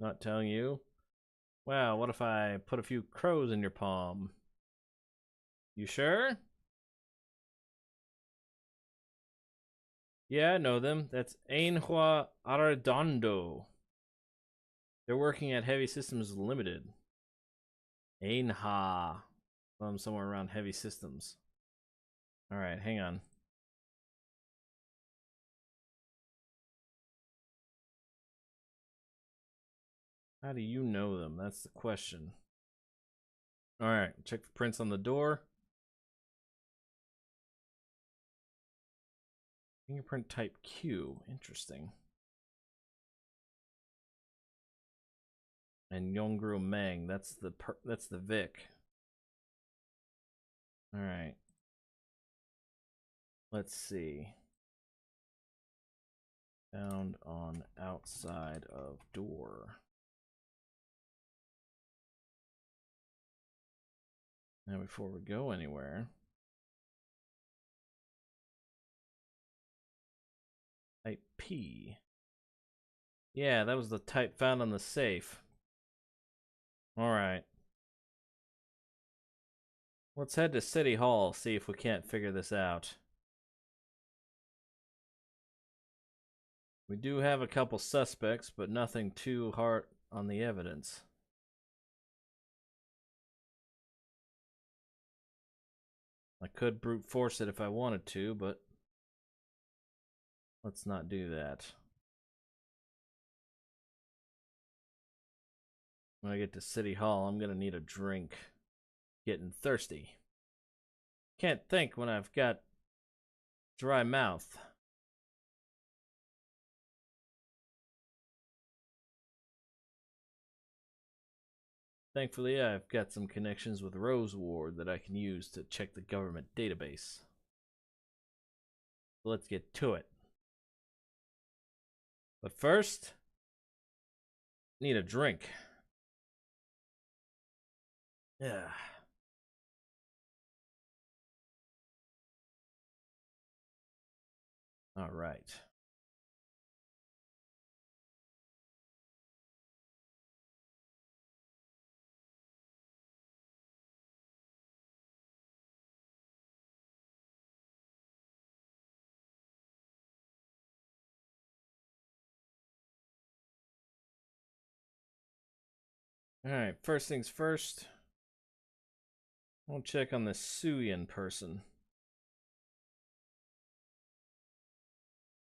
Not telling you. Wow, what if I put a few crows in your palm? You sure? Yeah, I know them. That's Ainhua Arredondo. They're working at Heavy Systems Limited. Ainha. I'm somewhere around Heavy Systems. Alright, hang on. How do you know them? That's the question. Alright, check the prints on the door. Fingerprint type Q. Interesting. And Yongru Meng. That's the Vic. Alright. Let's see. Found on outside of door. Now before we go anywhere, type P. Yeah, that was the type found on the safe. Alright. Let's head to City Hall, see if we can't figure this out. We do have a couple suspects, but nothing too hard on the evidence. I could brute force it if I wanted to, but let's not do that. When I get to City Hall, I'm gonna need a drink. Getting thirsty. Can't think when I've got dry mouth. Thankfully, I've got some connections with Rose Ward that I can use to check the government database. So let's get to it. But first, need a drink. Yeah. All right. All right, first things first. I'll check on the Suyin person.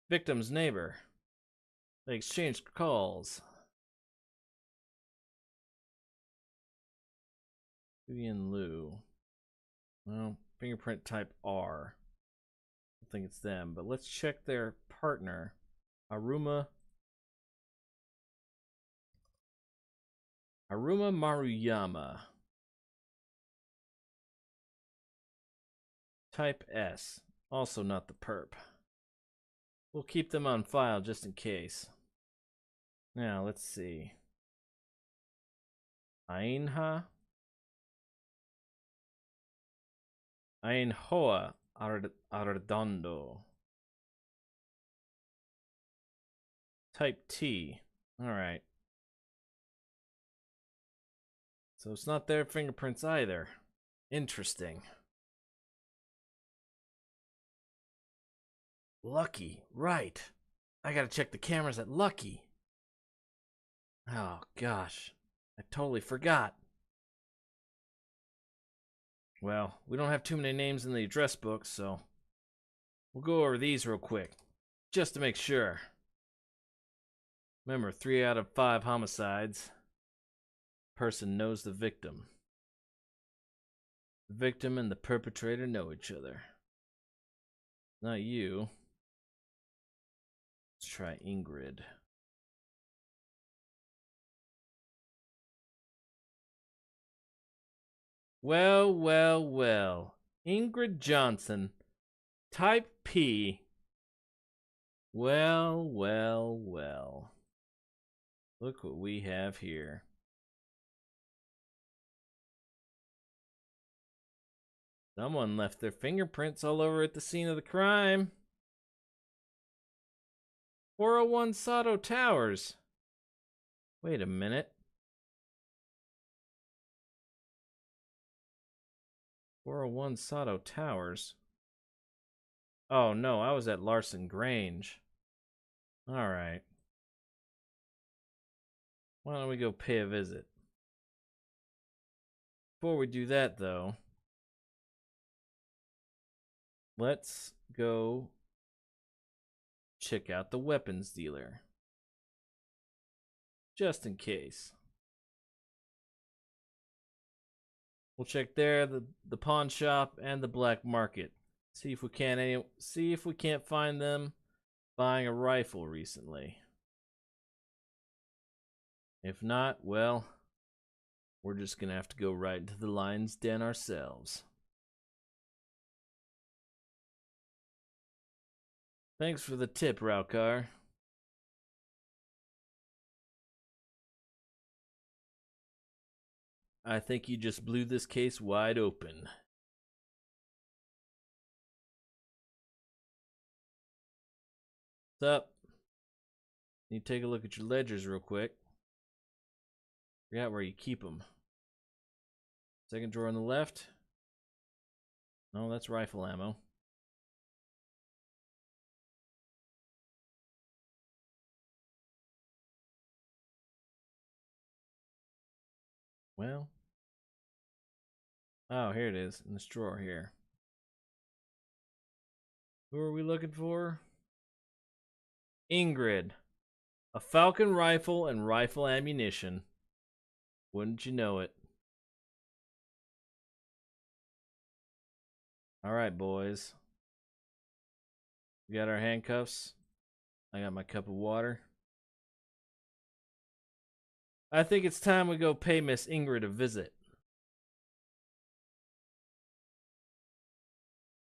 Victim's neighbor. They exchanged calls. Suyin Liu. Well, fingerprint type R. I think it's them, but let's check their partner, Haruma Maruyama. Type S. Also not the perp. We'll keep them on file just in case. Now, let's see. Ainha? Ainhoa Arredondo. Type T. Alright. So it's not their fingerprints either. Interesting. Lucky, right. I gotta check the cameras at Lucky. Oh gosh, I totally forgot. Well, we don't have too many names in the address book, so we'll go over these real quick, just to make sure. Remember, 3 out of 5 homicides. Person knows the victim. The victim and the perpetrator know each other. Not you. Let's try Ingrid. Well, well, well. Ingrid Johnson. Type P. Well, well, well. Look what we have here. Someone left their fingerprints all over at the scene of the crime. 401 Sato Towers. Wait a minute. 401 Sato Towers. Oh no, I was at Larson Grange. Alright. Why don't we go pay a visit? Before we do that though, let's go check out the weapons dealer. Just in case. We'll check there, the pawn shop and the black market. See if we can't find them buying a rifle recently. If not, well, we're just gonna have to go right into the lion's den ourselves. Thanks for the tip, Raukar. I think you just blew this case wide open. What's up? You take a look at your ledgers real quick. Forgot where you keep them. Second drawer on the left. No, that's rifle ammo. Well. Oh, here it is in this drawer here. Who are we looking for? Ingrid. A Falcon rifle and rifle ammunition. Wouldn't you know it? All right, boys. We got our handcuffs. I got my cup of water. I think it's time we go pay Miss Ingrid a visit.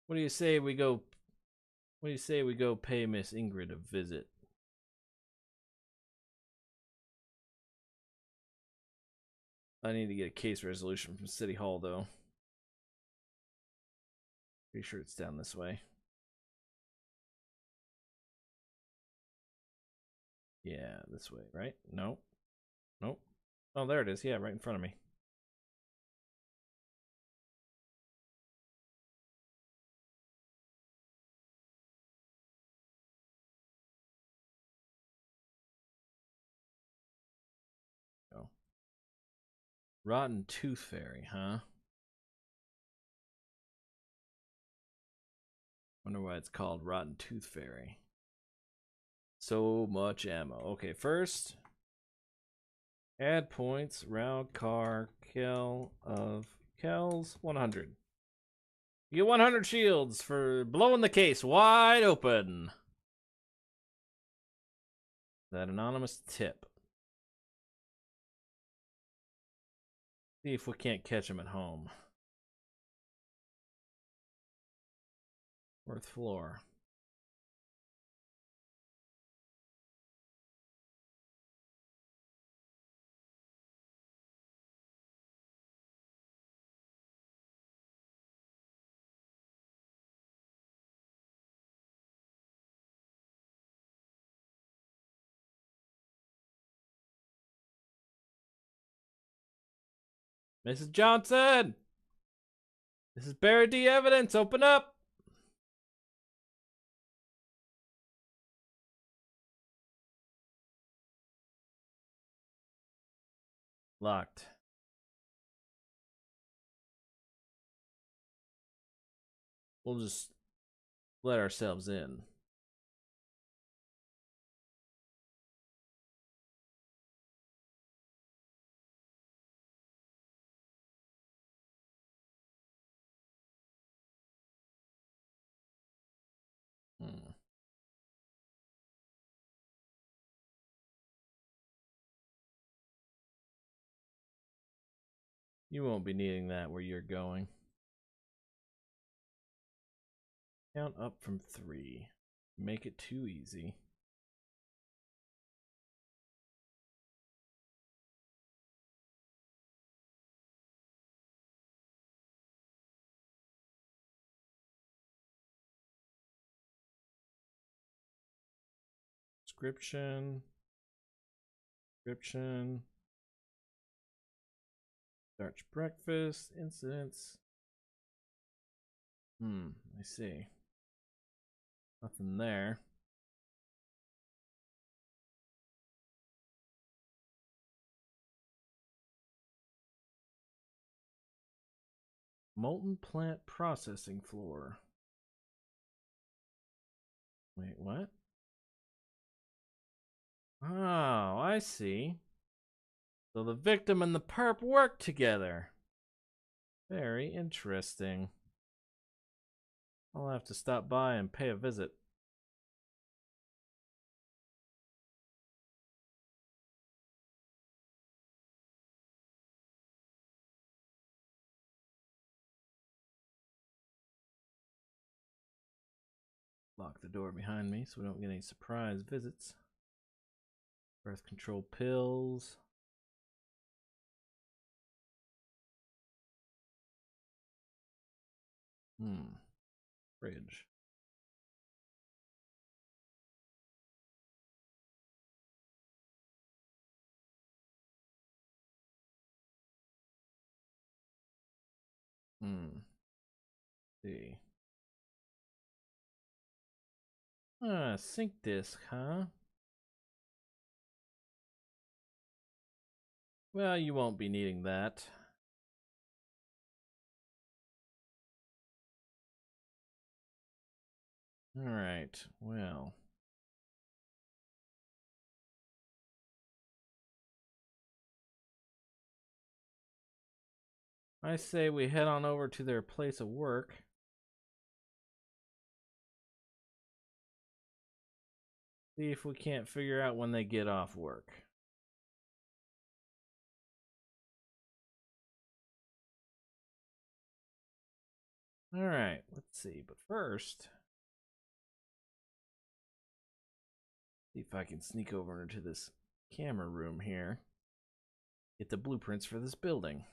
What do you say we go pay Miss Ingrid a visit? I need to get a case resolution from City Hall though. Pretty sure it's down this way. Yeah, this way, right? Nope. Nope. Oh, there it is. Yeah, right in front of me. Oh. Rotten Tooth Fairy, huh? Wonder why it's called Rotten Tooth Fairy. So much ammo. Okay, first, add points. Raukar Kell of Kells 100. You get 100 shields for blowing the case wide open. That anonymous tip. See if we can't catch him at home. Fourth floor. Mrs. Johnson! This is Barry D. Evidence. Open up! Locked. We'll just let ourselves in. You won't be needing that where you're going. Count up from 3. Make it too easy. Description. Description. Starch breakfast. Incidents. I see. Nothing there. Molten plant processing floor. Wait, what? Oh, I see. So the victim and the perp work together. Very interesting. I'll have to stop by and pay a visit. Lock the door behind me so we don't get any surprise visits. Birth control pills. Fridge. See. Sync disk, huh? Well, you won't be needing that. Alright, well. I say we head on over to their place of work. See if we can't figure out when they get off work. Alright, let's see. But first, see if I can sneak over into this camera room here. Get the blueprints for this building.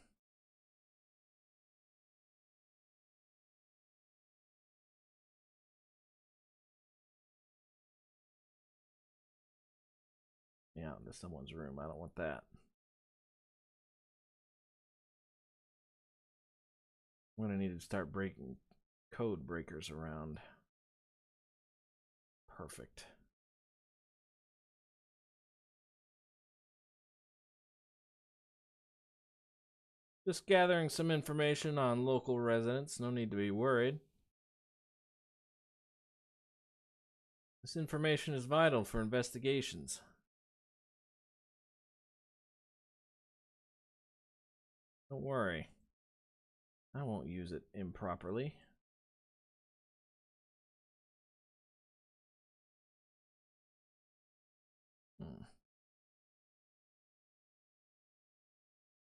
Yeah, into someone's room. I don't want that. I'm gonna need to start breaking code breakers around. Perfect. Just gathering some information on local residents. No need to be worried. This information is vital for investigations. Don't worry. I won't use it improperly.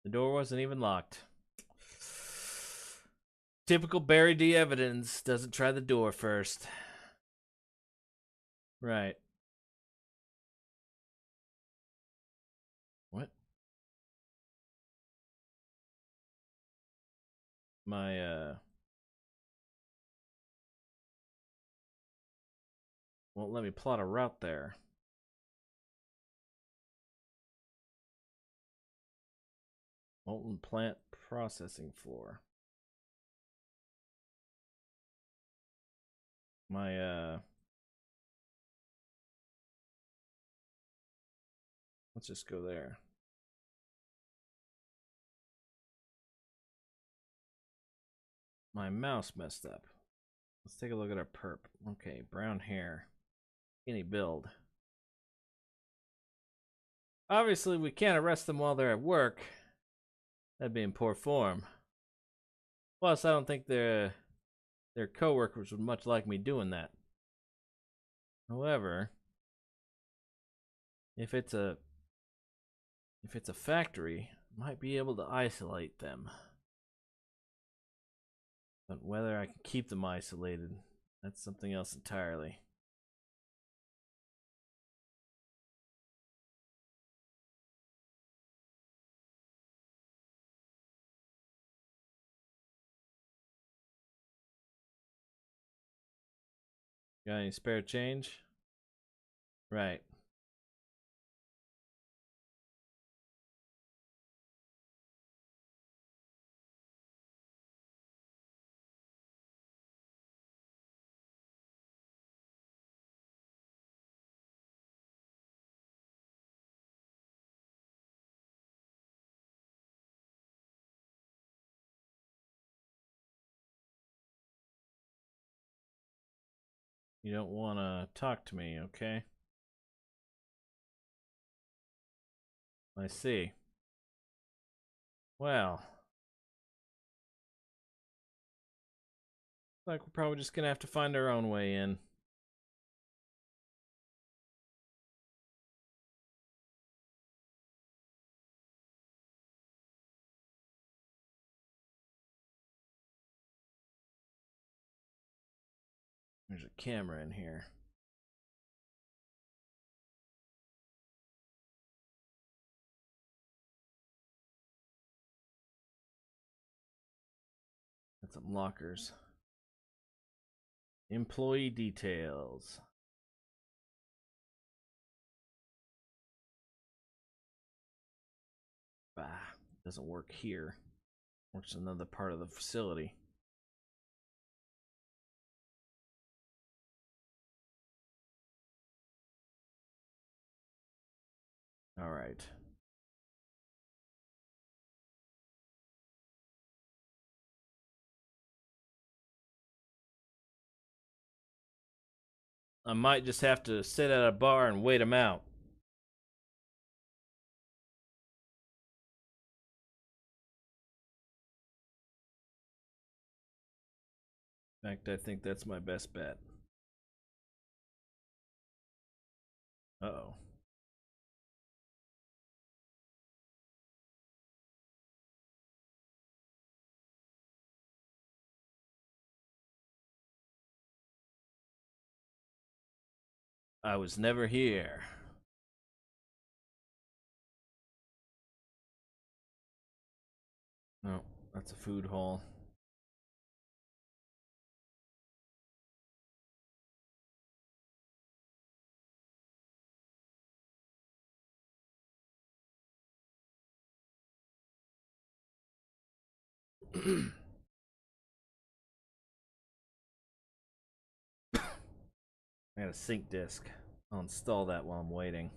The door wasn't even locked. Typical Barry D. Evidence. Doesn't try the door first. Right. What? My, won't let me plot a route there. Molten plant processing floor. My, let's just go there. My mouse messed up. Let's take a look at our perp. Okay, brown hair. Skinny build. Obviously, we can't arrest them while they're at work. That'd be in poor form. Plus, I don't think their co-workers would much like me doing that. However, if it's a factory, I might be able to isolate them. But whether I can keep them isolated, that's something else entirely. Got any spare change? Right. You don't want to talk to me, okay? I see. Well, looks like we're probably just gonna have to find our own way in. There's a camera in here. Got some lockers. Employee details. Bah, doesn't work here. Works in another part of the facility. All right. I might just have to sit at a bar and wait him out. In fact, I think that's my best bet. Uh-oh. I was never here. No, that's a food hall. I got a sync disk. I'll install that while I'm waiting.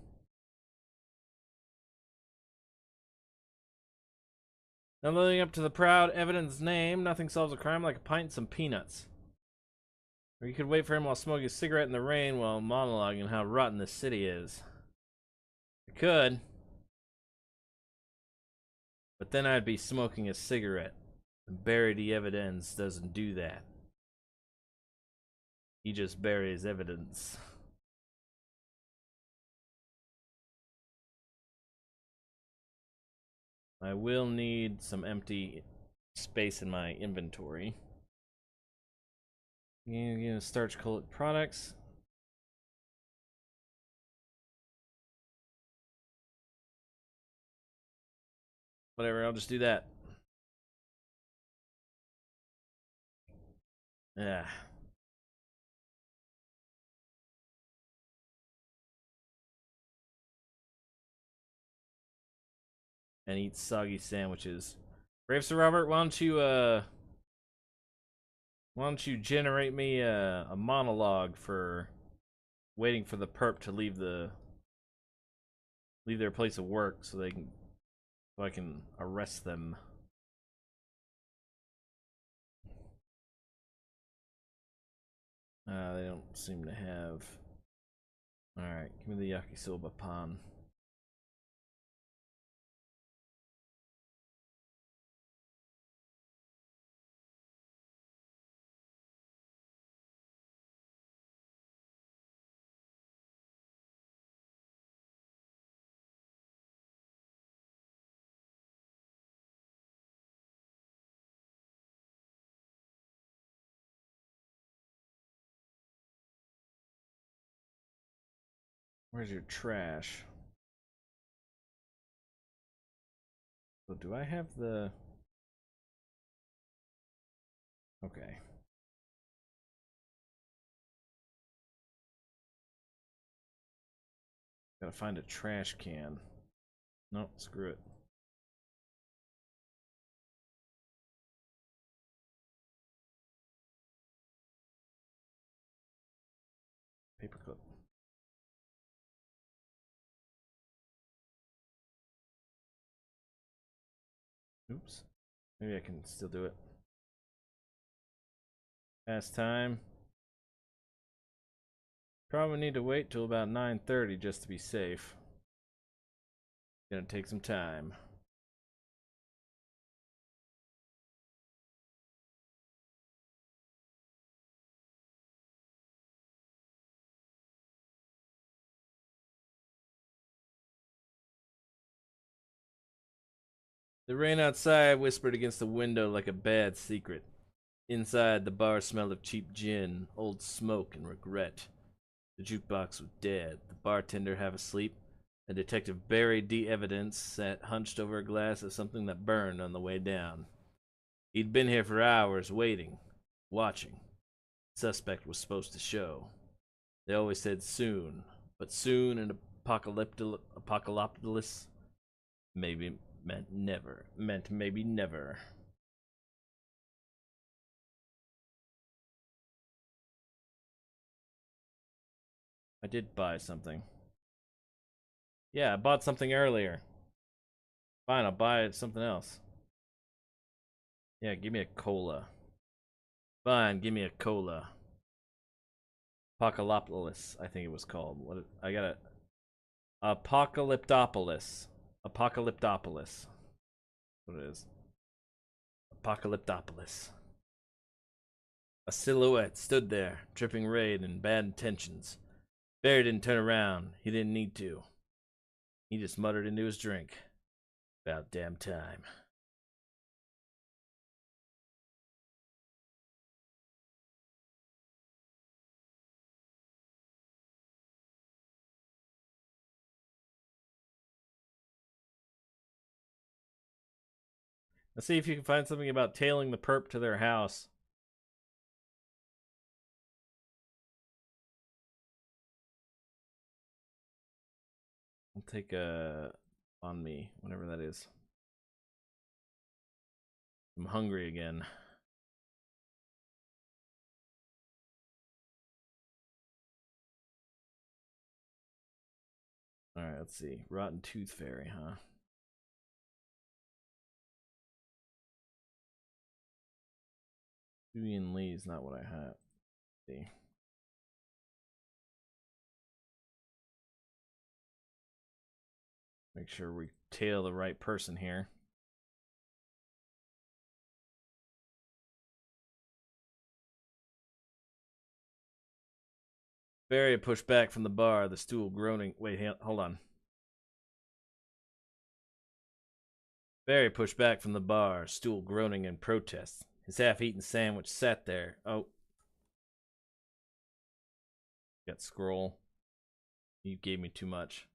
Now living up to the proud evidence name, nothing solves a crime like a pint and some peanuts. Or you could wait for him while smoking a cigarette in the rain while monologuing how rotten this city is. I could. But then I'd be smoking a cigarette. And bury the evidence doesn't do that. He just buries evidence. I will need some empty space in my inventory. Starch colored products. Whatever, I'll just do that. Yeah. And eat soggy sandwiches. Brave Sir Robert, why don't you generate me a monologue for waiting for the perp to leave their place of work so I can arrest them. They don't seem to have. All right, give me the yakisoba pan. Where's your trash? So do I have the... Okay. Gotta find a trash can. No, screw it. Paperclip. Oops. Maybe I can still do it. Past time. Probably need to wait till about 9:30 just to be safe. Gonna take some time. The rain outside whispered against the window like a bad secret. Inside, the bar smelled of cheap gin, old smoke, and regret. The jukebox was dead, the bartender half asleep, and Detective Barry D. Evidence sat hunched over a glass of something that burned on the way down. He'd been here for hours, waiting, watching. The suspect was supposed to show. They always said soon, but soon in apocalyptic maybe meant never. Meant maybe never. I did buy something. Yeah, I bought something earlier. Fine, I'll buy something else. Yeah, give me a cola. Fine, give me a cola. Apocalyptopolis, I think it was called. What I got it. Apocalyptopolis. Apocalyptopolis. What it is. Apocalyptopolis. A silhouette stood there, dripping rain and bad intentions. Barry didn't turn around. He didn't need to. He just muttered into his drink. About damn time. Let's see if you can find something about tailing the perp to their house. I'll take a on me, whatever that is. I'm hungry again. Alright, let's see. Rotten Tooth Fairy, huh? Vivian Lee's not what I had. Let's see. Make sure we tail the right person here. Barry pushed back from the bar, the stool groaning. Wait, hold on. Barry pushed back from the bar, stool groaning in protest. His half-eaten sandwich sat there. Oh. Got scroll. You gave me too much.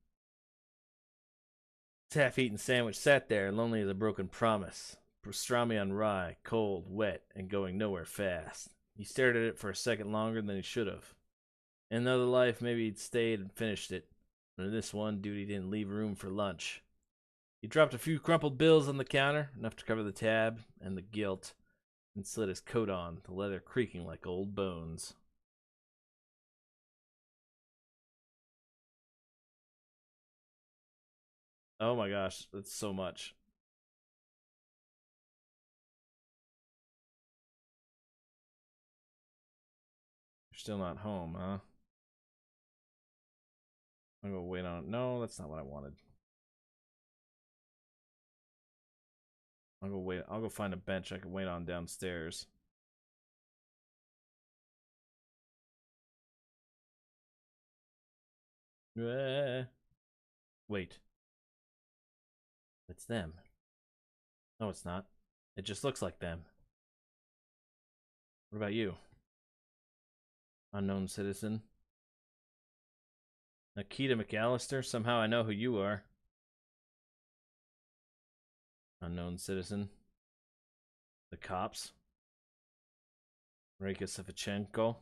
His half-eaten sandwich sat there, lonely as a broken promise. Pastrami on rye, cold, wet, and going nowhere fast. He stared at it for a second longer than he should have. In another life, maybe he'd stayed and finished it. But in this one, duty didn't leave room for lunch. He dropped a few crumpled bills on the counter, enough to cover the tab and the gilt, and slid his coat on, the leather creaking like old bones. Oh my gosh, that's so much. You're still not home, huh? I'm gonna wait on it. No, that's not what I wanted. I'll go wait. I'll go find a bench I can wait on downstairs. Wait. It's them. No, it's not. It just looks like them. What about you? Unknown citizen. Nikita McAllister? Somehow I know who you are. Unknown citizen. The cops. Reika Savchenko.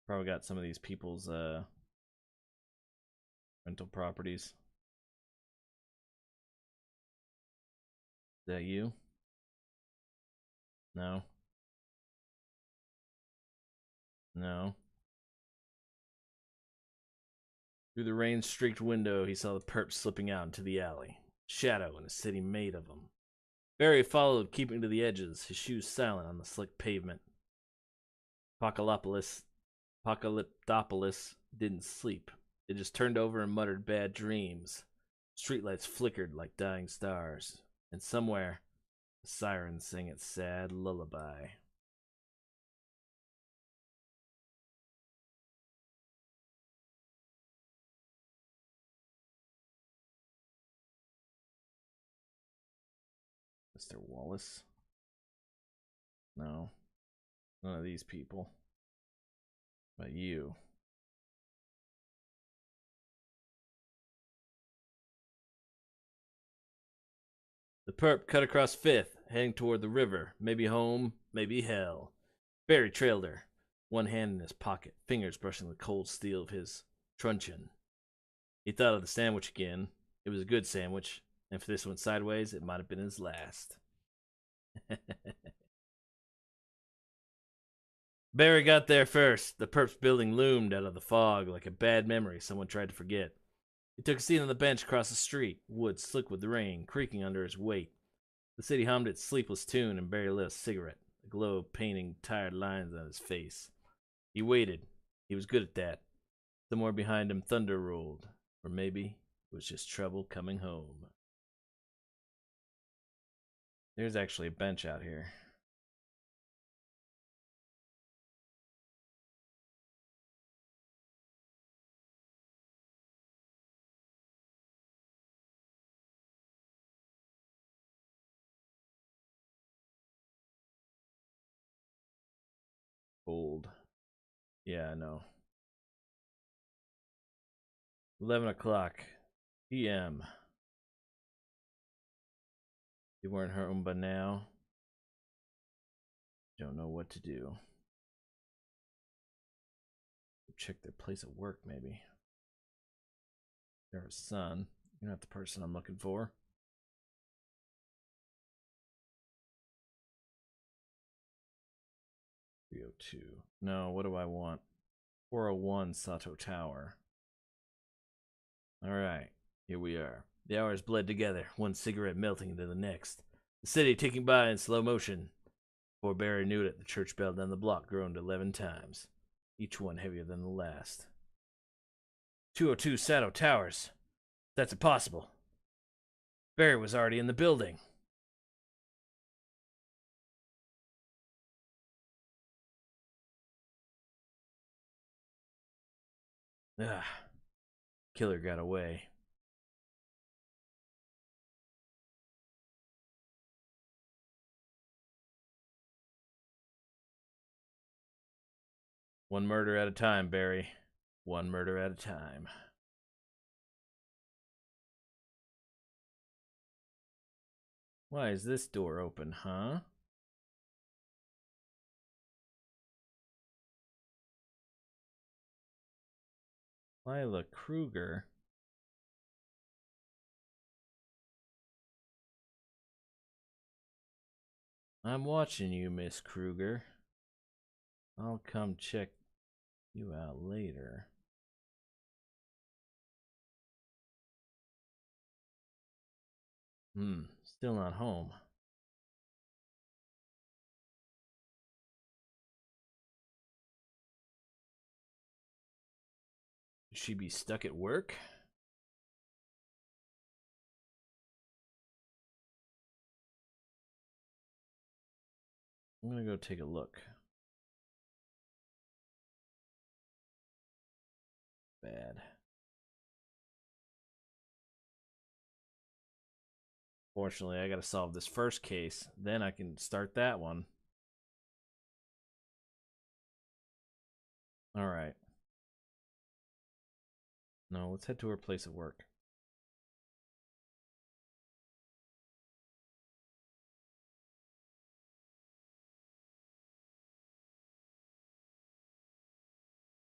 Probably got some of these people's rental properties. Is that you? No. No. Through the rain-streaked window, he saw the perp slipping out into the alley. Shadow in a city made of them. Barry followed, keeping to the edges, his shoes silent on the slick pavement. Apocalyptopolis didn't sleep. It just turned over and muttered bad dreams. Streetlights flickered like dying stars, and somewhere, a siren sang its sad lullaby. Mr. Wallace. No. None of these people. But you. The perp cut across Fifth, heading toward the river. Maybe home, maybe hell. Barry trailed her, one hand in his pocket, fingers brushing the cold steel of his truncheon. He thought of the sandwich again. It was a good sandwich, and if this went sideways, it might have been his last. Barry got there first. The perp's building loomed out of the fog like a bad memory someone tried to forget. He took a seat on the bench across the street, wood slick with rain, creaking under his weight. The city hummed its sleepless tune, and Barry lit a cigarette, the glow painting tired lines on his face. He waited. He was good at that. Somewhere behind him, thunder rolled. Or maybe it was just trouble coming home. There's actually a bench out here. Cold. Yeah, I know. 11 o'clock p.m. You weren't home by now. Don't know what to do. Check their place of work, maybe. They're her son. You're not the person I'm looking for. 302. No, what do I want? 401 Sato Tower. Alright, here we are. The hours bled together, one cigarette melting into the next. The city ticking by in slow motion. Before Barry knew it, the church bell down the block groaned 11 times, each one heavier than the last. 202 Sato Towers. That's impossible. Barry was already in the building. Ah, killer got away. One murder at a time, Barry. One murder at a time. Why is this door open, huh? Lila Kruger. I'm watching you, Miss Kruger. I'll come check you out later. Still not home. Should she be stuck at work? I'm gonna go take a look. Bad. Fortunately, I gotta solve this first case. Then I can start that one. Alright. No, let's head to her place of work.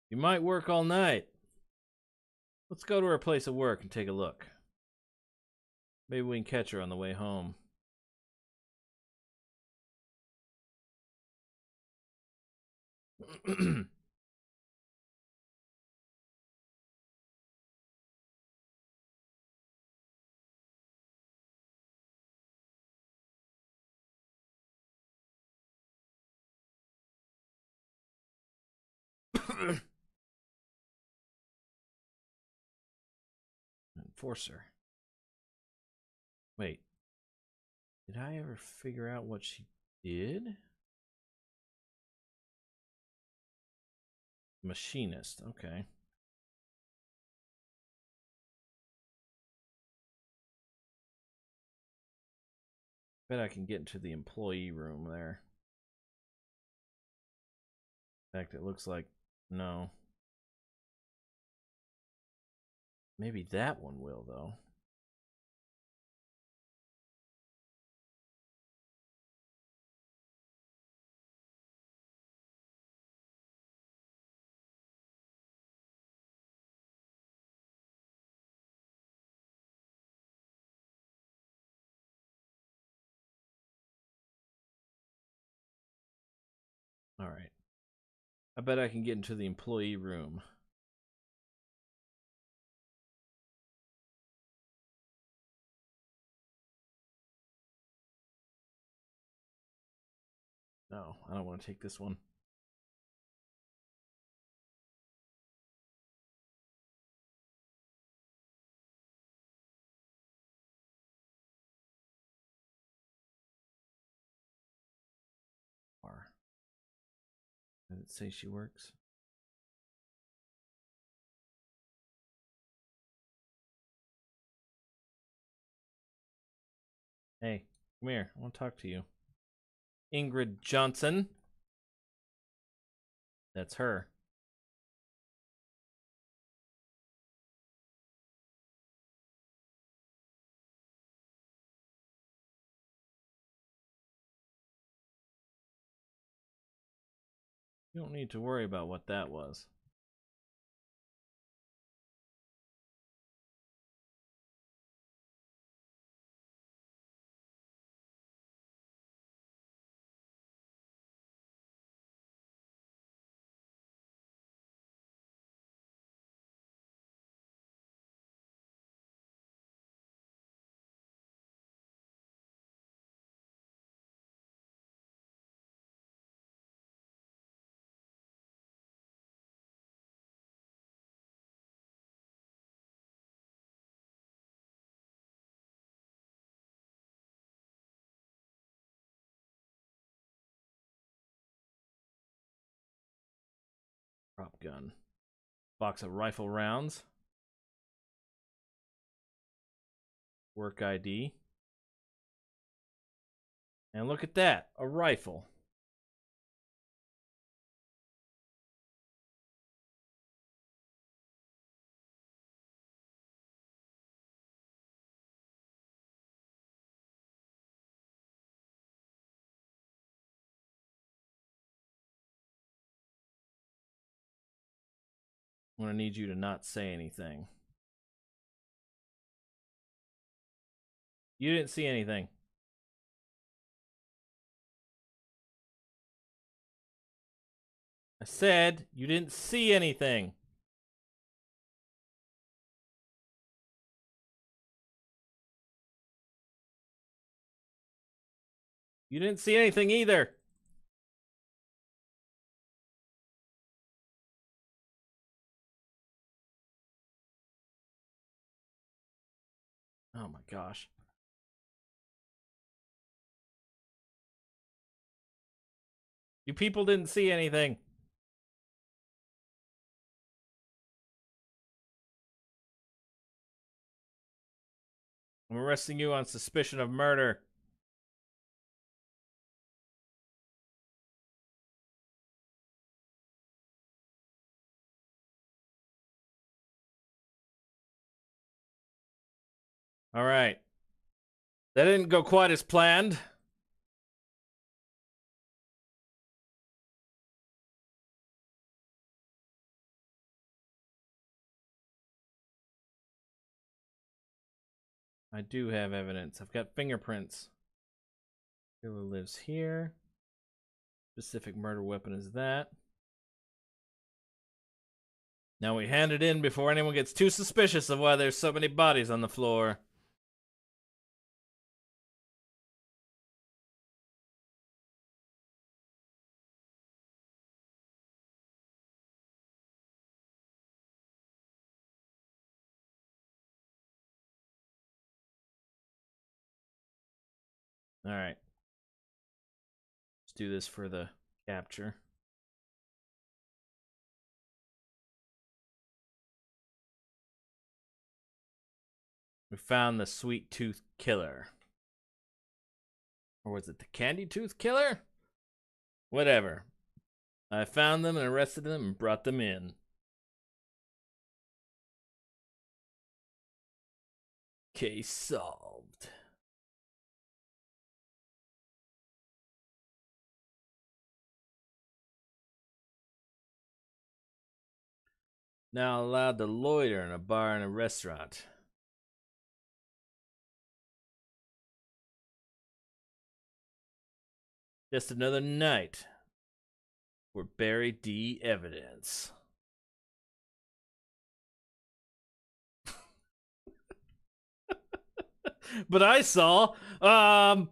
You might work all night. Let's go to her place of work and take a look. Maybe we can catch her on the way home. Enforcer. Wait. Did I ever figure out what she did? Machinist. Okay. Bet I can get into the employee room there. In fact, it looks like no. Maybe that one will, though. All right. I bet I can get into the employee room. No, I don't want to take this one. Does it say she works? Hey, come here. I want to talk to you. Ingrid Johnson. That's her. You don't need to worry about what that was. Prop gun. Box of rifle rounds. Work ID. And look at that, a rifle. I'm gonna need you to not say anything. You didn't see anything. I said you didn't see anything. You didn't see anything either. Oh my gosh. You people didn't see anything. I'm arresting you on suspicion of murder. All right. That didn't go quite as planned. I do have evidence. I've got fingerprints. Killer lives here. Specific murder weapon is that. Now we hand it in before anyone gets too suspicious of why there's so many bodies on the floor. All right. Let's do this for the capture. We found the Sweet Tooth Killer. Or was it the Candy Tooth Killer? Whatever. I found them and arrested them and brought them in. Case solved. Now allowed to loiter in a bar and a restaurant. Just another night for Barry D. evidence. But I saw, no,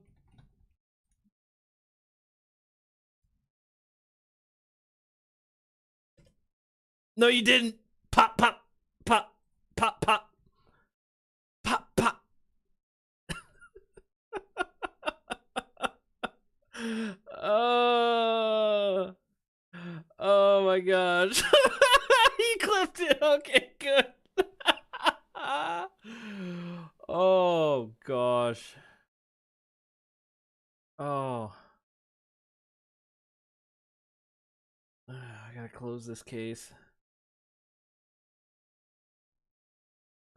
you didn't. Pop, pop, pop, pop, pop, pop, pop. Oh, oh my gosh. He clipped it. Okay, good. Oh gosh. Oh. I gotta close this case.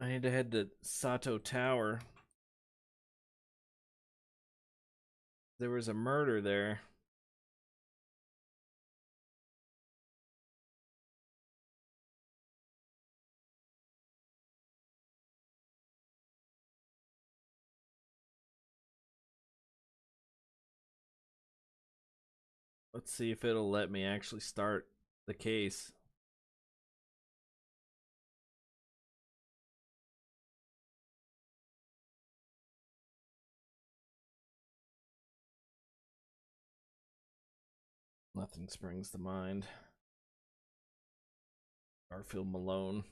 I need to head to Sato Tower. There was a murder there. Let's see if it'll let me actually start the case. Nothing springs to mind. Garfield Malone.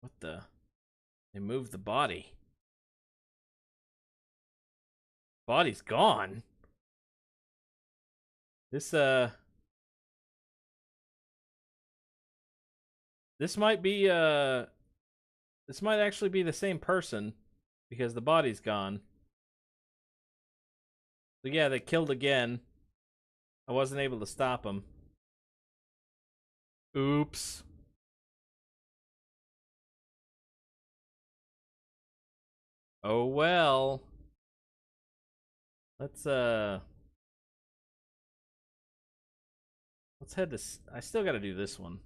What the? They moved the body. Body's gone. This this might be this might actually be the same person because the body's gone. So yeah, they killed again. I wasn't able to stop them. Oops. Oh well. Let's head to I still got to do this one.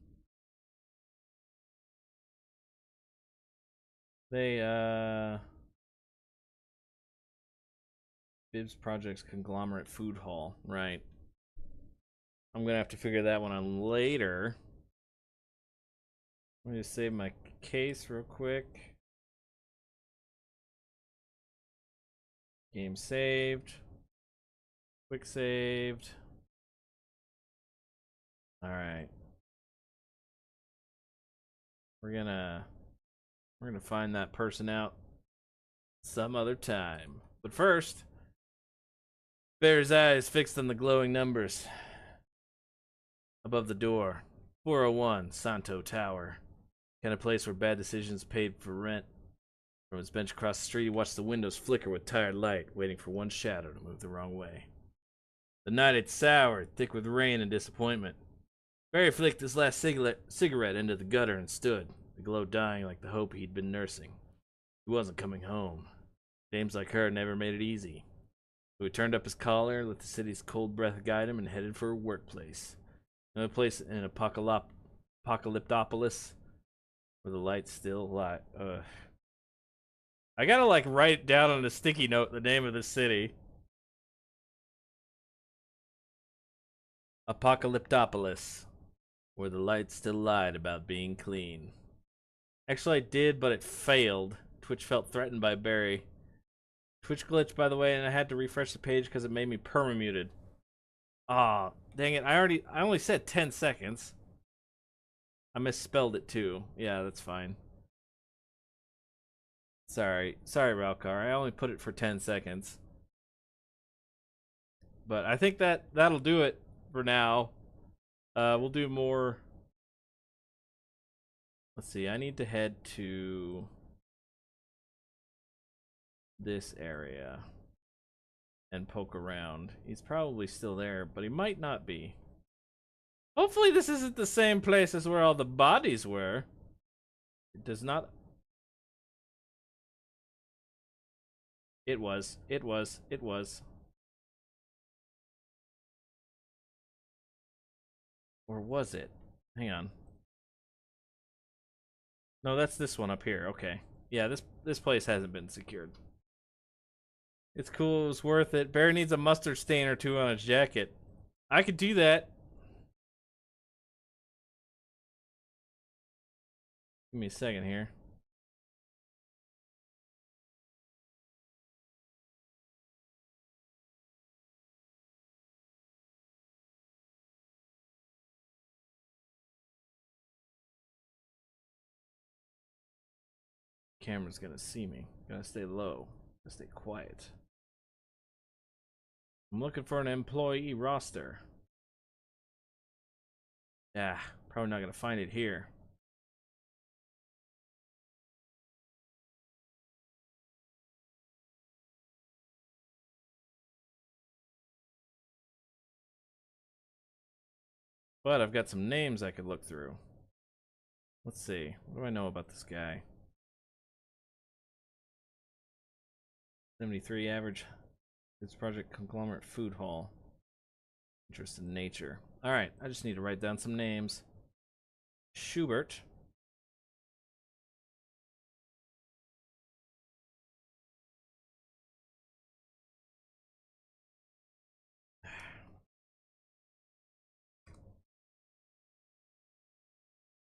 They Bibbs Projects Conglomerate Food Hall, right. I'm gonna have to figure that one out later. Let me just save my case real quick. Game saved. Quick saved. Alright. We're gonna find that person out some other time. But first, Bear's eyes fixed on the glowing numbers above the door. 401 Santo Tower. Kind of place where bad decisions paid for rent. From his bench across the street, he watched the windows flicker with tired light, waiting for one shadow to move the wrong way. The night had soured, thick with rain and disappointment. Barry flicked his last cigarette into the gutter and stood, the glow dying like the hope he'd been nursing. He wasn't coming home. Dames like her never made it easy. So he turned up his collar, let the city's cold breath guide him, and headed for a workplace. Another place in Apocalyptopolis, where the lights still light. I gotta like write down on a sticky note the name of the city. Apocalyptopolis, where the lights still lied about being clean. Actually, I did, but it failed. Twitch felt threatened by Barry. Twitch glitched, by the way, and I had to refresh the page because it made me permamuted. Ah, dang it! I only said 10 seconds. I misspelled it too. Yeah, that's fine. Sorry, Ralcar. I only put it for 10 seconds. But I think that'll do it for now. We'll do more. Let's see. I need to head to this area. and poke around. He's probably still there, but he might not be. Hopefully this isn't the same place as where all the bodies were. It does not... It was. It was. It was. Or was it? Hang on. No, that's this one up here. Okay. Yeah, this place hasn't been secured. It's cool. It was worth it. Bear needs a mustard stain or two on his jacket. I could do that. Give me a second here. Camera's gonna see me. Gotta stay low. Gotta stay quiet. I'm looking for an employee roster. Yeah, probably not gonna find it here. But I've got some names I could look through. Let's see. What do I know about this guy? 73 average. It's Project Conglomerate Food Hall. Interest in nature. Alright, I just need to write down some names. Schubert.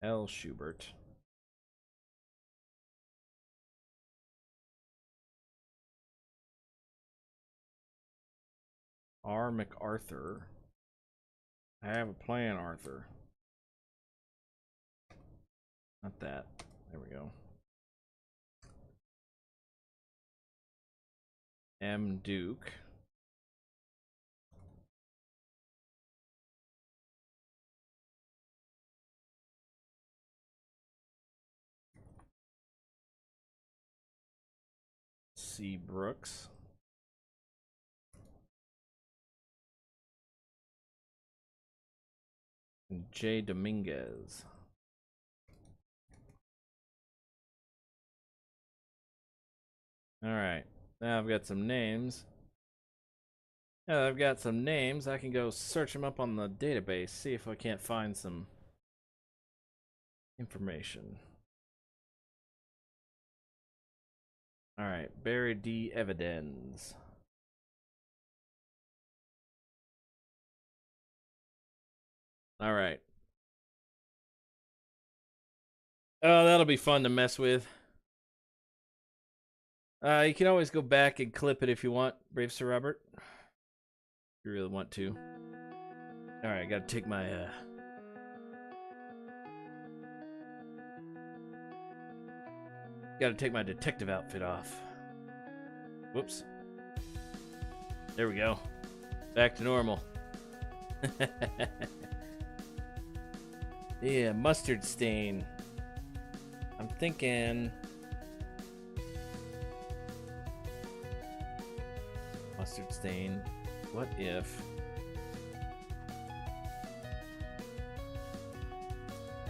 L. Schubert. R. MacArthur. I have a plan, Arthur. Not that. There we go. M. Duke. C. Brooks. And J. Dominguez. Alright. Now I've got some names. Now that I've got some names, I can go search them up on the database, see if I can't find some information. Alright, Barry D. Evidence. Alright. Oh, that'll be fun to mess with. You can always go back and clip it if you want, Brave Sir Robert. If you really want to. Alright, I gotta take my, gotta take my detective outfit off. Whoops. There we go. Back to normal. Yeah, mustard stain. I'm thinking... Mustard stain. What if...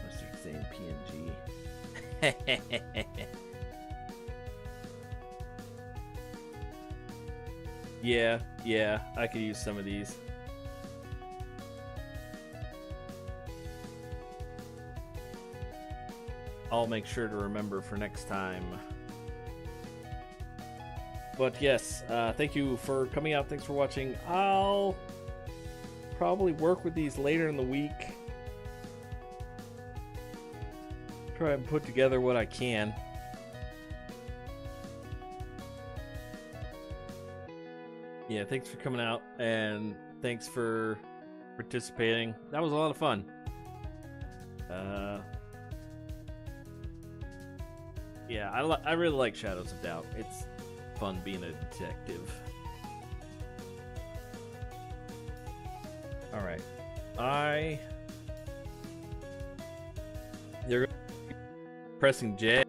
Mustard stain PNG. Yeah, I could use some of these. I'll make sure to remember for next time. But yes, thank you for coming out. Thanks for watching. I'll probably work with these later in the week. Try and put together what I can. Yeah, thanks for coming out, and thanks for participating. That was a lot of fun. Yeah, I really like Shadows of Doubt. It's fun being a detective. Alright. You're pressing J.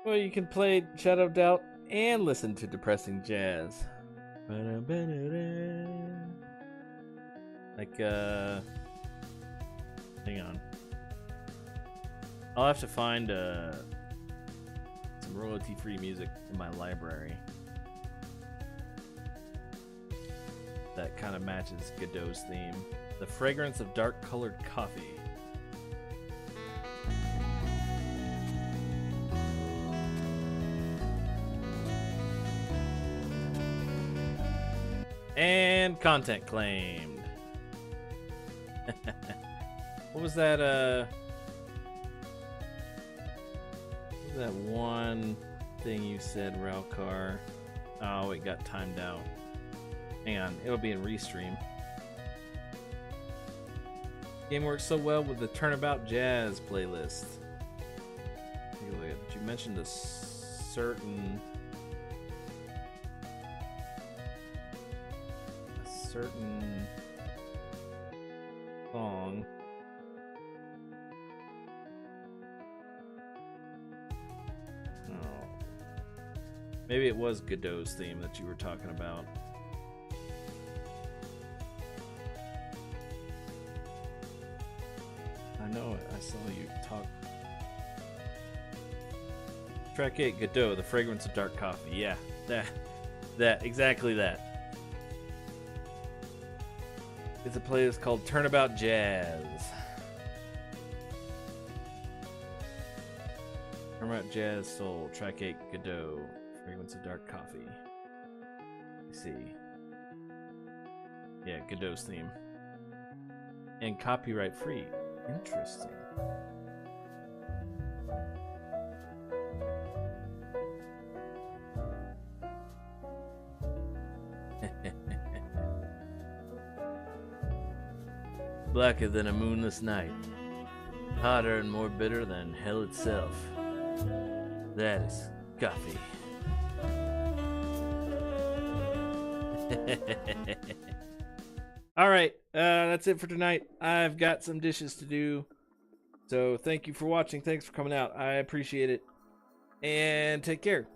Well, you can play Shadow of Doubt and listen to depressing jazz. Like, hang on. I'll have to find some royalty-free music in my library that kind of matches Godot's theme. The fragrance of dark-colored coffee. And content claimed. What was that, what was that one thing you said, Railcar? Oh, it got timed out. Hang on, it'll be in Restream. Game works so well with the Turnabout Jazz playlist. Take a look at it. But you mentioned a certain song. Oh. Maybe it was Godot's theme that you were talking about. I know it. I saw you talk. Track 8, Godot, The Fragrance of Dark Coffee. Yeah, exactly that. It's a playlist called Turnabout Jazz. Turnabout Jazz Soul, Track 8, Godot, Fragrance of Dark Coffee. Let's see. Yeah, Godot's theme. And copyright free. Interesting. Blacker than a moonless night, hotter and more bitter than hell itself. That is coffee. All right, that's it for tonight. I've got some dishes to do, so thank you for watching. Thanks for coming out. I appreciate it, and take care.